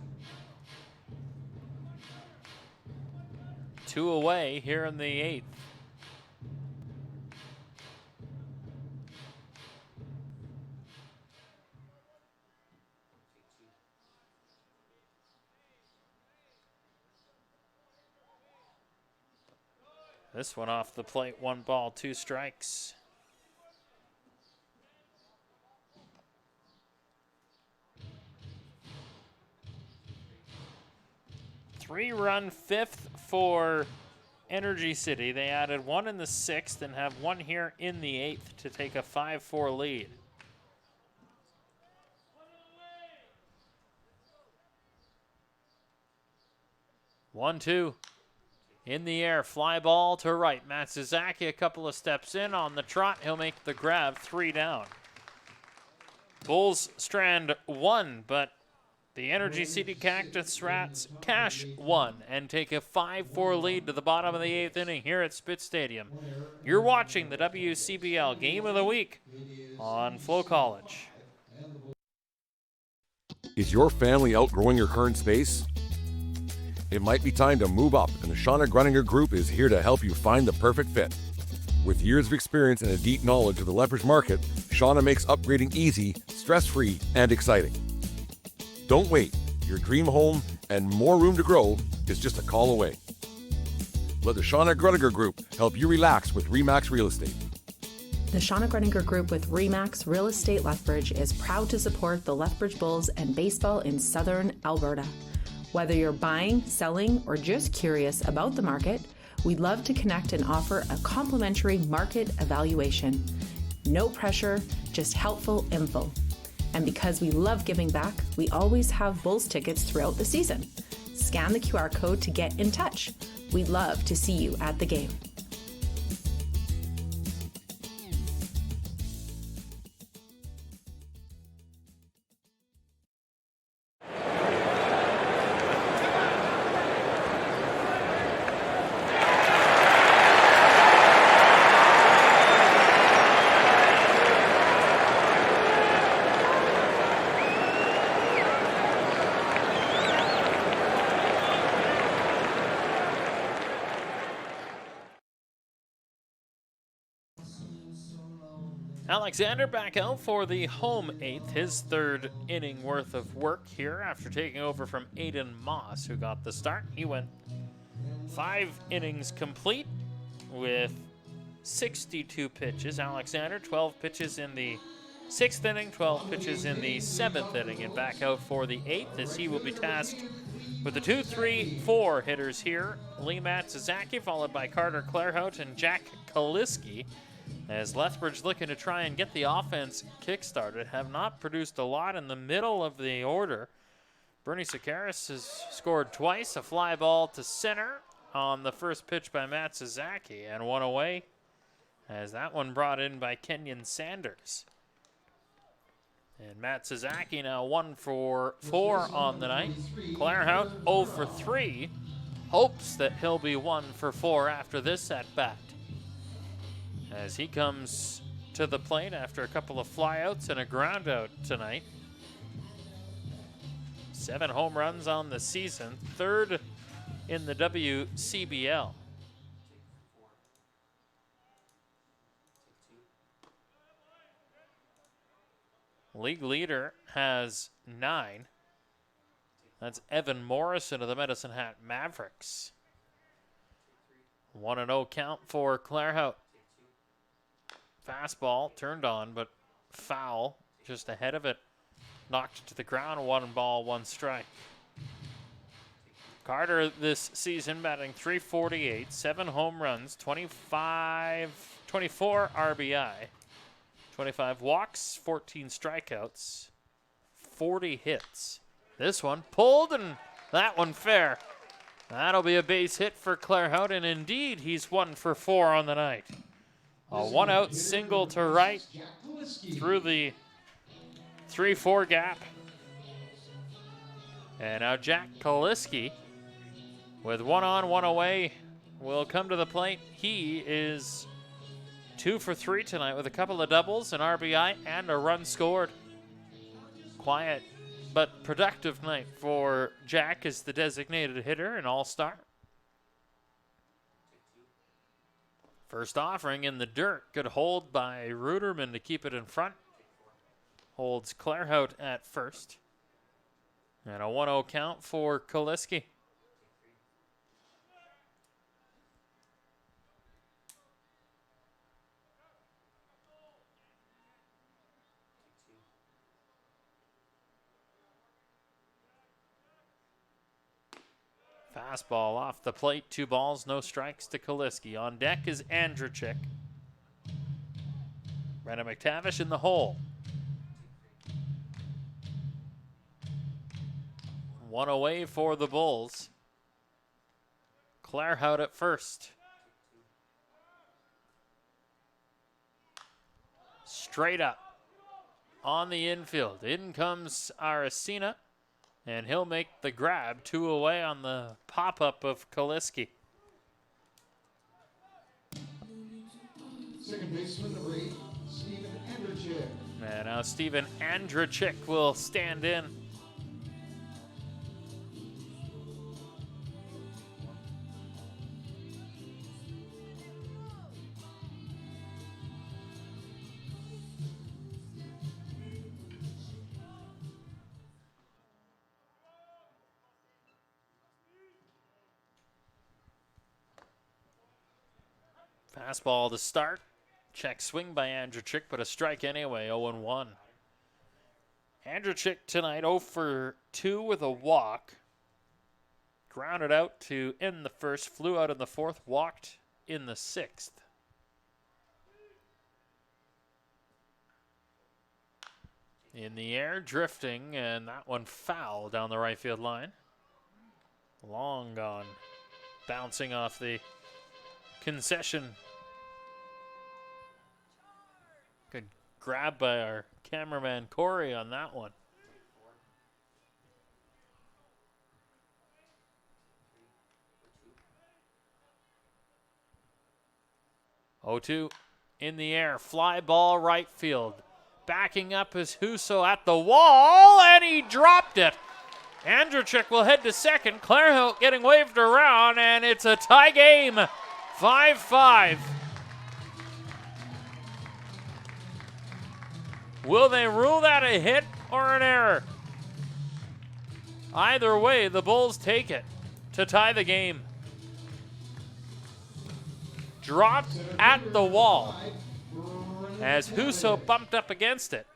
2 away here in the 8th. This one off the plate, 1 ball, 2 strikes. Three-run 5th for Energy City. They added 1 in the 6th and have 1 here in the 8th to take a 5-4 lead. One, 2. In the air, fly ball to right. Matsuzaki a couple of steps in on the trot. He'll make the grab, 3 down. Bulls strand 1, but the Energy City Cactus Rats cash 1 and take a 5-4 lead to the bottom of the 8th inning here at Spitz Stadium. You're watching the WCBL Game of the Week on FloCollege. Is your family outgrowing your current space? It might be time to move up, and the Shauna Gruninger Group is here to help you find the perfect fit. With years of experience and a deep knowledge of the Lethbridge market, Shauna makes upgrading easy, stress-free, and exciting. Don't wait. Your dream home and more room to grow is just a call away. Let the Shauna Gruninger Group help you relax with RE/MAX Real Estate. The Shauna Gruninger Group with RE/MAX Real Estate Lethbridge is proud to support the Lethbridge Bulls and baseball in southern Alberta. Whether you're buying, selling, or just curious about the market, we'd love to connect and offer a complimentary market evaluation. No pressure, just helpful info. And because we love giving back, we always have Bulls tickets throughout the season. Scan the QR code to get in touch. We'd love to see you at the game. Alexander back out for the home 8th, his 3rd inning worth of work here after taking over from Aiden Moss, who got the start. He went 5 innings complete with 62 pitches. Alexander, 12 pitches in the 6th inning, 12 pitches in the 7th inning, and back out for the 8th as he will be tasked with the 2, 3, 4 hitters here. Lee Matsuzaki, followed by Carter Clairhout and Jack Kaliski. As Lethbridge looking to try and get the offense kick-started, have not produced a lot in the middle of the order. Bernie Sakaris has scored twice, a fly ball to center on the first pitch by Matsuzaki, and 1 away as that one brought in by Kenyon Sanders. And Matsuzaki now 1 for 4 on the night. Clairhout 0 for 3, hopes that he'll be 1 for 4 after this at-bat, as he comes to the plate after a couple of flyouts and a groundout tonight. 7 home runs on the season, 3rd in the WCBL. League leader has 9. That's Evan Morrison of the Medicine Hat Mavericks. 1-0 count for Clairhout. Fastball turned on, but foul just ahead of it. Knocked to the ground, 1 ball, 1 strike. Carter this season batting .348, 7 home runs, 24 RBI, 25 walks, 14 strikeouts, 40 hits. This one pulled, and that one fair. That'll be a base hit for Claire Hout, and indeed he's 1 for 4 on the night. A 1-out single to right through the 3-4 gap. And now Jack Kaliski, with 1 on, 1 away, will come to the plate. He is 2 for 3 tonight with a couple of doubles, an RBI, and a run scored. Quiet but productive night for Jack as the designated hitter and all-star. First offering in the dirt. Good hold by Ruderman to keep it in front. Holds Claire Hout at first. And a 1-0 count for Kaliski. Fastball off the plate, 2 balls, no strikes to Kaliski. On deck is Andrzejczyk. Brenna McTavish in the hole. 1 away for the Bulls. Claire Hout at first. Straight up on the infield. In comes Aracena. And he'll make the grab, 2 away on the pop-up of Kaliski. Second baseman, number 8, Steven Andrzejczyk. And now Steven Andrzejczyk will stand in. Fastball to start. Check swing by Andrzejczyk, but a strike anyway, 0-1. Andrzejczyk tonight 0 for 2 with a walk. Grounded out to end the first, flew out in the 4th, walked in the 6th. In the air, drifting, and that one foul down the right field line. Long gone. Bouncing off the concession. Good grab by our cameraman Corey on that one. Oh-2 in the air, fly ball right field. Backing up is Huso at the wall, and he dropped it. Andrzejczyk will head to second. Claire Hout getting waved around, and it's a tie game. 5-5. Will they rule that a hit or an error? Either way, the Bulls take it to tie the game. Dropped at the wall as Huso bumped up against it.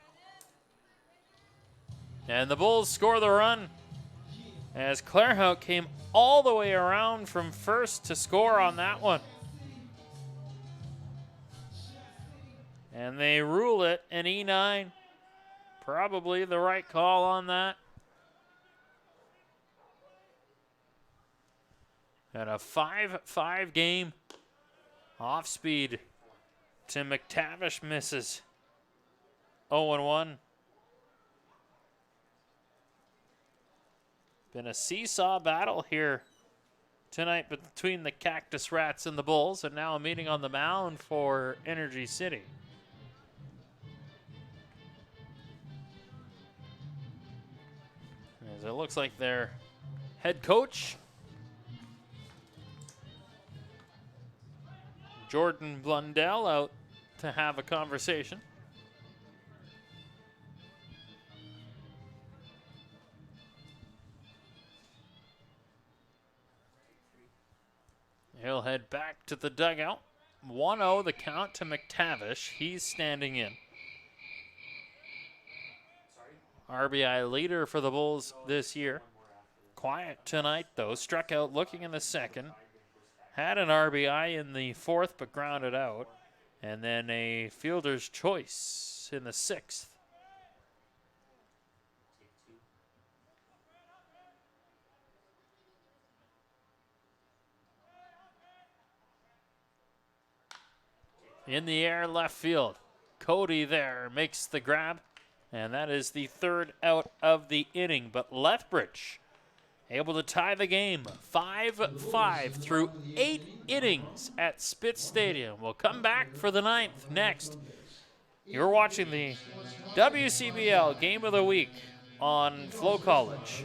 And the Bulls score the run as Claire Hout came all the way around from first to score on that one. And they rule it an E9. Probably the right call on that. And a 5-5 game. Off speed to McTavish misses. 0-1. Been a seesaw battle here tonight between the Cactus Rats and the Bulls, and now a meeting on the mound for Energy City. As it looks like their head coach, Jordan Blundell, out to have a conversation. He'll head back to the dugout. 1-0 the count to McTavish. He's standing in. RBI leader for the Bulls this year. Quiet tonight, though. Struck out looking in the second. Had an RBI in the fourth, but grounded out. And then a fielder's choice in the sixth. In the air, left field. Cody there makes the grab. And that is the third out of the inning. But Lethbridge able to tie the game 5-5 through 8 innings at Spitz Stadium. We'll come back for the ninth next. You're watching the WCBL Game of the Week on FloCollege.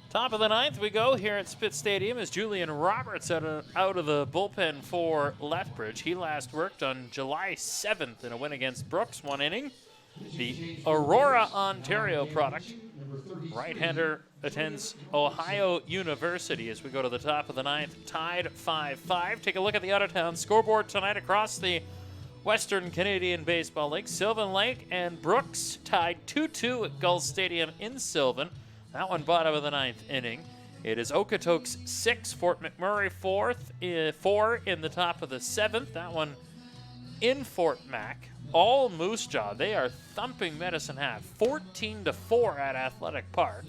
Top of the ninth we go here at Spitz Stadium as Julian Roberts out of the bullpen for Lethbridge. He last worked on July 7th in a win against Brooks, 1 inning. The Aurora, Ontario product. Right-hander attends Ohio University as we go to the top of the ninth, tied 5-5. Take a look at the out-of-town scoreboard tonight across the Western Canadian Baseball League. Sylvan Lake and Brooks tied 2-2 at Gull Stadium in Sylvan. That one bottom of the ninth inning. It is Okotoks 6, Fort McMurray 4 in the top of the seventh. That one in Fort Mac. All Moose Jaw, they are thumping Medicine Hat 14-4 at Athletic Park.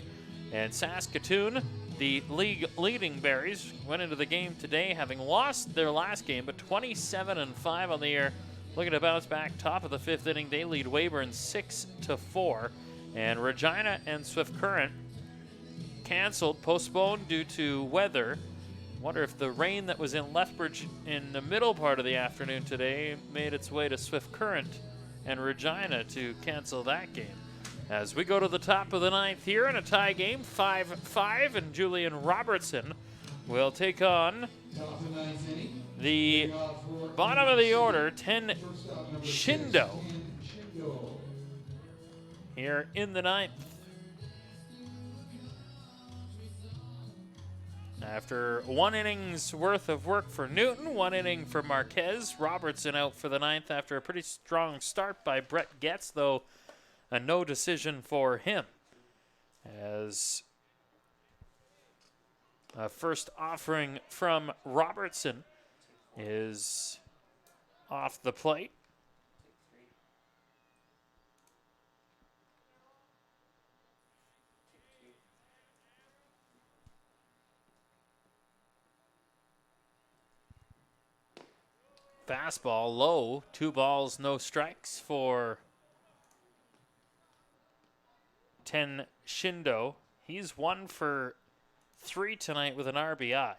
And Saskatoon, the league leading Berries, went into the game today having lost their last game, but 27-5 on the year. Looking to bounce back top of the fifth inning. They lead Weyburn 6-4. And Regina and Swift Current canceled, postponed due to weather. Wonder if the rain that was in Lethbridge in the middle part of the afternoon today made its way to Swift Current and Regina to cancel that game. As we go to the top of the ninth here in a tie game, 5-5, and Julian Robertson will take on the bottom of the order, 10 Shindo, here in the ninth. After 1 inning's worth of work for Newton, 1 inning for Marquez, Robertson out for the ninth after a pretty strong start by Brett Getz, though a no decision for him. As a first offering from Robertson is off the plate. Fastball low, 2 balls, no strikes for 10 Shindo. He's 1 for 3 tonight with an RBI.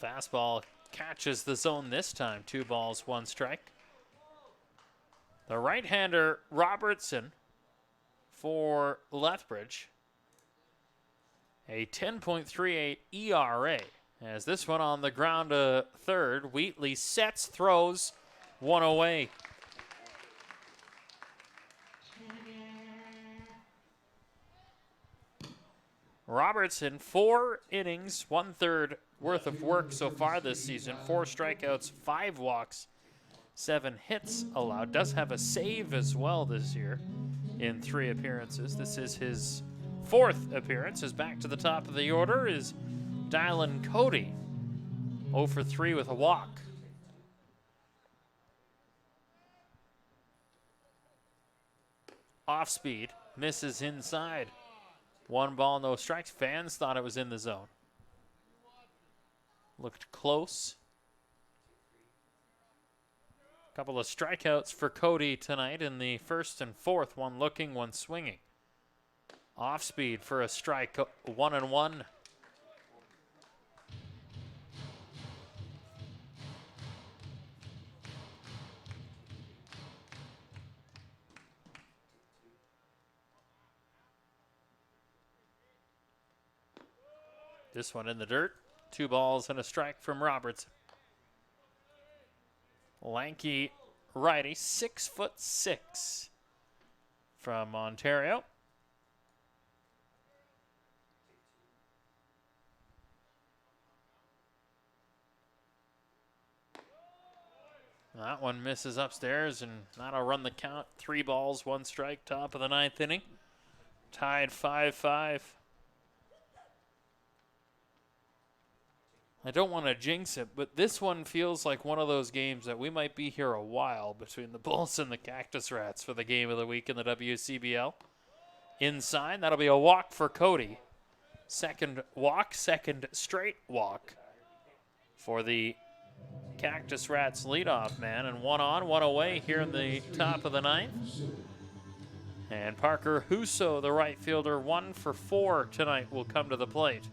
Fastball catches the zone this time, 2 balls, 1 strike. The right-hander Robertson for Lethbridge. A 10.38 ERA. As this one on the ground to third, Wheatley sets, throws, 1 away. Robertson, 4 innings, 1/3 worth of work so far this season. 4 strikeouts, 5 walks, 7 hits allowed. Does have a save as well this year in 3 appearances. This is his 4th appearance. Is back to the top of the order is Dylan Cody. 0 for 3 with a walk. Off speed, misses inside. 1 ball, no strikes. Fans thought it was in the zone. Looked close. Couple of strikeouts for Cody tonight in the first and fourth. One looking, one swinging. Off speed for a strike, 1-1. This one in the dirt. 2 balls and a strike from Roberts. Lanky righty, 6'6" from Ontario. That one misses upstairs, and that'll run the count. 3 balls, 1 strike, top of the 9th inning. Tied 5-5. I don't want to jinx it, but this one feels like one of those games that we might be here a while between the Bulls and the Cactus Rats for the game of the week in the WCBL. Inside, that'll be a walk for Cody. Second walk, second straight walk for the Cactus Rats leadoff man, and 1 on, 1 away here in the top of the 9th. And Parker Husso, the right fielder, 1 for 4 tonight, will come to the plate.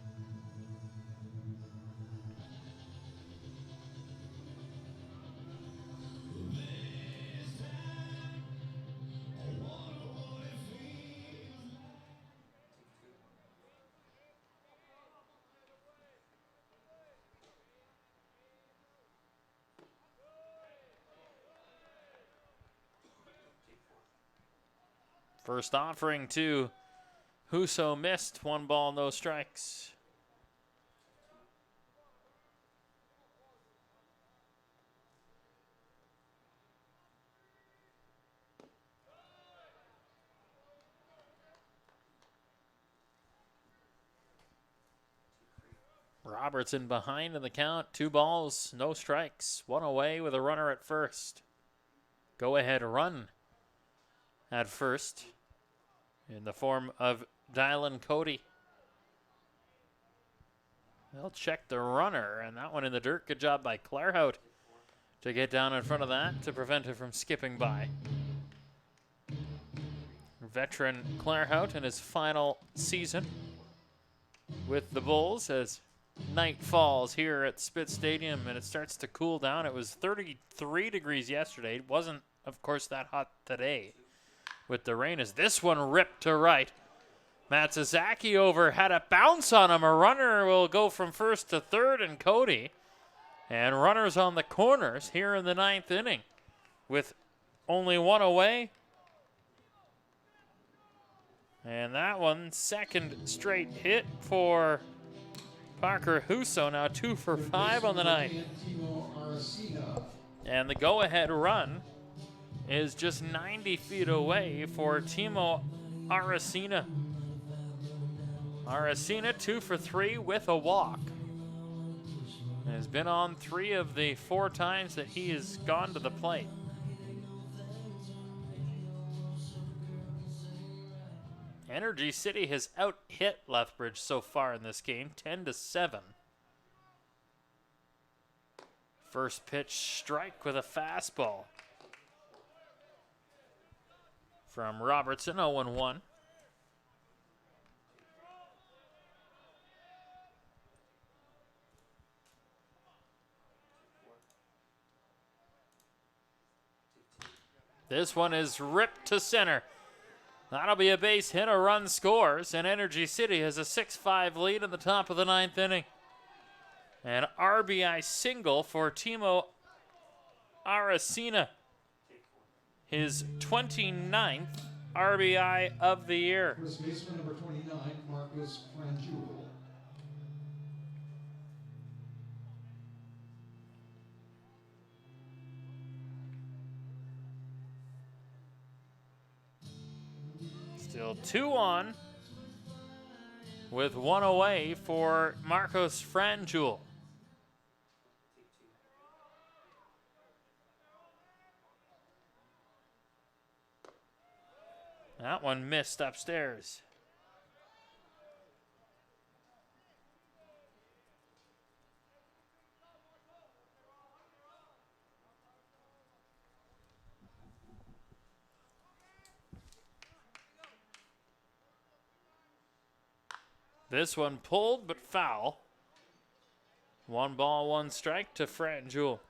First offering to Husso missed. 1 ball, no strikes. Robertson behind in the count. 2 balls, no strikes. 1 away with a runner at first. Go ahead run at first in the form of Dylan Cody. They'll check the runner, and that one in the dirt. Good job by Clairhout to get down in front of that to prevent it from skipping by. Veteran Clairhout in his final season with the Bulls as night falls here at Spitz Stadium and it starts to cool down. It was 33 degrees yesterday. It wasn't, of course, that hot today with the rain, as this one ripped to right. Matsuzaki over, had a bounce on him. A runner will go from first to third, and Cody. And runners on the corners here in the 9th inning with only 1 away. And that one, second straight hit for Parker Husso, now 2 for 5 on the night. And the go-ahead run is just 90 feet away for Timo Aracena. Aracena 2 for 3 with a walk. And has been on 3 of the 4 times that he has gone to the plate. Energy City has out-hit Lethbridge so far in this game, 10-7. First pitch strike with a fastball from Robertson, 0-1. This one is ripped to center. That'll be a base hit, a run scores, and Energy City has a 6-5 lead in the top of the 9th inning. An RBI single for Timo Aracena, his 29th RBI of the year. First baseman number 29, Marcus Franjul. Still 2 on with 1 away for Marcos Franjul. That one missed upstairs. This one pulled, but foul. 1 ball, 1 strike to Fran Jewell.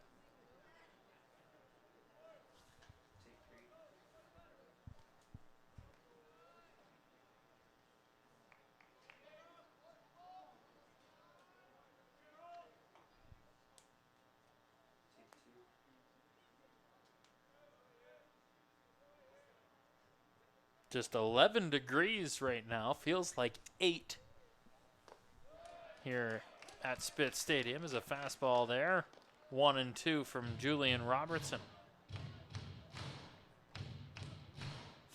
Just 11 degrees right now. Feels like 8 here at Spitz Stadium. Is a fastball there. 1-2 from Julian Robertson.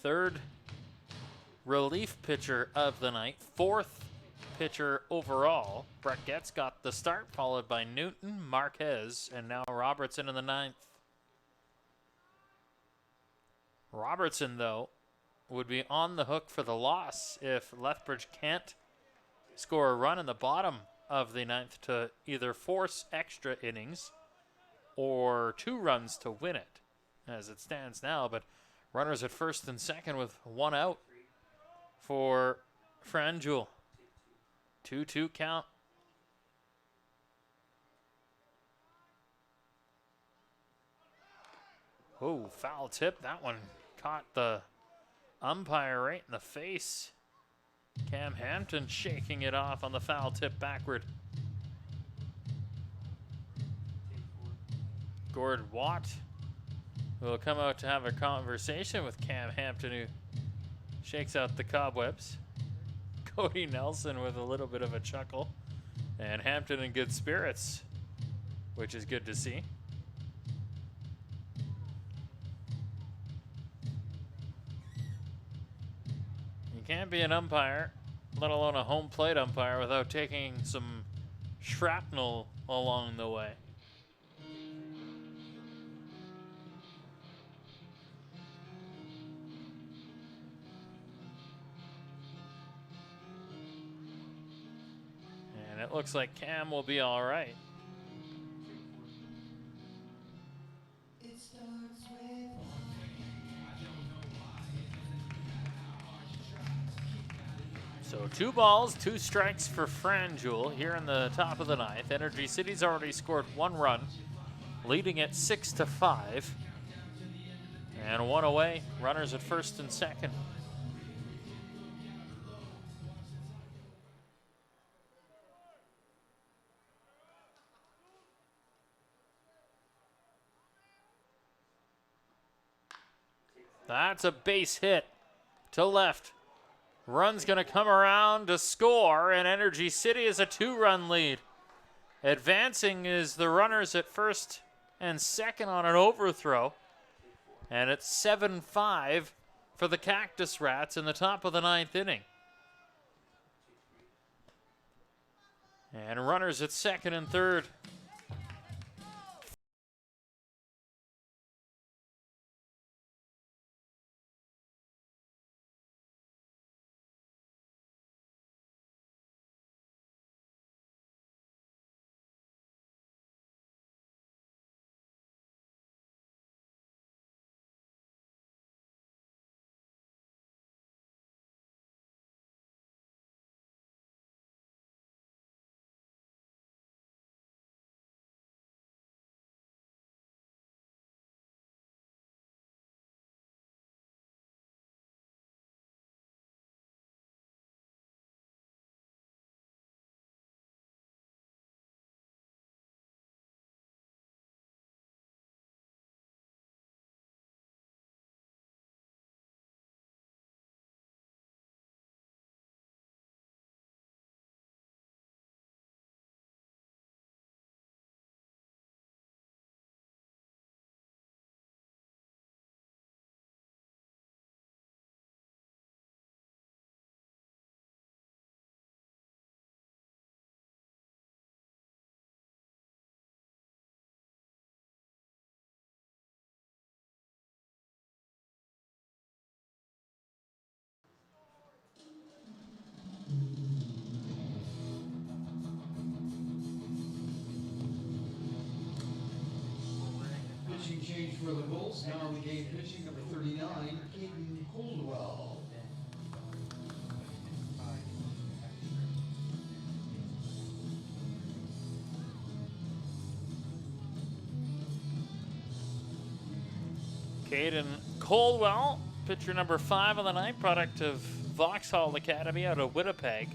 Third relief pitcher of the night. 4th pitcher overall. Brett Getz got the start, followed by Newton, Marquez, and now Robertson in the 9th. Robertson, though, would be on the hook for the loss if Lethbridge can't score a run in the bottom of the 9th to either force extra innings or 2 runs to win it as it stands now. But runners at first and second with 1 out for Fran Jewell. 2-2 count. Oh, foul tip. That one caught the umpire right in the face. Cam Hampton shaking it off on the foul tip backward. Gord Watt will come out to have a conversation with Cam Hampton, who shakes out the cobwebs. Cody Nelson with a little bit of a chuckle. And Hampton in good spirits, which is good to see. You can't be an umpire, let alone a home plate umpire, without taking some shrapnel along the way. And it looks like Cam will be all right. So 2 balls, 2 strikes for Fran Jewell here in the top of the 9th. Energy City's already scored 1 run, leading it 6-5. And 1 away, runners at first and second. That's a base hit to left. Run's going to come around to score, and Energy City is a 2-run lead. Advancing is the runners at first and second on an overthrow. And it's 7-5 for the Cactus Rats in the top of the 9th inning. And runners at second and third. change for the Bulls. Now in the game pitching number 39, Caden Coldwell. Caden Coldwell, pitcher number 5 on the night, product of Vauxhall Academy out of Winnipeg,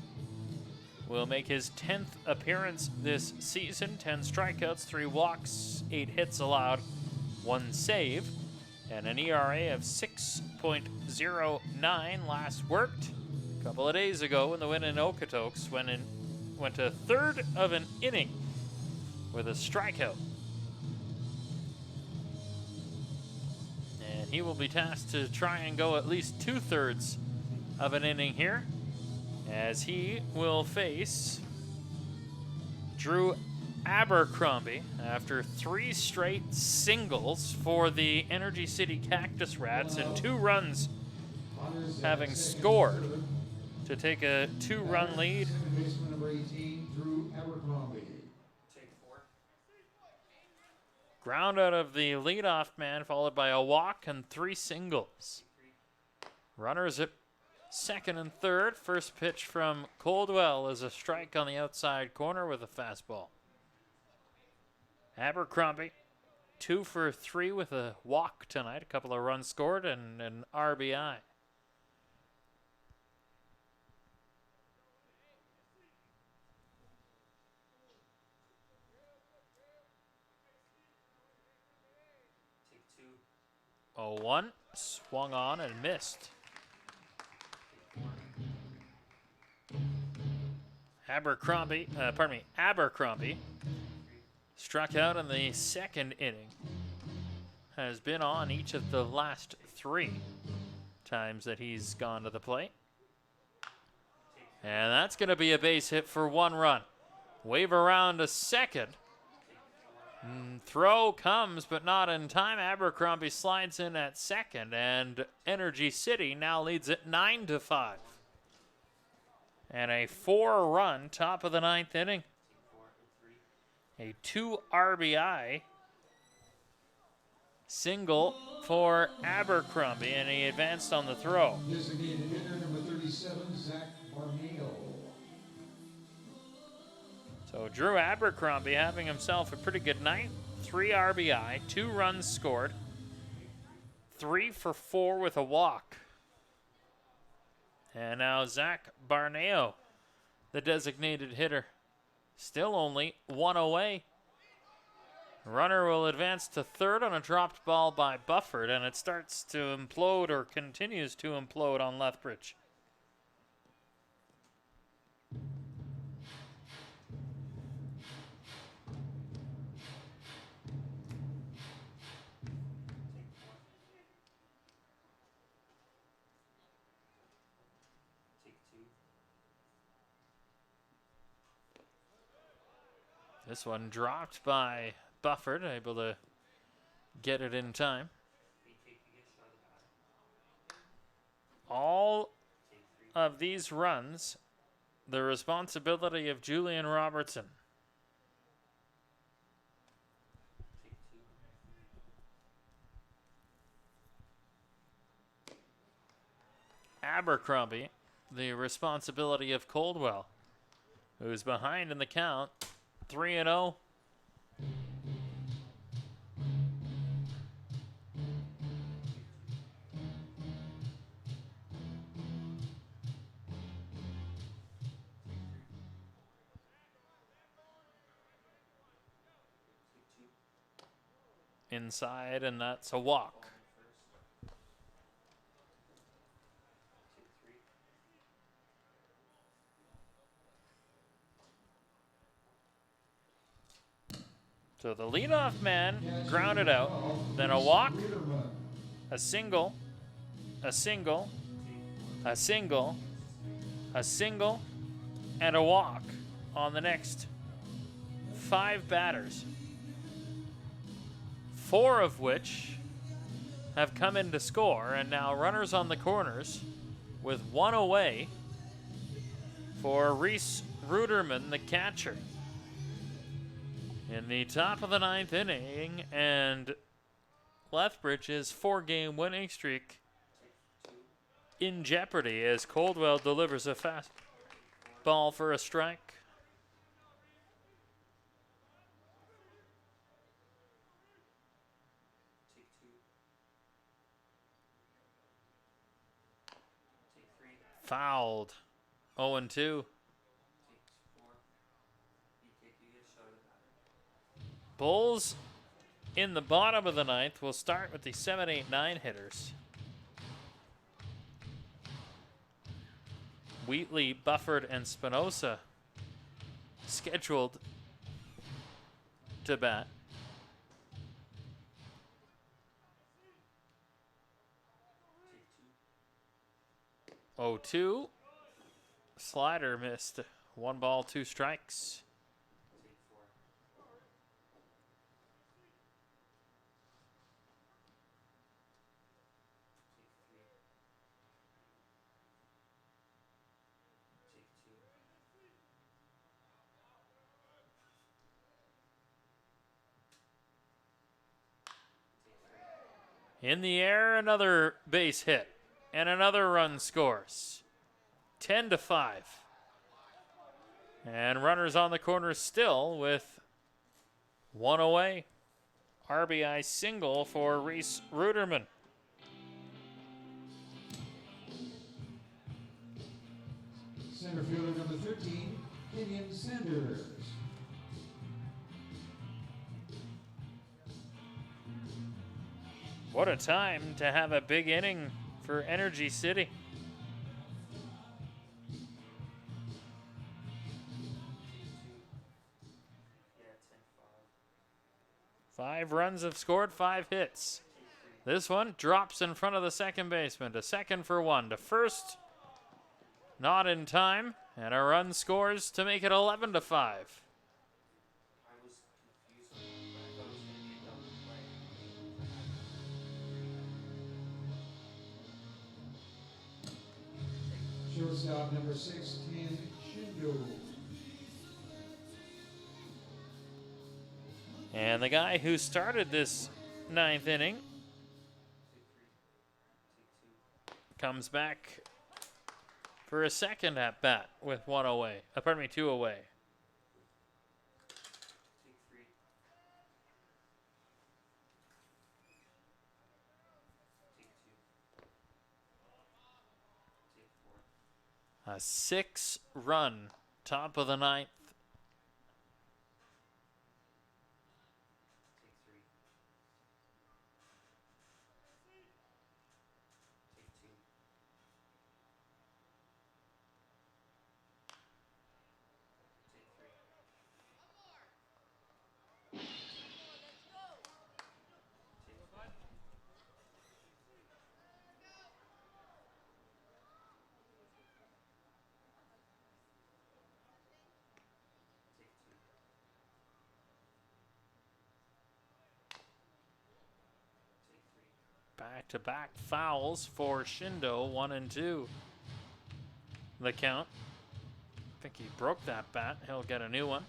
will make his 10th appearance this season. 10 strikeouts, 3 walks, 8 hits allowed, 1 save, and an ERA of 6.09. Last worked a couple of days ago in the win in Okotoks, went a third of an inning with a strikeout. And he will be tasked to try and go at least 2/3 of an inning here, as he will face Drew Abercrombie after 3 straight singles for the Energy City Cactus Rats and 2 runs having scored to take a 2-run lead. Baseman number 18, Drew Abercrombie. Ground out of the leadoff man, followed by a walk and 3 singles. Runners at second and third. First pitch from Coldwell is a strike on the outside corner with a fastball. Abercrombie, 2 for 3 with a walk tonight. A couple of runs scored and an RBI. Take 2. 0-1, swung on and missed. Abercrombie struck out in the second inning. Has been on each of the last 3 times that he's gone to the plate. And that's going to be a base hit for 1 run. Wave around to second. Throw comes, but not in time. Abercrombie slides in at second, and Energy City now leads it 9-5. And a 4-run top of the 9th inning. A 2 RBI single for Abercrombie, and he advanced on the throw. Designated hitter number 37, Zach Barneo. So Drew Abercrombie having himself a pretty good night. 3 RBI, 2 runs scored, 3 for 4 with a walk. And now Zach Barneo, the designated hitter, still only 1 away. Runner will advance to third on a dropped ball by Bufford, and it starts to implode, or continues to implode, on Lethbridge. This one dropped by Bufford, able to get it in time. All of these runs, the responsibility of Julian Robertson. Abercrombie, the responsibility of Coldwell, who's behind in the count, 3-0. Inside, and that's a walk. So the leadoff man grounded out, then a walk, a single, a single, a single, a single, and a walk on the next 5 batters, 4 of which have come in to score, and now runners on the corners with 1 away for Reese Ruderman, the catcher. In the top of the 9th inning, and Lethbridge's 4-game winning streak in jeopardy as Coldwell delivers a fast ball for a strike. Fouled. 0-2. Bulls in the bottom of the ninth will start with the 7, 8, 9 hitters. Wheatley, Bufford, and Spinoza scheduled to bat. 0-2. Slider missed. 1 ball, 2 strikes. In the air, another base hit, and another run scores. 10-5. And runners on the corner still with 1 away. RBI single for Reese Ruderman. Center fielder number 13, Kenyon Sanders. What a time to have a big inning for Energy City. Five runs have scored, 5 hits. This one drops in front of the second baseman to second for 1. To first, not in time, and a run scores to make it 11-5. Shortstop number 16, Shindo. And the guy who started this 9th inning comes back for a second at bat with 1 away. Pardon me, 2 away. A 6-run top of the 9th. Back-to-back fouls for Shindo, 1 and 2. The count. I think he broke that bat. He'll get a new one.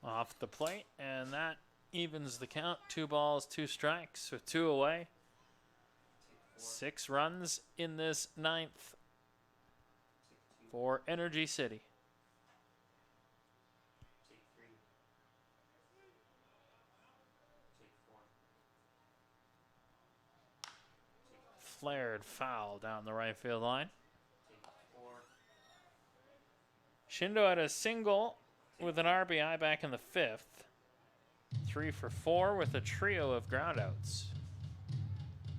Off the plate, and that evens the count. 2 balls, 2 strikes with 2 away. 6 runs in this 9th for Energy City. Flared foul down the right field line. Shindo had a single with an RBI back in the 5th. 3 for 4 with a trio of groundouts.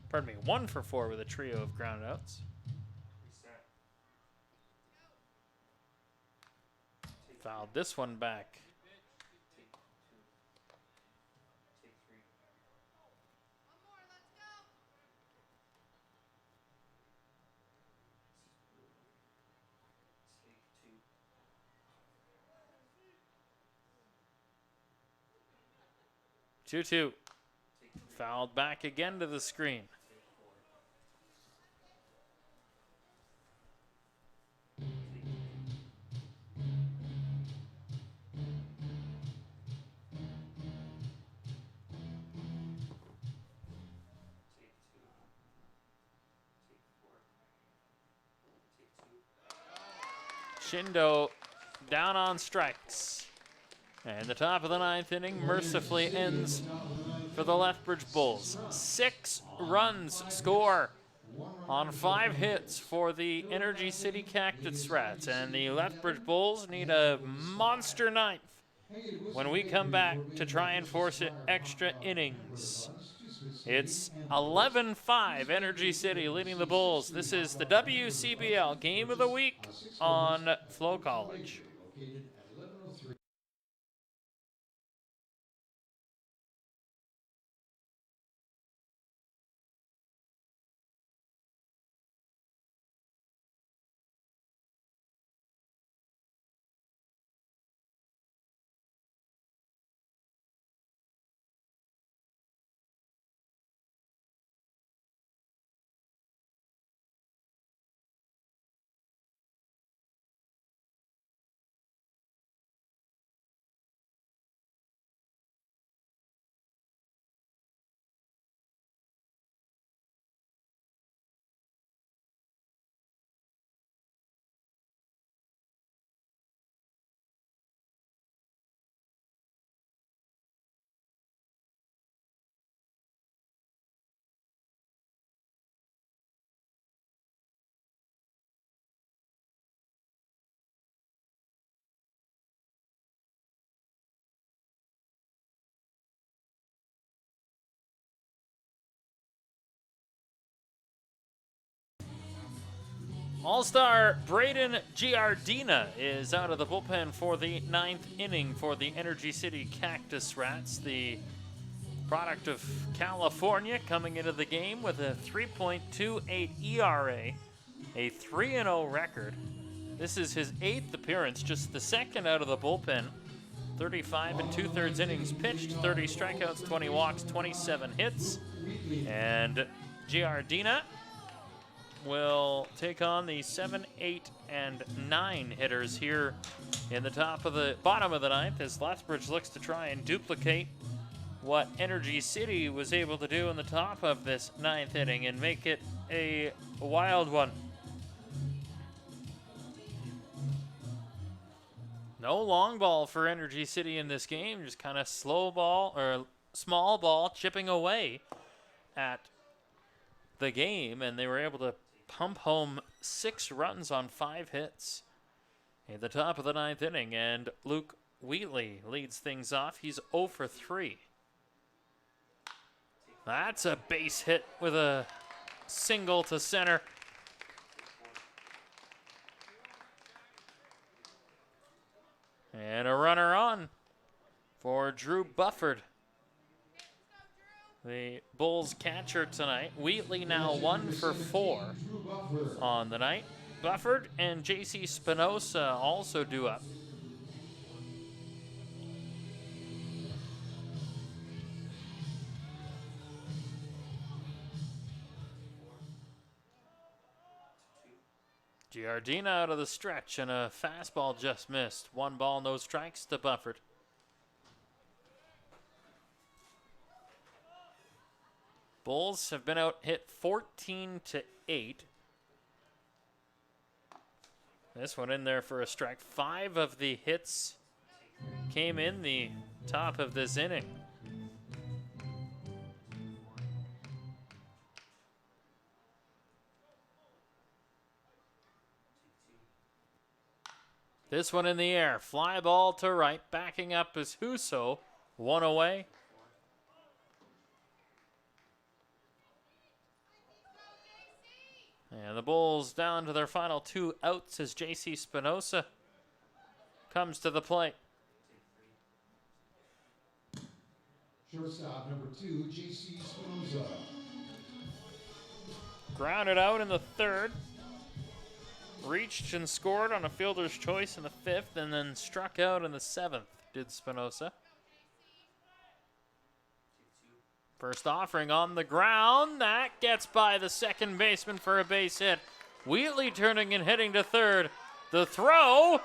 Pardon me, 1 for 4 with a trio of groundouts. Fouled this one back. 2-2. Fouled back again to the screen. Shindo down on strikes. And the top of the 9th inning mercifully ends for the Lethbridge Bulls. 6 runs score on 5 hits for the Energy City Cactus Rats. And the Lethbridge Bulls need a monster 9th when we come back to try and force it extra innings. It's 11-5, Energy City leading the Bulls. This is the WCBL Game of the Week on FloCollege. All-star Braden Giardina is out of the bullpen for the 9th inning for the Energy City Cactus Rats. The product of California coming into the game with a 3.28 ERA, a 3-0 record. This is his 8th appearance, just the 2nd out of the bullpen. 35 2/3 innings pitched, 30 strikeouts, 20 walks, 27 hits. And Giardina will take on the 7, 8, and 9 hitters here in the bottom of the 9th as Lethbridge looks to try and duplicate what Energy City was able to do in the top of this 9th inning and make it a wild one. No long ball for Energy City in this game, just kind of slow ball or small ball chipping away at the game, and they were able to pump home 6 runs on 5 hits at the top of the 9th inning, and Luke Wheatley leads things off. He's 0 for 3. That's a base hit with a single to center. And a runner on for Drew Bufford, the Bulls catcher tonight. Wheatley now 1 for 4 on the night. Bufford and JC Spinoza also due up. Giardina out of the stretch, and a fastball just missed. 1 ball, no strikes to Bufford. Bulls have been out hit 14-8. This one in there for a strike. 5 of the hits came in the top of this inning. This one in the air. Fly ball to right. Backing up is Huso. 1 away. And the Bulls down to their final 2 outs as JC Spinoza comes to the plate. Shortstop number 2, JC Spinoza. Grounded out in the 3rd. Reached and scored on a fielder's choice in the 5th, and then struck out in the 7th, did Spinoza. First offering on the ground. That gets by the second baseman for a base hit. Wheatley turning and heading to third. The throw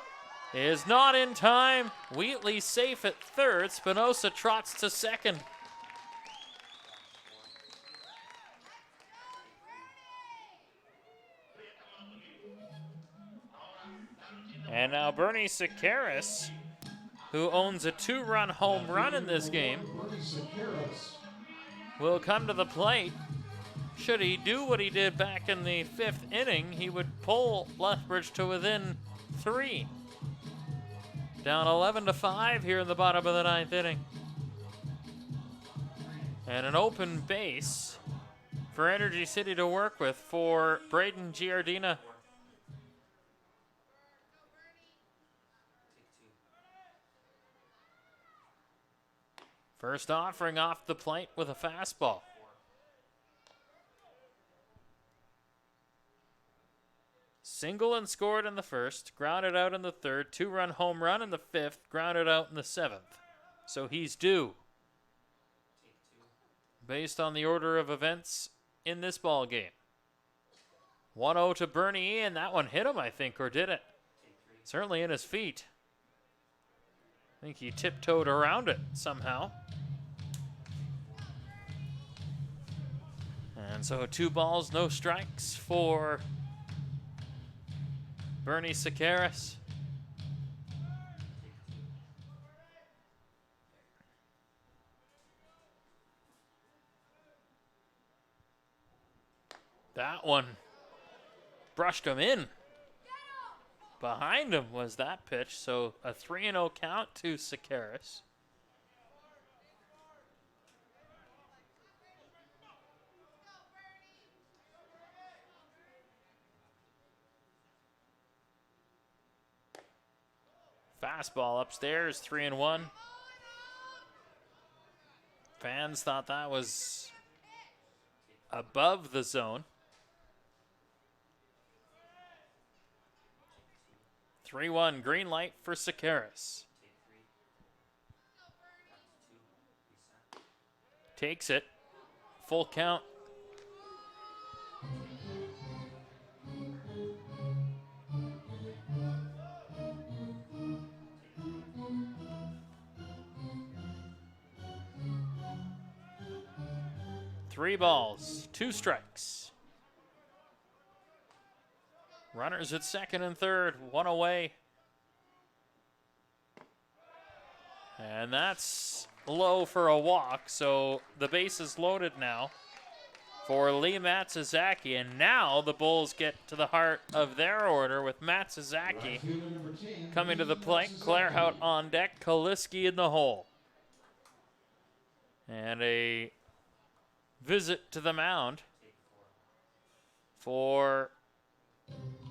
is not in time. Wheatley safe at third. Spinoza trots to second. And now Bernie Sakaris, who owns a 2-run home run in this game, will come to the plate. Should he do what he did back in the 5th inning, he would pull Lethbridge to within 3. Down 11-5 here in the bottom of the 9th inning. And an open base for Energy City to work with for Braden Giardina. First offering off the plate with a fastball. Single and scored in the first, grounded out in the third, 2-run home run in the 5th, grounded out in the 7th. So he's due. Based on the order of events in this ball game. 1-0 to Bernie, and that one hit him, I think, or did it? Certainly in his feet. I think he tiptoed around it somehow. And so 2 balls, no strikes for Bernie Sakaris. That one brushed him in. Behind him was that pitch, so a 3-0 count to Sakaris. Fastball upstairs, 3-1. Fans thought that was above the zone. 3-1, green light for Sakaris. Takes it, full count. Three balls, 2 strikes. Runners at second and third, 1 away. And that's low for a walk, so the base is loaded now for Lee Matsuzaki. And now the Bulls get to the heart of their order with Matsuzaki coming to the plate. Clairhout on deck, Kaliski in the hole. And a visit to the mound for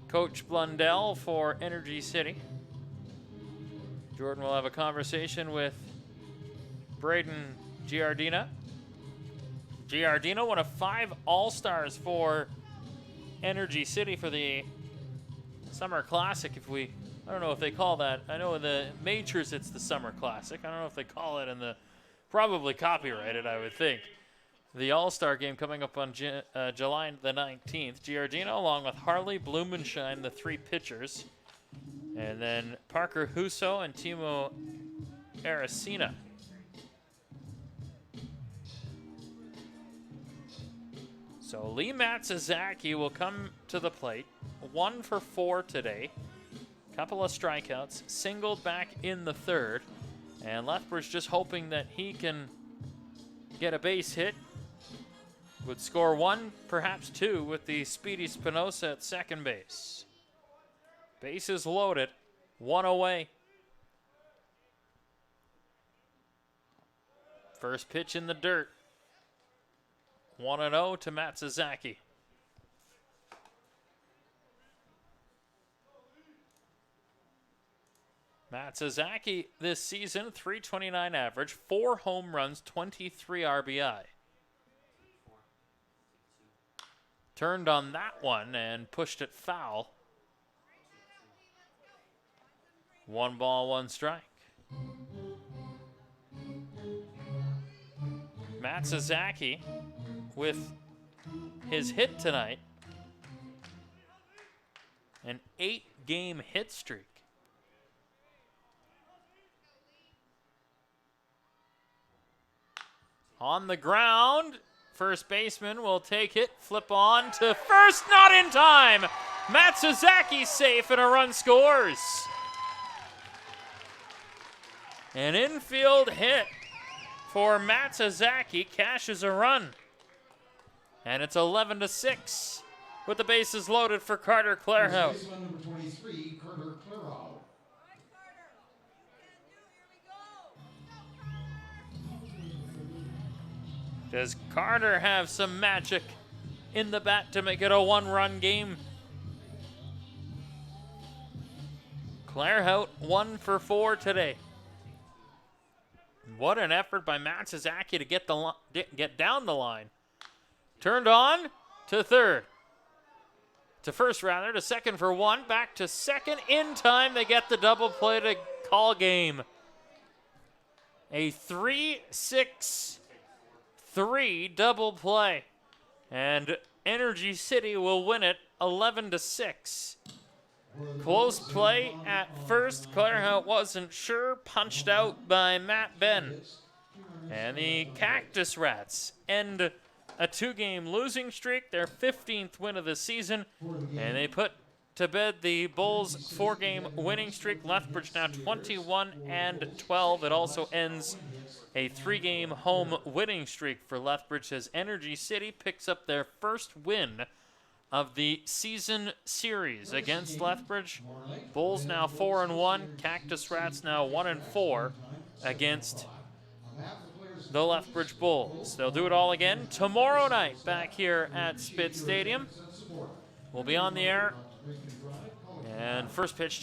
Coach Blundell for Energy City. Jordan will have a conversation with Braden Giardina. Giardina, one of 5 All-Stars for Energy City for the Summer Classic. I don't know if they call that. I know in the majors it's the Summer Classic. I don't know if they call it in the, probably copyrighted, I would think. The All-Star game coming up on July the 19th. Giardino along with Harley Blumenshine, the 3 pitchers. And then Parker Huso and Timo Aracena. So Lee Matsuzaki will come to the plate. 1 for 4 today. Couple of strikeouts. Singled back in the 3rd. And Lethbridge just hoping that he can get a base hit. Would score 1, perhaps 2, with the speedy Spinoza at second base. Bases loaded, 1 away. First pitch in the dirt. 1-0 to Matsuzaki. Matsuzaki this season, .329 average, 4 home runs, 23 RBI. Turned on that one and pushed it foul. 1 ball, 1 strike. Matsuzaki with his hit tonight. An 8-game hit streak. On the ground, first baseman will take it, flip on to first, not in time. Matsuzaki safe and a run scores. An infield hit for Matsuzaki cashes a run. And it's 11-6 with the bases loaded for Carter Clairhout. Number 23, Carter Clairhout. Does Carter have some magic in the bat to make it a one-run game? Clairhout 1 for 4 today. What an effort by Matsuzaki to get down the line. Turned on to third. To first rather, to second for 1, back to second. In time, they get the double play to call game. A 3-6-3 double play. And Energy City will win it 11-6. Close play at first. Clairhout wasn't sure. Punched out by Matt Ben. And the Cactus Rats end a 2-game losing streak, their 15th win of the season. And they put to bed the Bulls' 4-game winning streak. Lethbridge now 21-12. It also ends a 3-game home winning streak for Lethbridge as Energy City picks up their first win of the season series against Lethbridge. Bulls now 4-1. Cactus Rats now 1-4 against the Lethbridge Bulls. They'll do it all again tomorrow night back here at Spitz Stadium. We'll be on the air. And first pitch